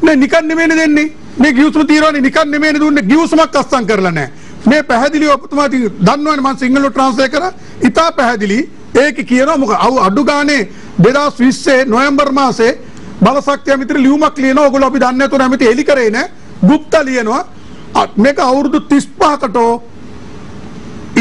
නේ නිකන් නෙමෙයි දෙන්නේ. මේ ගිවිසුම తీරවනේ නිකන් නෙමෙයි දුන්නේ. ගිවිසුමක් අත්සන් කරලා නැහැ. මේ පැහැදිලිව ඔබතුමා දන්නවනේ මම සිංහලට ට්‍රාන්ස්ලේට් කරා. ඉතා පැහැදිලි. ඒක කියනවා මොකද අඩු ගානේ 2020 නොවැම්බර් මාසේ බලශක්තිය මිත්‍ර ලියුමක් ලියනවා. ඔයගොල්ලෝ අපි දන්නේ නැතුව නැමෙති එලි කරේ නෑ. ගුප්ත ලියනවා. මේක අවුරුදු 35කට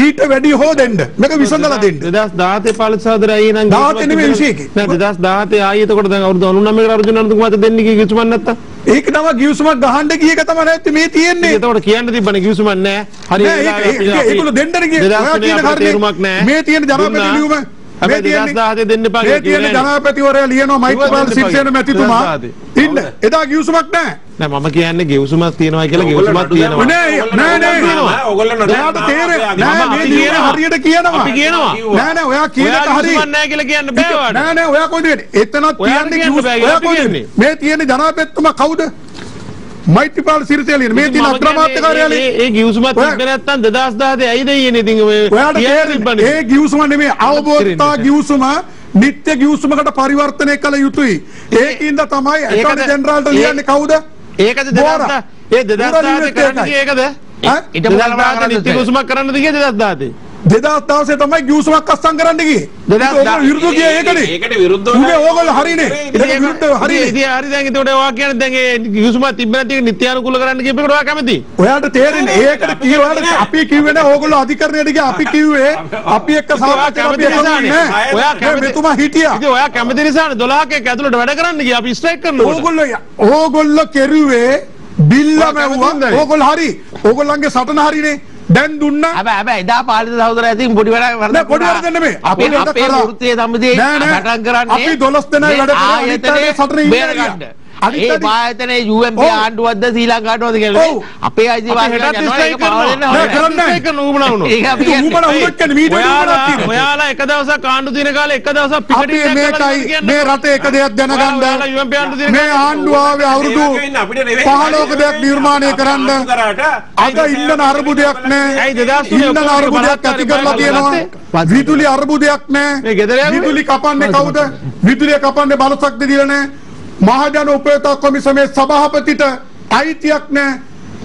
ඊට වැඩි හො දෙන්න. මේක විසඳලා දෙන්න. 2017 පාලසාදර ආයේ නම් 17 නෙමෙයි 21. නෑ 2017 ආයේ එතකොට දැන් අවුරුදු 99 කට අර්ජුන අනුතුමාට දෙන්නේ කිවිසුමක් නැත්තම්. ඒක තමයි ගිවිසුමක් ගහන්න ගිය එක තමයි නැත්තේ මේ තියෙන්නේ. එතකොට කියන්න තිබ්බනේ ගිවිසුමක් නෑ. හරි ඒගොල්ලෝ දෙන්නට ගියේ. ඔයා කියන කාරණේ මේ තියෙන ජනාධිපති ලියුම මේ 2017 දෙන්න එපා මේ තියෙන ජනාධිපතිවරයා ලියනවා මෛත්‍රීපාල සිරිසේන මැතිතුමා ඉන්න එදා ගිවිසුමක් නැහැ. නෑ මම කියන්නේ ගෙවුසුමක් තියෙනවා කියලා ගෙවුසුමක් තියෙනවා. නෑ ඕගොල්ලෝ ඔයාට තේරෙන්නේ නෑ මේ කියන හරියට කියනවා. අපි කියනවා. නෑ ඔයා කියන එක හරි. ගිවුසුමක් නෑ කියලා කියන්න බෑ වාට. නෑ ඔයා කොහෙද වෙන්නේ? එතනත් කියන්නේ ගිවුසුම. මේ තියෙන ජනාධිපතිතුමා කවුද? මෛත්‍රීපාල සිරිසේන මේ තියෙන අග්‍රාමාත්‍ය කාර්යාලයේ ඒ ගිවුසුමක් තිබ්බේ නැත්තම් 2017 ඇයිද ඊයේ ඉතින් ඔයාට තේරෙන්නේ ඒ ගිවුසුම නෙමෙයි අවබෝධතා ගිවුසුම නිත්‍ය ගිවුසුමකට පරිවර්තනය කළ යුතුයි. ඒකින්ද තමයි ඇටර්නි ජෙනරාල්ට ලියන්නේ කවුද? ඒකද 2017 ඒ 2017 කරන්නේ ඒකද? ඊට මොකක්ද නිත්‍ය ගිවුසුමක් කරන්නද ගියේ 2017 2016 තමයි ගිවුසුමක් අත්සන් කරන්න ගියේ. 2016 විරුද්ධ ගියේ ඒකනේ. ඒකට විරුද්ධව උගේ ඕගොල්ලෝ හරිනේ. ඒක විරුද්ධව හරිනේ. ඉතින් හරි දැන් ඒකට ඔයා කියන්නේ දැන් ඒ ගිවුසුමක් තිබ්බ නැති එක නිත්‍යානුකූල කරන්න කියපේකට ඔයා කැමති? ඔයාට තේරෙන්නේ ඒකට කියවලට අපි කිව්වේ නෑ ඕගොල්ලෝ අධිකරණයට ගියා අපි කිව්වේ අපි එක්ක සාකච්ඡා අපි නෑ. ඔයා කැමති මෙතුමා හිටියා. ඉතින් ඔයා කැමති නිසානේ 12ක එක ඇතුළට වැඩ කරන්න ගියා අපි ස්ට්‍රයික් කරනකොට. ඕගොල්ලෝ කෙරුවේ බිල්ල මැව්වා. ඕගොල්ලෝ හරි. ඕගොල්ලන්ගේ සටන හරිනේ. දැන් දුන්නා. හැබැයි එදා පාලිත සහෝදරයා ඉතින් පොඩි වැඩක් නෑ පොඩි වැඩක් නෙමෙයි. අපි අපේ වෘත්තීය සම්බන්ධයේ පටන් කරන්නේ අපි 12 දෙනා වැඩ කරා අනිත්‍යයේ සටනේ ඉන්නේ. ඒ ආයතනයේ UMP ආණ්ඩුවක්ද ශ්‍රී ලංකාවටද කියලා අපේ අයිතිවාසිකම් යනවා ඒක පාවල දෙන්න ඕනේ. ඒක අපි ඔයාලා එක දවසක් ආණ්ඩු දින කාලේ එක දවසක් පිකටියක් මේකයි මේ රටේ එක දෙයක් දැනගන්න මේ ආණ්ඩුව ආවේ අවුරුදු 15ක දෙයක් නිර්මාණය කරන්න අද ඉන්න අර්බුදයක් නෑ. ඉන්න අර්බුදයක් ඇති කරලා තියෙනවා. විදුලි අර්බුදයක් නෑ. විදුලි කපන්නේ කවුද? විදුලිය කපන්නේ බලශක්ති දිලා නෑ. මහජන උපයෝගතා කොමිසමේ සභාපතිට අයිතියක් නැහැ.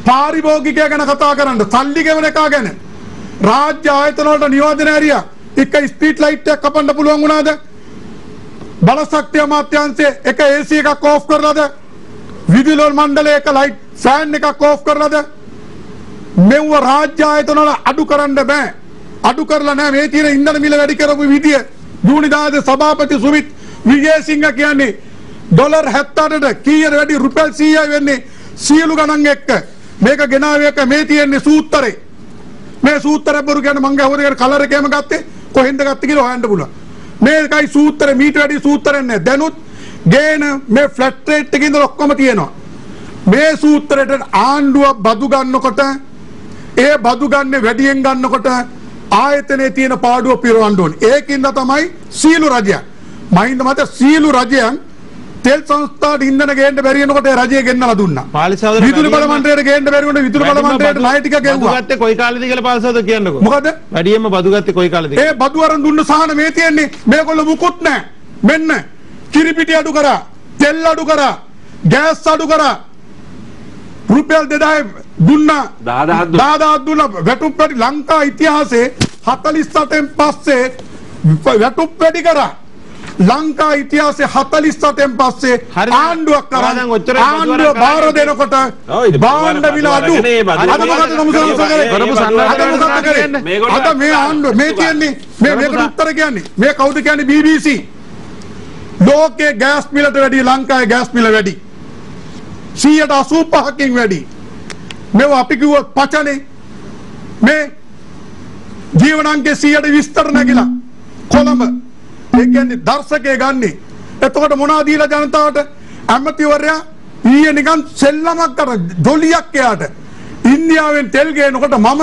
පාරිභෝගිකය ගැන කතා කරන්න සල්ලි ගෙවන එක ගැන රාජ්‍ය ආයතන වලට නියෝජන ඇරියා. එක ස්ට්‍රීට් ලයිට් එකක් කපන්න පුළුවන් වුණාද? බලශක්තිය අමාත්‍යාංශයේ එක AC එකක් ඕෆ් කරලාද? විදුලි මණ්ඩලයේ එක ලයිට් ෆෑන් එකක් ඕෆ් කරලාද? මෙව රාජ්‍ය ආයතන වල අඩු කරන්න බෑ. අඩු කරලා නැහැ. මේ තියෙන ඉන්ධන මිල වැඩි කරපු විදිය ජූනි 10 සභාපති සුමිත් විජේසිංහ කියන්නේ ඩොලර් 78ට කීයට වැඩි රුපියල් 100යි වෙන්නේ සියලු ගණන් එක්ක. මේක ගෙනාවේ එක මේ තියෙන්නේ සූත්‍රේ. මේ සූත්‍රය බරු කියන්නේ මං ගහුවරේ කලර් එකේම ගත්තේ කොහෙන්ද ගත්තේ කියලා හොයන්න පුළුවන්. මේකයි සූත්‍රය මීට වැඩි සූත්‍රයක් නෑ. දැනුත් ගේන මේ ෆ්ලැට් රේට් එකේ ඉඳලා ඔක්කොම තියෙනවා. මේ සූත්‍රයට ආණ්ඩුව බදු ගන්නකොට ඒ බදු ගන්න වැඩියෙන් ගන්නකොට ආයතනයේ තියෙන පාඩුව පිරවන්න ඕනේ. ඒකින්ද තමයි සීලු රජයන් මහින්ද මත සීලු රජයන් තෙල් සංස්ථාවට ඉන්ධන ගේන්න බැරි වෙනකොට ඒ රජය ගෙන්නලා දුන්නා. විදුලි බල මණ්ඩලයට ගේන්න බැරි වුණා විදුලි බල මණ්ඩලයට ණය ටික ගෙව්වා. බදු ගත්තේ කොයි කාලෙද කියලා පාලිසවද කියන්නකෝ. මොකද? වැඩියෙන්ම බදු ගත්තේ කොයි කාලෙද? ඒ බදු අරන් දුන්න සහන මේ තියෙන්නේ. මේගොල්ලෝ මුකුත් නැහැ. මෙන්න කිරිපිටි අඩු කරා, තෙල් අඩු කරා, ගෑස් අඩු කරා. රුපියල් 2000 දුන්නා 10000 දුන්නා. වැටුප් වැඩි ලංකා ඉතිහාසයේ 48න් පස්සේ වැටුප් වැඩි කරා. ලංකා ඉතිහාසයේ 48න් පස්සේ ආණ්ඩුවක් කරා. ආණ්ඩුව බාර දෙනකොට භාණ්ඩ මිල අඩු. අද මොකද අද මේ ආණ්ඩුව මේ කියන්නේ මේකට උත්තර කියන්නේ මේ කවුද කියන්නේ BBC. ලෝකයේ ගෑස් මිලට වැඩි ලංකාවේ ගෑස් මිල වැඩි. 185කින් වැඩි. මේව අපි කිව්වොත් පචනේ මේ ජීවනාංගයේ 120ට නැගිලා කොළඹ ඒ කියන්නේ දර්ශකයේ ගන්නේ. එතකොට මොනවද දීලා ජනතාවට ඇමතිවරයා ඊයේ නිකන් සෙල්ලමක් කර ඩොලියක් එයාට ඉන්දියාවෙන් තෙල් ගේනකොට මම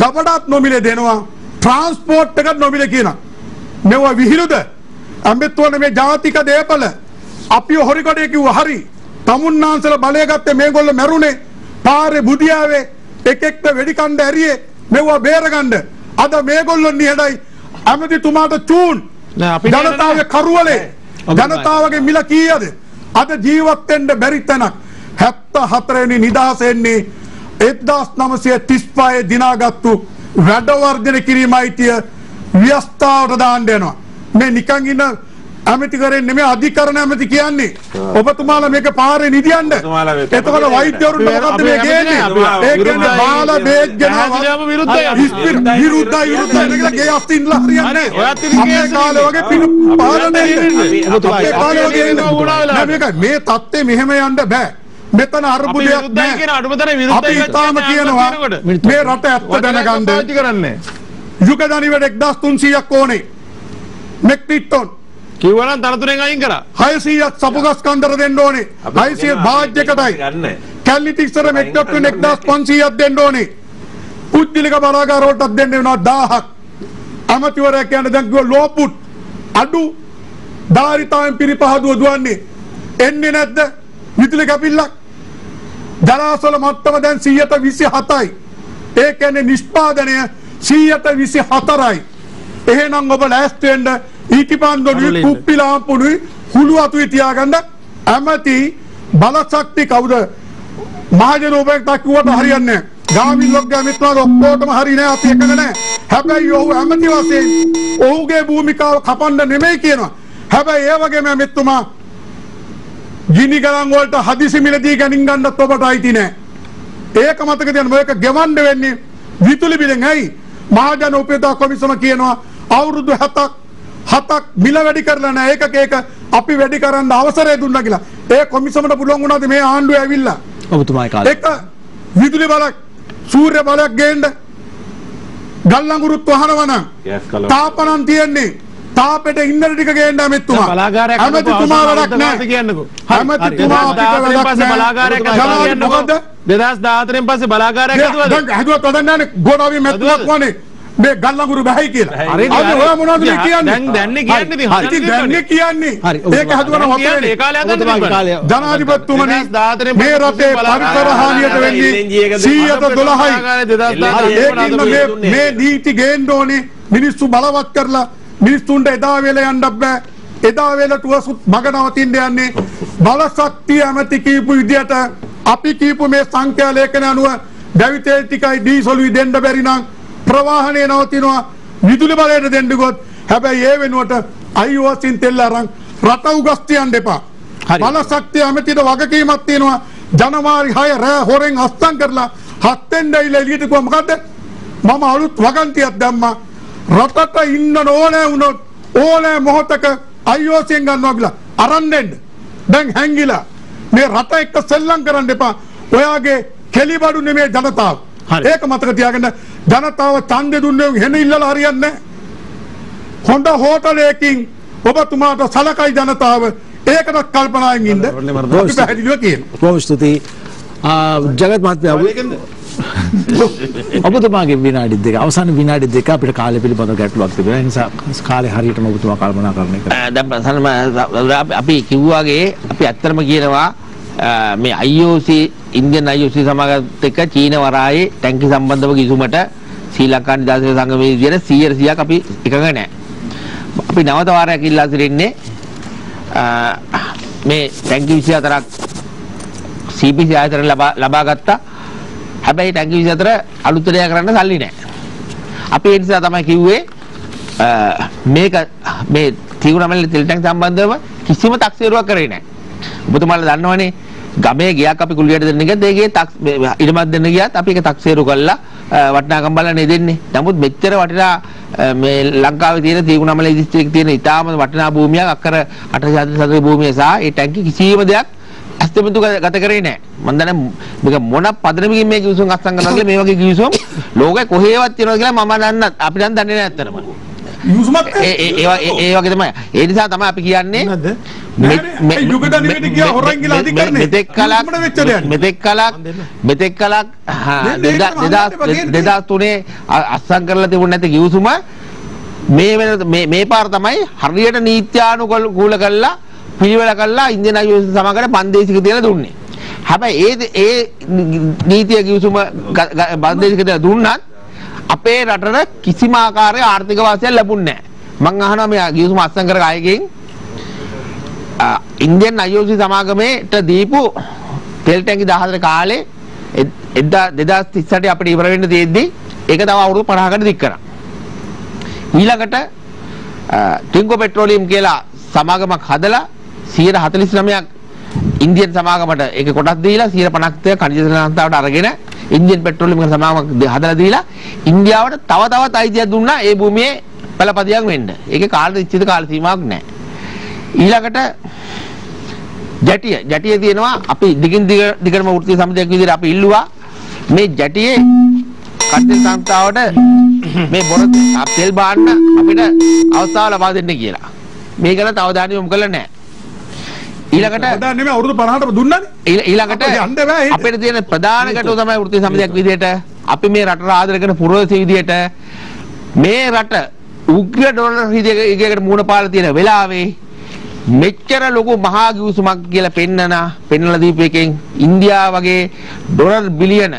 ගබඩත් නොමිලේ දෙනවා ට්‍රාන්ස්පෝර්ට් එකත් නොමිලේ කියනවා. මේවා විහිළුද? අම්බෙත්තුවනේ මේ ජාතික දේපල අපි හොරිකොඩේ කිව්වා හරි. තමුන්නාන්සල බලය ගත්තේ මේගොල්ලෝ මැරුණේ පාරේ බුදියාවේ එක එක්ක වෙඩි කණ්ඩ ඇරියේ මෙවුවා බේරගන්න. අද මේගොල්ලෝ නිහඬයි ඇමතිතුමාට චූන් ජනතාවගේ කරුවලේ ජනතාවගේ මිල කීයද? අද ජීවත් වෙන්න බැරි තැනක් 74 වෙනි නිදහස එන්නේ 1935 දිනාගත්තු වැඩ වර්ධනය කිරීමයිතිය ව්‍යවස්ථාවට දාන්න යනවා. මේ නිකන් ඉන්න ඇමති කරන්නේ නෙමෙයි අධිකරණ ඇමති කියන්නේ. ඔබතුමාලා මේක පාරේ නිදියන්න. එතකොට වෛද්‍යවරුන්ට මොකද්ද මේ කියන්නේ? ඒ කියන්නේ බාල බේත් ගෙනාවා විරුද්ධයි කියලා ගේ අස්තින්ලා හරියන්නේ. අපේ කාලේ වගේ පිණු පාලනේ අපේ කාලේ වගේ මේක මේ தත්ත්වය මෙහෙම යන්න බෑ. මෙතන අරුබුදයක් නෑ. අපි තාම කියනවා මේ රට ඇත්ත දැනගන්න. යුග දනිවට 1300ක් ඕනේ. මෙට්‍රික් ටන් කිව්වනම් තනතුරෙන් අයින් කරා 600ක් සපුගස් කන්දර දෙන්න ඕනේ 600 භාජ්‍යකටයි කැලණි තිස්සර මෙට්‍රික් ටන් 1500ක් දෙන්න ඕනේ පුද්ගලික බලාගාර වලටත් දෙන්න වෙනවා 1000ක් අමතිවරයා කියන්නේ දැන් කිව්ව ලෝපුට් අඩු ධාරිතාවෙන් පිරිපහදුව දුවන්නේ එන්නේ නැද්ද විදුලි කැපිල්ලක් ජලාශවල මට්ටම දැන් 127යි ඒ කියන්නේ නිෂ්පාදනය 124යි එහෙනම් ඔබ ලෑස්ති වෙන්න ඊටිපන්දොනුයි කුප්පිලාම්පුනුයි හුළු අතුයි තියාගන්න ඇමති බලශක්ති කවුද මහජන ඔබට කිව්වට හරියන්නේ නැහැ ගාමින් ලොග්ගා මිත්‍රාද ඔක්කොටම හරිය නැහැ අපි එකක නැහැ හැබැයි ඔහු ඇමති වශයෙන් ඔහුගේ භූමිකාව කපන්න නෙමෙයි කියනවා හැබැයි ඒ වගේම මෙතුමා ගිනි ගණන් වලට හදිසි මිලදී ගණන් ගන්නත් ඔබට අයිති නැහැ ඒක මතක තියන්න මේක ගෙවන්න වෙන්නේ විදුලි බිලෙන් ඇයි මහජන උපයෝග කොමිසම කියනවා අවුරුදු 7ක් මිල වැඩි කරලා නැහැ ඒකක ඒක අපි වැඩි කරන්න අවසරය දුන්නා කියලා. ඒ කොමිසමට පුළුවන් වුණාද මේ ආණ්ඩුව ඇවිල්ලා? ඔබතුමායි කාලේ. ඒක විදුලි බලක් සූර්ය බලයක් ගේන්න ගල්ලංගුරුත් වහනවනම් තාපනම් තියන්නේ තාපෙට ඉන්දර ටික ගේන්න මෙතුමා. බලාගාරයක් ඇමතිතුමා වැඩක් නැහැ කියන්නකෝ. ඇමතිතුමා අපිට වැඩක් නැහැ. බලාගාරයක් කියන්නකෝ. 2014න් පස්සේ බලාගාරයක් හදුවද? දැන් හදුවත් වැඩක් නැහැ නේ. ගෝඩාවේ මෙතුමක් වනේ. මේ ගල්ලංගුරු බැහැයි කියලා. අද ඔය මොනවද මේ කියන්නේ? දැන් කියන්නේ ඉතින් දැන් කියන්නේ. ඒක හදුවන හොතේ. ඒ කාලේ හදන්නේ. ජනාධිපතිතුමනි මේ රටේ පරිසර හානියට වෙන්නේ 112යි. මේ නීති ගේන්න ඕනේ මිනිස්සු බලවත් කරලා මිනිස්සුන්ට එදා වේල යන්න බෑ. එදා වේලට වසුත් මග නවතින්න යන්නේ බලශක්තිය ඇමති කීපු විදියට අපි කීපු මේ සංඛ්‍යා ලේඛන අනුව දැවිතේ ටිකයි ඩීසලුයි දෙන්න බැරි නම් ප්‍රවාහනය නවතිනවා විදුලි බලයට දෙන්න ගොත් හැබැයි ඒ වෙනුවට අයිఓසින් තෙල් අරන් රට උගස් තියන්න එපා බලශක්තිය ඇමතිට වගකීමක් තියෙනවා ජනවාරි 6 රෑ හොරෙන් අස්තම් කරලා 7 වෙනිදා ඉල එළියට ගියා මොකද්ද මම අලුත් වගන්තියක් දැම්මා රටට ඉන්න ඕනේ වුණොත් ඕනේ මොහොතක අයිఓසින් ගන්නවා කියලා අරන් දෙන්න. දැන් හැංගිලා මේ රට එක්ක සෙල්ලම් කරන්න එපා. ඔයාගේ කෙලිබඩු නෙමේ ජනතාව. හරි. ඒක මතක තියාගන්න. ජනතාව ඡන්දෙ දුන්නේ එහෙන ඉල්ලලා හරියන්නේ නැහැ. හොඳ හෝටලයකින් ඔබතුමාට සලකයි ජනතාව. ඒකට කල්පනාවෙන් ඉන්න. අපි පැහැදිලිව කියනවා. බොහොම ස්තුතියි. ජගත් මහත්මයා ඔබතුමාගේ විනාඩි දෙක අවසාන විනාඩි දෙක අපිට කාලය පිළිබඳව ගැටලුවක් තිබෙනවා. ඒ නිසා කාලේ හරියටම ඔබතුමා කල්පනා කරන එක. දැන් ප්‍රසන්නම අපි කිව්වාගේ අපි ඇත්තටම කියනවා මේ IOC ඉන්දියන් IOC සමාගමත් එක්ක චීන වරායේ ටැංකි සම්බන්ධව කිසිමට ශ්‍රී ලංකා නිදහස් සංගමයේ විදියට 100% අපි එකඟ නැහැ. අපි නැවත වාරයක් ඉල්ලා සිටින්නේ මේ ටැංකි 24ක් CPC ආයතන ලබා ගත්තා. හැබැයි ටැංකි 24 අලුත් දෙයක් කරන්න සල්ලි නැහැ. අපි ඒ නිසා තමයි කිව්වේ මේක මේ තිගුණමල්ලේ තෙල් ටැංකි සම්බන්ධව කිසිම තක්සේරුවක් කරේ නැහැ. ඔබතුමාලා දන්නවනේ ගමේ ගියක් අපි කුලියට දෙන්න ගියත් ඒකේ ඉඩමක් දෙන්න ගියත් අපි ඒක තක්සේරු කළා වටිනාකම් බලන්නේ දෙන්නේ. නමුත් මෙච්චර වටිනා මේ ලංකාවේ තියෙන තිගුණමල්ලේ දිස්ත්‍රික්කයේ තියෙන ඉතාම වටිනා භූමියක් අක්කර 844 භූමිය සහ ඒ ටැංකි කිසිම දෙයක් ඇස්තෙමතු ගත කරේ නැහැ. මම දන්නේ මේක මොන පදනමකින් මේ කිවිසුම් අත්සන් කරනවා කියලා මේ වගේ කිවිසුම් ලෝකේ කොහේවත් තියෙනවා කියලා මම දන්නත් අපි නම් දන්නේ නැහැ ඇත්තටම. ඒ වගේ තමයි. ඒ නිසා තමයි අපි කියන්නේ මෙතෙක් කලක් 2003 අත්සන් කරලා තිබුණ නැති කිවිසුම මේ පාර තමයි හරියට නීත්‍යානුකූල කරලා පිළිවෙල කළා ඉන්දියන් IOC සමාගමට පන්දේශික තියලා දුන්නේ. හැබැයි ඒ නීතිය කිවිසුම පන්දේශික තියලා දුන්නත් අපේ රටට කිසිම ආකාරයක ආර්ථික වාසියක් ලැබුණේ නැහැ. මම අහනවා මේ කිවිසුම අත්සන් කර අයගෙන් ඉන්දියන් IOC සමාගමේට දීපු තෙල් ටැංකි 14 කාලේ 2038 අපිට ඉවර වෙන්න තියෙද්දි ඒක තව අවුරුදු 50කට දික් කරා. ඊළඟට ටින්කෝ පෙට්‍රෝලියම් කියලා සමාගමක් හදලා 149ක් ඉන්දියන් සමාගමට ඒක කොටස් දීලා 150ක් කනිජ තෙල් සංස්ථාවට අරගෙන ඉන්දියන් පෙට්‍රෝලියම් කියන සමාගමක් හදලා දීලා ඉන්දියාවට තවත් අයිතියක් දුන්නා ඒ භූමියේ පළපදියක් වෙන්න. ඒකේ කාල නිශ්චිත කාල සීමාවක් නැහැ. ඊළඟට ජැටිය තියෙනවා අපි දිගටම වෘත්තීය සමිතියක් විදිහට අපි ඉල්ලුවා මේ ජැටියේ කට්ටල් සංස්ථාවට මේ බොර තෙල් බාන්න අපිට අවස්ථාව ලබා දෙන්න කියලා. මේකට තව දාන්න යොමු කළා නැහැ. ඊළඟට දැන් නෙමෙයි අවුරුදු 50ට දුන්නානේ. ඊළඟට අපිට තියෙන ප්‍රධාන ගැටලුව තමයි වෘත්තීය සමිතියක් විදිහට අපි මේ රටට ආදරය කරන පුරවැසි විදිහට මේ රට උග්‍ර ඩොලර් හිදයකට මුණ පාලා තියෙන වෙලාවේ මෙච්චර ලොකු මහා කිවිසුමක් කියලා පෙන්නලා දීපු එකෙන් ඉන්දියාව වගේ ඩොලර් බිලියන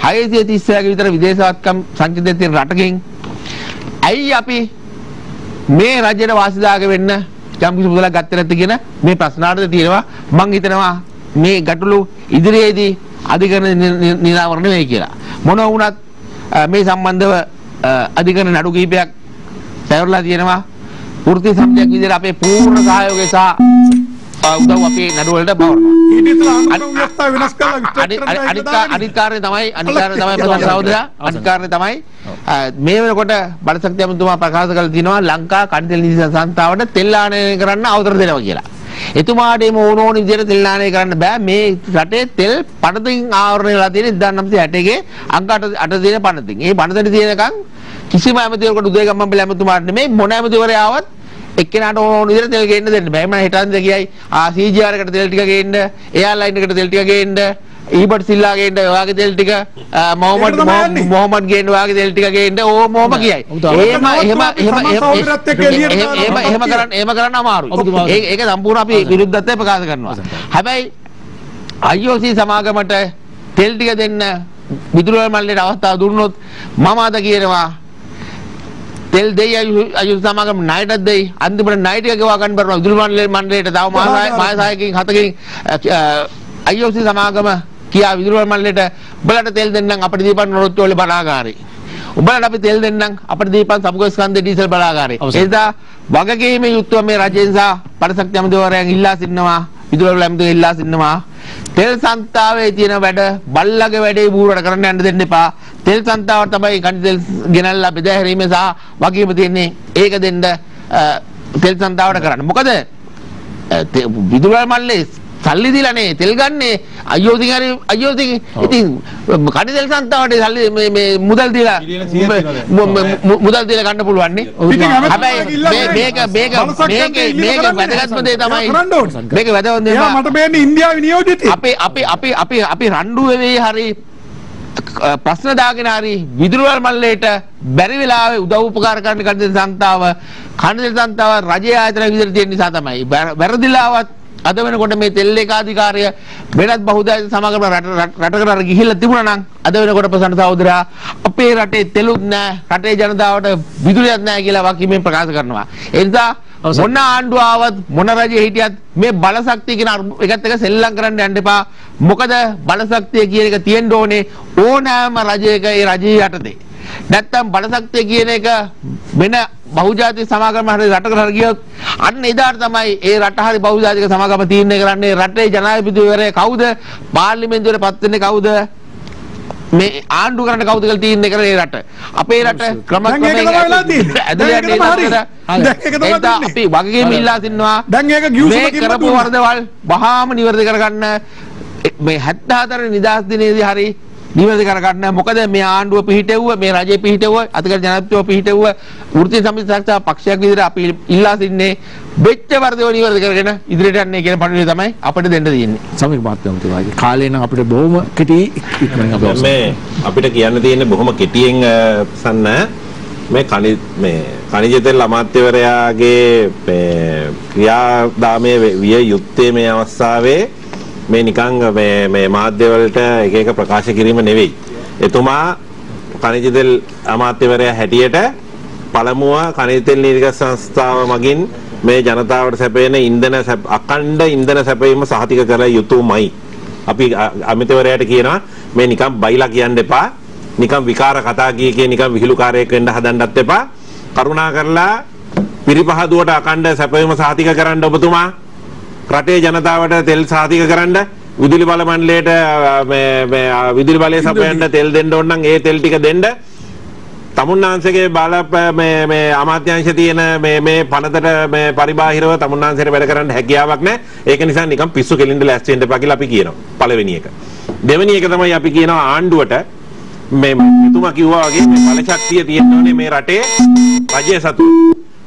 636ක විතර විදේශවත්කම් සංචිතයෙන් තියෙන රටකින් ඇයි අපි මේ රජයට වාසිදායක වෙන්න යම් කිසි මුදලක් ගත්තේ නැත්te කියන මේ ප්‍රශ්නාර්ථය තියෙනවා. මම හිතනවා මේ ගැටලු ඉදිරියේදී අධිකරණ නිරාවරණය වෙයි කියලා. මොනවා වුණත් මේ සම්බන්ධව අධිකරණ නඩු කිහිපයක් පැවරලා තියෙනවා. වෘත්තීය සමිතියක් විදිහට අපේ පූර්ණ සහයෝගය සහ උදව් අපේ නඩු වලට බවරනවා. ඊට ඉස්සෙල්ලා අනුකම්ප ව්‍යවස්ථාව වෙනස් කරලා අනිත් කාර්යය තමයි ප්‍රධාන සහෝදරයා අනිත් කාර්යය තමයි මේ වෙනකොට බලශක්ති අමාත්‍යතුමා ප්‍රකාශ කරලා තිනවා ලංකා කණිතෙල් නීති සංස්ථාවට තෙල් ආනයනය කරන්න අවසර දෙනවා කියලා. එතුමාට මේ ඕනෝන විදිහට තෙල් ආනයනය කරන්න බෑ. මේ රටේ තෙල් පනතින් ආවරණය වෙලා තියෙන 1960 ගේ අංක 8 තියෙන පනතින්. මේ පනතට තියෙනකන් කිසිම ඇමතිවරයෙකුට උදේගම්මන් ඇමතුමාට නෙමෙයි මොන ඇමතිවරයාවත් එක්කෙනාට ඕන විදිහට තෙල් ගේන්න දෙන්න බෑ. මම හිතන්නේ කියයි CGR එකට තෙල් ටික ගේන්න, එයාර්ලයින් එකට තෙල් ටික ගේන්න, ඊබට් සිල්ලා ගේන්න ඔයාගේ තෙල් ටික, මොහොමඩ් ගේන්න ඔයාගේ තෙල් ටික ගේන්න ඕම කියයි. එහෙම කරන්න අමාරුයි. ඒක සම්පූර්ණ අපි විරුද්ධත්වය ප්‍රකාශ කරනවා. හැබැයි IOC සමාගමට තෙල් ටික දෙන්න විදුලි මණ්ඩලයට අවස්ථාව දුන්නොත් මම අද කියනවා තෙල් දෙයි IOC සමාගම ණයට දෙයි අන්තිමට ණයට ගෙවා ගන්න බරනවා විදුලි මණ්ඩලයට තව මාස 6කින් 7කින් IOC සමාගම කියා විදුලි මණ්ඩලයට උඹලට තෙල් දෙන්නම් අපිට දීපන් නොරොච්චු වල බලාගාරේ උඹලට අපි තෙල් දෙන්නම් අපිට දීපන් සමුගස්කන්ධේ ඩීසල් බලාගාරේ ඒ නිසා වගකීමේ යුක්තව මේ රජයෙන් සහ පරිසක්ති අමාත්‍යවරයන් ඉල්ලා සිටිනවා විදුලි අමාත්‍යවරයන් ඉල්ලා සිටිනවා තෙල් සංස්ථාවේ තියෙන වැඩ බල්ලගේ වැඩේ බූරට කරන්න යන්න දෙන්න එපා. තෙල් සංස්ථාව තමයි කණි තෙල් ගෙනල්ලා බෙදා හැරීමේ සහ වගකීම තියෙන්නේ ඒක දෙන්න තෙල් සංස්ථාවට කරන්න. මොකද විදුලි මල්ලේ සල්ලි දීලානේ තෙල් ගන්නේ අයියෝතින් ඉතින් කඩි තෙල් සංස්ථාවට සල්ලි මේ මුදල් දීලා මුදල් දීලා ගන්න පුළුවන් නේ. හැබැයි මේක වැදගත්ම දේ තමයි මේක වැදගත් දේ මට බෑනේ ඉන්දියාවේ නියෝජිතයි. අපි රණ්ඩු වෙවේ හරි ප්‍රශ්න දාගෙන හරි විදුලි මල්ලේට බැරි වෙලාවේ උදව් උපකාර කරන්න කඩි තෙල් සංස්ථාව රජයේ ආයතන විදිහට තියෙන නිසා තමයි වැරදිලාවත් අද වෙනකොට මේ තෙල් ඒකාධිකාරිය වෙනත් බහුදායක සමාගම රටකට ගිහිල්ලා තිබුණා නම් අද වෙනකොට ප්‍රසන්න සහෝදරයා අපේ රටේ තෙලුත් නැහැ රටේ ජනතාවට විදුලියක් නැහැ කියලා වකිමෙන් ප්‍රකාශ කරනවා. ඒ නිසා මොන ආණ්ඩුව ආවත් මොන රජෙ හිටියත් මේ බලශක්තිය කියන එකත් එක සෙල්ලම් කරන්න යන්න එපා. මොකද බලශක්තිය කියන එක තියෙන්න ඕනේ ඕනෑම රජයක ඒ රජයේ යටතේ. නැත්තම් බලශක්තිය කියන එක වෙන බහුජාතික සමාගම හරි රටකට හරි ගියොත් අන්න එදාට තමයි ඒ රට හරි බහුජාතික සමාගම තීරණය කරන්නේ රටේ ජනාධිපතිවරයා කවුද පාර්ලිමේන්තුවට පත් වෙන්නේ කවුද මේ ආණ්ඩු කරන්න කවුද කියලා තීරණය කරන ඒ රට අපේ රට ක්‍රමක්‍රමයෙන් අපි වගකීම් ඉල්ලා සිටිනවා මේ කරපු වරදවල් වහාම නිවැරදි කරගන්න මේ 74 නිදහස් දිනේදී හරි නිවැරදි කරගන්න. මොකද මේ ආණ්ඩුව පිහිටෙව්ව මේ රජය පිහිටෙව්ව අතිගල ජනාධිපතිව පිහිටෙව්ව වෘත්තීය සමිති සාකච්ඡා පක්ෂයක් විදිහට අපි ඉල්ලා සිටින්නේ වෙච්ච වරදව නිවැරදි කරගෙන ඉදිරියට යන්නේ කියන පණිවිඩය තමයි අපිට දෙන්න තියෙන්නේ. සමික මාත්‍යමතුමාගේ කාලේ නම් අපිට බොහොම කෙටි ඉක්මනින් මේ අපිට කියන්න තියෙන්නේ බොහොම කෙටියෙන් සන්න මේ කනිජ තෙල් අමාත්‍යවරයාගේ ක්‍රියාදාමයේ විය යුත්තේ මේ අවස්ථාවේ මේ නිකන් මේ මාධ්‍ය වලට එක එක ප්‍රකාශ කිරීම නෙවෙයි. එතුමා කනිජ තෙල් අමාත්‍යවරයා හැටියට පළමුව කනිජ තෙල් නීතිගත සංස්ථාව මගින් මේ ජනතාවට සැපෙන අඛණ්ඩ ඉන්ධන සැපයීම සහතික කර යුතුමයි. අපි අමාත්‍යවරයාට කියනවා මේ නිකන් බයිලා කියන්න එපා. නිකන් විකාර කතා කිය නිකන් විහිළුකාරයෙක් වෙන්න හදන්නත් එපා. කරුණා කරලා පිරිපහදුවට අඛණ්ඩ සැපයීම සහතික කරන්න ඔබතුමා රටේ ජනතාවට තෙල් සාතික කරන්න විදුලි බල මණ්ඩලයට මේ විදුලි බලය සපයන්න තෙල් දෙන්න ඕන නම් ඒ තෙල් ටික දෙන්න. තමුන්නාංශගේ බල මේ අමාත්‍යාංශ තියෙන මේ පනතට මේ පරිබාහිරව තමුන්නාංශයට වැඩ කරන්න හැකියාවක් නැහැ. ඒක නිසා නිකන් පිස්සු කෙලින්න ලෑස්ති වෙන්න එපා කියලා අපි කියනවා. පළවෙනි එක. දෙවෙනි එක තමයි අපි කියනවා ආණ්ඩුවට මේ මෙතුමා කිව්වා වගේ මේ බල ශක්තිය තියෙන්න ඕනේ මේ රටේ රජය සතු.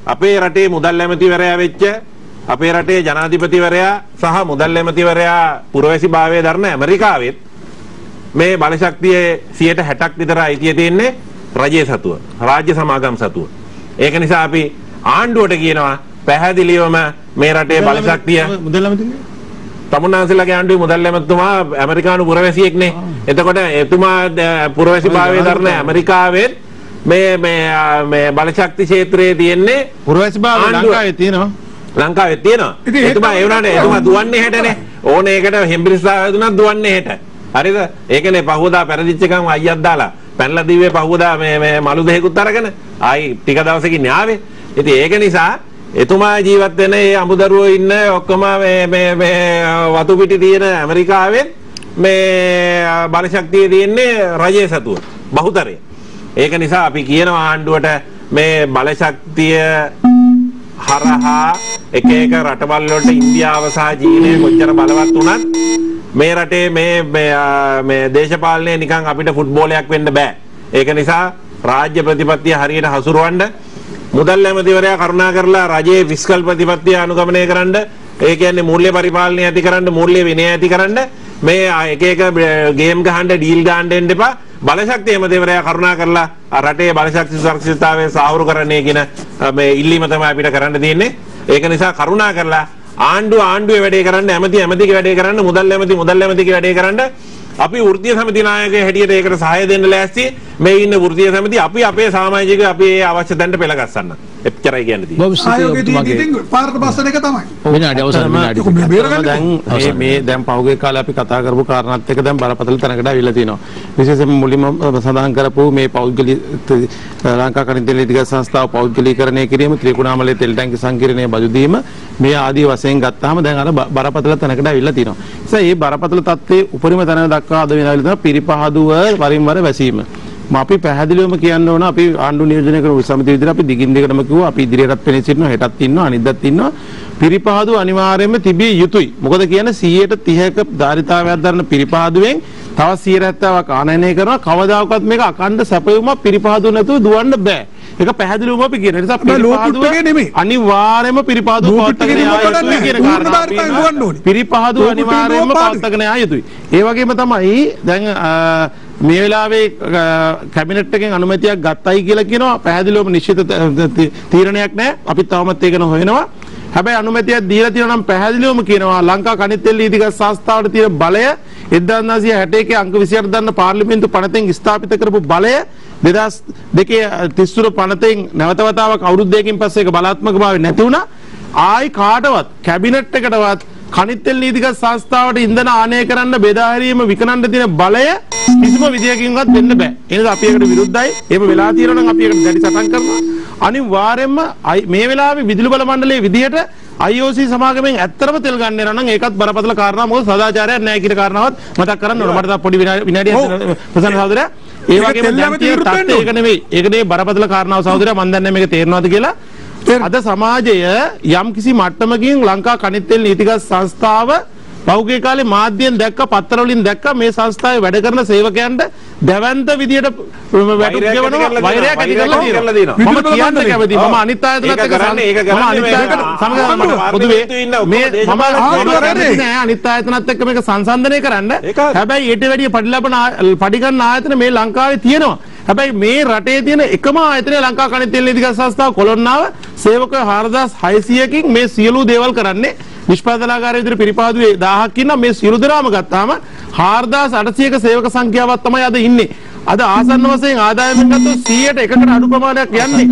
අපේ රටේ මුදල් ඇමතිවරයා වෙච්ච අපේ රටේ ජනාධිපතිවරයා සහ මුදල් ඇමතිවරයා පුරවැසි භාවයේ දරන ඇමරිකාවෙත් මේ බලශක්තියේ 60%ක් විතර අයිතිය තියෙන්නේ රජයේ සතුව, රාජ්‍ය සමාගම් සතුව. ඒක නිසා අපි ආණ්ඩුවට කියනවා පැහැදිලිවම මේ රටේ බලශක්තිය මුදල් ඇමතිනේ තමුන්නාන්සේලාගේ ආණ්ඩුවේ මුදල් ඇමතිතුමා ඇමරිකානු පුරවැසියෙක්නේ. එතකොට එතුමා පුරවැසි භාවයේ දරන ඇමරිකාවෙත් මේ බලශක්ති ක්ෂේත්‍රයේ තියෙන්නේ පුරවැසි භාවය ලංකාවේ තියෙනවා. ලංකාවේ තියෙනවා. එතුමා ඒ වුණානේ එතුමා දුවන්නේ හෙටනේ. ඕන ඒකට හෙම්බිරිස්සා වැදුනත් දුවන්නේ හෙට. හරිද? ඒකනේ පහුවදා පෙරදිච්ච ගමන් අයියක් දාලා පැනලා දිව්වේ පහුවදා මේ මලු දෙහෙකුත් අරගෙන ආයි ටික දවසකින් ආවේ. ඉතින් ඒක නිසා එතුමා ජීවත් වෙන ඒ අමුදරුවෝ ඉන්න ඔක්කොම මේ වතු පිටි තියෙන ඇමරිකාවෙත් මේ බලශක්තිය තියෙන්නේ රජයේ සතුව බහුතරය. ඒක නිසා අපි කියනවා ආණ්ඩුවට මේ බලශක්තිය හරහා එක එක රටවල් වලට ඉන්දියාව සහ චීනය කොච්චර බලවත් වුණත් මේ රටේ මේ දේශපාලනය නිකන් අපිට ෆුට්බෝලයක් වෙන්න බෑ. ඒක නිසා රාජ්‍ය ප්‍රතිපත්තිය හරියට හසුරවන්න මුදල් ඇමතිවරයා කරුණා කරලා රජයේ ෆිස්කල් ප්‍රතිපත්තිය අනුගමනය කරන්න, ඒ කියන්නේ මූල්‍ය පරිපාලනය ඇති කරන්න, මූල්‍ය විනය ඇති කරන්න, මේ එක එක ගේම් ගහන්න ඩීල් ගන්න දෙන්න එපා. බලශක්තිය ඇමතිවරයා කරුණා කරලා රටේ බලශක්ති සුරක්ෂිතතාවය සාහවරු කරන්නේ කියන මේ ඉල්ලීම තමයි අපිට කරන්න තියෙන්නේ. ඒක නිසා කරුණා කරලා ආණ්ඩුවේ වැඩේ කරන්න, ඇමතිගේ වැඩේ කරන්න, මුදල් ඇමතිගේ වැඩේ කරන්න. අපි වෘත්තීය සමිති නායකයෙක් හැටියට ඒකට සහාය දෙන්න ලෑස්ති. මේ ඉන්න වෘත්තීය සමිති අපි අපේ සමාජිකයෝ අපි ඒ අවශ්‍ය තැනට පෙළ ගස්සන්න. එච්චරයි කියන්න තියෙන්නේ. පාරට බස්සන එක තමයි. විනාඩි අවසන් විනාඩි. දැන් මේ දැන් පහුගිය කාලේ අපි කතා කරපු කාරණාත් එක්ක දැන් බරපතල තැනකට අවිල්ලා තියෙනවා. විශේෂයෙන්ම මුලින්ම සඳහන් කරපු මේ පෞද්ගලික ලංකා කනිජ තෙල් නීතිගත සංස්ථාව පෞද්ගලීකරණය කිරීම, ත්‍රිකුණාමලයේ තෙල් ටැංකි සංකීර්ණය බදු දීම මේ ආදී වශයෙන් ගත්තාම දැන් අර බරපතල තැනකට අවිල්ලා තියෙනවා. ඒ නිසා මේ බරපතල තත්ත්වයේ උපරිම තැන දක්වා අද වෙනවිලා තියෙනවා පිරිපහදුව වරින් වර වැසීම. අපි පැහැදිලිවම කියන්න ඕන අපි ආණ්ඩු නියෝජනය කරන සමිතිය විදිහට අපි දිගින් දිගටම කිව්වා අපි ඉදිරියටත් පෙනී සිටිනවා හෙටත් ඉන්නවා අනිද්දාත් ඉන්නවා පිරිපහදු අනිවාර්යයෙන්ම තිබිය යුතුයි. මොකද කියන්නේ 130ක ධාරිතාවයක් දරන පිරිපහදුවෙන් තව 170ක් ආනයනය කරනවා කවදාකවත් මේක අකණ්ඩ සැපයුමක් පිරිපහදු නැතුව දුවන්න බෑ. ඒක පැහැදිලිවම අපි කියන නිසා පිරිපහදුව අනිවාර්යයෙන්ම පිරිපහදුව පවත්වාගෙන යා යුතුයි කියන කාරණා. පිරිපහදුව අනිවාර්යයෙන්ම පවත්වාගෙන යා යුතුයි. ඒ වගේම තමයි දැන් මේ වෙලාවේ කැබිනට් එකෙන් අනුමැතියක් ගත්තයි කියලා කියනවා පැහැදිලිවම නිශ්චිත තීරණයක් නැහැ. අපි තවමත් ඒක හොයනවා. හැබැයි අනුමැතියක් දීලා තියෙනවා නම් පැහැදිලිවම කියනවා ලංකා කනිත් තෙල් නීතිගත සංස්ථාවට තියෙන බලය 1961 අංක 28 දන්න පාර්ලිමේන්තු පනතෙන් ස්ථාපිත කරපු බලය 2002 තිස්සුර පනතෙන් නැවත වතාවක් අවුරුදු දෙකකින් පස්සේ ඒක බලාත්මක භාවය නැති වුණා. ආයි කාටවත් කැබිනට් එකටවත් කනිත් තෙල් නීතිගත සංස්ථාවට ඉන්ධන ආනය කරන්න බෙදා හැරීම විකනන්න තියෙන බලය කිසිම විදියකින්වත් දෙන්න බෑ. ඒ නිසා අපි ඒකට විරුද්ධයි. එහෙම වෙලා තියෙනවා නම් අපි ඒකට දැඩි සටන් කරනවා. අනිවාර්යයෙන්ම මේ වෙලාවේ විදුලි බල මණ්ඩලයේ විදියට IOC සමාගමෙන් ඇත්තටම තෙල් ගන්න යනවා නම් ඒකත් බරපතල කාරණා. මොකද සදාචාරයක් නැහැ කියන කාරණාවත් මතක් කරන්න ඕන. මට තා පොඩි විනාඩියක් ප්‍රසන්න සහෝදරයා. ඒ වගේම දැන් ඒක නෙවෙයි. ඒක නේ බරපතල කාරණාව සහෝදරයා මම දන්නේ මේක තේරෙනවද කියලා. අද සමාජය යම් කිසි මට්ටමකින් ලංකා කනිත් තෙල් නීතිගත සංස්ථාව පෞගේ කාලේ මාධ්‍යයෙන් දැක්ක පත්තර වලින් දැක්ක මේ සංස්ථාවේ වැඩ කරන සේවකයන්ට දැවැන්ත විදියට වැටුප් ගෙවනවා වෛරයක් ඇති කරලා තියෙනවා. මම කියන්න කැමතියි මම අනිත් ආයතනත් එක්ක කරන්නේ ඒක කරන්නේ අනිත් ආයතන සමග පොදුවේ මේ මම අනිත් ආයතනත් එක්ක මේක සංසන්දනය කරන්න. හැබැයි ඊට වැඩිය පඩි ගන්න ආයතන මේ ලංකාවේ තියෙනවා. හැබැයි මේ රටේ තියෙන එකම ආයතනය ලංකා කනිත් තෙල් නීතිගත සංස්ථාව කොළොන්නාව සේවකයෝ 4600කින් මේ සියලු දේවල් කරන්නේ නිෂ්පාදනාගාරයේ විතර පිරිපාදුවේ 1000ක් ඉන්නා මේ සියලු දරාම ගත්තාම 4800ක සේවක සංඛ්‍යාවක් තමයි අද ඉන්නේ. අද ආසන්න වශයෙන් ආදායමෙන් ගත්තොත් 100ට අඩු ප්‍රමාණයක් යන්නේ.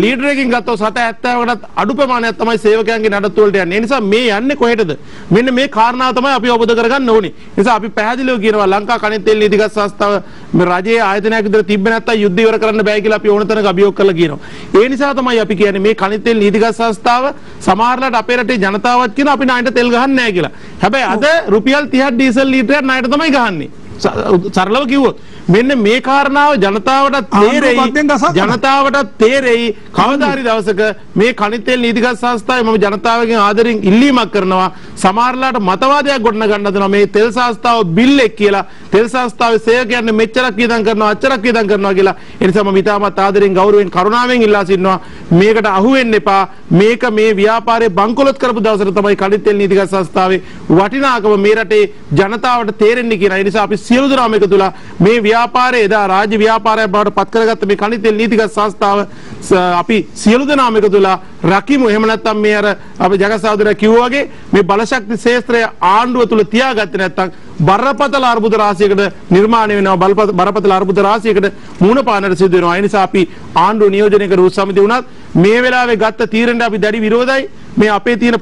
ලීඩර් එකකින් ගත්තොත් 70%කටත් අඩු ප්‍රමාණයක් තමයි සේවකයන්ගේ නඩත්තු වලට යන්නේ. ඒ නිසා මේ යන්නේ කොහෙටද? මෙන්න මේ කාරණාව තමයි අපි අවබෝධ කරගන්න ඕනේ. ඒ නිසා අපි පැහැදිලිව කියනවා ලංකා කනිත් තෙල් නීතිගත සංස්ථාව මේ රජයේ ආයතනයක් විතර තිබ්බ නැත්නම් යුද්ධ ඉවර කරන්න බෑ කියලා අපි ඕන තැනක අභියෝග කරලා කියනවා. ඒ නිසා තමයි අපි කියන්නේ මේ කනිත් තෙල් නීතිගත සංස්ථාව සමහරලාට අපේ රටේ ජනතාවත් කියන අපි ණයට තෙල් ගහන්නේ නැහැ කියලා. හැබැයි අද රුපියල් 30ක් ඩීසල් ලීටරයක් ණයට තමයි ගහන්නේ. සරලව කිව්වොත් මෙන්න මේ කාරණාව ජනතාවටත් තේරෙයි කවදා හරි දවසක මේ කනිත් තෙල් නීතිගත සංස්ථාවේ මම ජනතාවගෙන් ආදරෙන් ඉල්ලීමක් කරනවා සමහරලාට මතවාදයක් ගොඩනගන්න හදනවා මේ තෙල් සංස්ථාව බිල් එක කියලා තෙල් සංස්ථාවේ සේවකයන් මෙච්චරක් වියදම් කරනවා අච්චරක් වියදම් කරනවා කියලා ඒ නිසා මම ඉතාමත් ආදරෙන් ගෞරවයෙන් කරුණාවෙන් ඉල්ලා සිටිනවා මේකට අහු වෙන්න එපා මේක මේ ව්‍යාපාරයේ බංකොලොත් කරපු දවසට තමයි කනිත් තෙල් නීතිගත සංස්ථාවේ වටිනාකම මේ රටේ ජනතාවට තේරෙන්නේ කියන ඒ නිසා අපි සියලු දෙනාම එකතු වෙලා මේ ව්‍යාපාරයේ එදා රාජ්‍ය ව්‍යාපාරයක් බවට පත් කරගත්ත මේ කනිත් තෙල් නීතිගත සංස්ථාව අපි සියලු දෙනාම එකතු වෙලා රකිමු. එහෙම නැත්නම් මේ අර අපි ජගසහෝදරයා කිව්වා වගේ මේ බලශක්ති ක්ෂේත්‍රය ආණ්ඩුව තුල තියාගත්තේ නැත්නම් බරපතල අර්බුද රාශියකට නිර්මාණය වෙනවා බරපතල අර්බුද රාශියකට මුහුණ පාන්නට සිදු වෙනවා. ඒ නිසා අපි ආණ්ඩුව නියෝජනය කර උත්සමිතිය වුණත් මේ වෙලාවේ ගත්ත තීරණයට අපි දැඩි විරෝධයි. මේ අපේ තියෙන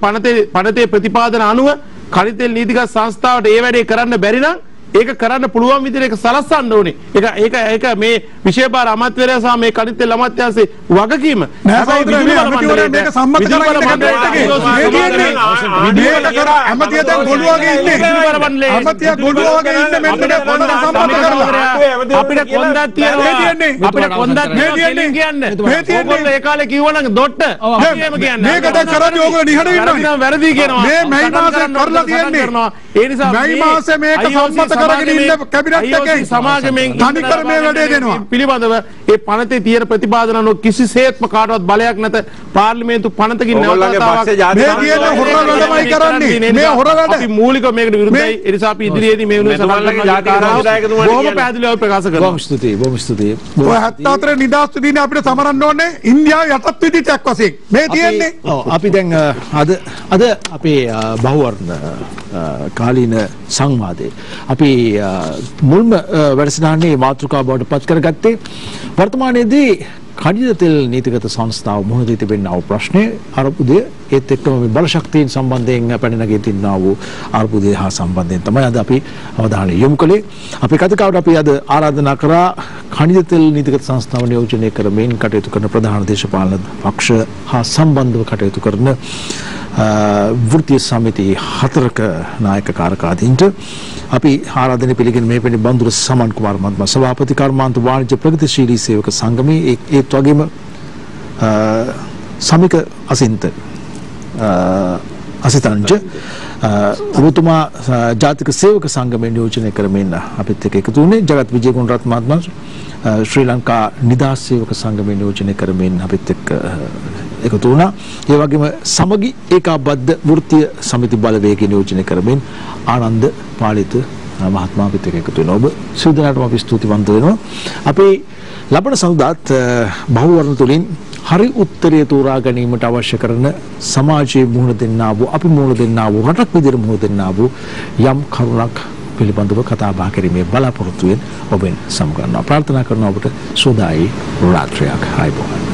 පනතේ ප්‍රතිපාදන අනුව කනිත් තෙල් නීතිගත සංස්ථාවට ඒ වැඩේ කරන්න බැරි නම් ඒක කරන්න පුළුවන් විදිහට ඒක සලස්සන්න ඕනේ. ඒක මේ විශේෂ අමාත්‍යවරයා සහ මේ කනිත් තෙල් අමාත්‍යාංශයේ වගකීම. මේක සම්මත කරගෙන අමාත්‍ය දැන් ගොළු වගේ ඉන්නේ. අමාත්‍ය ගොළු වගේ ඉන්නේ මෙන්න මේ පොඩ සම්මත කරලා. අපිට කොන්දක් තියෙනවා. අපිට කොන්දක් කියන්නේ. ඕගොල්ලෝ ඒ කාලේ කිව්වනම් දොට්ට. අපි එහෙම කියන්නේ. මේක දැන් කරන්නේ ඕගොල්ලෝ නිහඬ ඉන්නවා. වැරදි කියනවා. මේ මැයි මාසේ කරලා තියෙන්නේ. ඒ නිසා මැයි මාසේ මේක සම්මත කරගෙන ඉන්න කැබිනට් එකේ සමාගමෙන් තනිකර මේ වැඩේ දෙනවා. පිළිබඳව ඒ පනතේ තියෙන ප්‍රතිපාදන අනුව කිසිසේත්ම කාටවත් බලයක් නැත පාර්ලිමේන්තු පනතකින් නැවතතාවක් මේ කියන හොර වැඩමයි කරන්නේ. මේ හොර වැඩ අපි මූලිකව මේකට විරුද්ධයි. ඒ නිසා අපි ඉදිරියේදී මේ වෙනුවෙන් සමාජයේ ජාතිකාරාවදායකතුමාට බොහොම පැහැදිලිව ප්‍රකාශ කරනවා. බොහොම ස්තුතියි. ඔය 74 නිදාස් දිනේ අපිට සමරන්න ඕනේ ඉන්දියාවේ යටත් විදිහටක් වශයෙන්. මේ තියෙන්නේ. අපි දැන් අද අපේ බහුවර්ණ කාලීන සංවාදයේ අපි මුල්ම වැඩසටහනේ මාතෘකාව බවට පත් කරගත්තේ වර්තමානයේදී කනිද තෙල් නීතිගත සංස්ථාව මුහුණ දී තිබෙනා වූ ප්‍රශ්නේ අර්බුදය ඒත් එක්කම මේ බලශක්තියින් සම්බන්ධයෙන් පැන නැගී තින්නා වූ අර්බුදය හා සම්බන්ධයෙන් තමයි අද අපි අවධානය යොමු කළේ. අපේ කතිකාවට අපි අද ආරාධනා කරා කනිද තෙල් නීතිගත සංස්ථාව නියෝජනය කරමින් කටයුතු කරන ප්‍රධාන දේශපාලන පක්ෂ හා සම්බන්ධව කටයුතු කරන වෘත්තීය සමිති 4ක නායක කාර්යකාරීන්ට අපි ආරාධනය පිළිගෙන මේ වෙනි බන්දුර සමන් කුමාර මහත්මයා සභාපති කර්මාන්ත වාණිජ්‍ය ප්‍රගතිශීලී සේවක සංගමයේ ඒත් වගේම සමික අසින්ත අසිතංජ ඔබතුමා ජාතික සේවක සංගමයේ නියෝජනය කරමින් අපිත් එක්ක එකතු වුණේ. ජගත් විජේගුණරත්න මහත්මයා ශ්‍රී ලංකා නිදහස් සේවක සංගමයේ නියෝජනය කරමින් අපිත් එක්ක එකතු වුණා. ඒ වගේම සමගි ඒකාබද්ධ වෘත්තීය සමිති බලවේගය නියෝජනය කරමින් ආනන්ද පාලිත මහත්මයා අපිත් එක්ක එකතු වෙනවා. ඔබ සියලු දෙනාටම අපි ස්තුතිවන්ත වෙනවා. අපි ලබන සඳුදාත් බහුවර්ණ තුලින් හරි උත්තරය තෝරා ගැනීමට අවශ්‍ය කරන සමාජයේ මුහුණ දෙන්නා වූ අපි මුහුණ දෙන්නා වූ රටක් විදිහට මුහුණ දෙන්නා වූ යම් කරුණක් පිළිබඳව කතා බහ කිරීමේ බලාපොරොත්තුවෙන් ඔබෙන් සමු ගන්නවා. ප්‍රාර්ථනා කරනවා ඔබට සුවදායි රාත්‍රියක්. ආයුබෝවන්.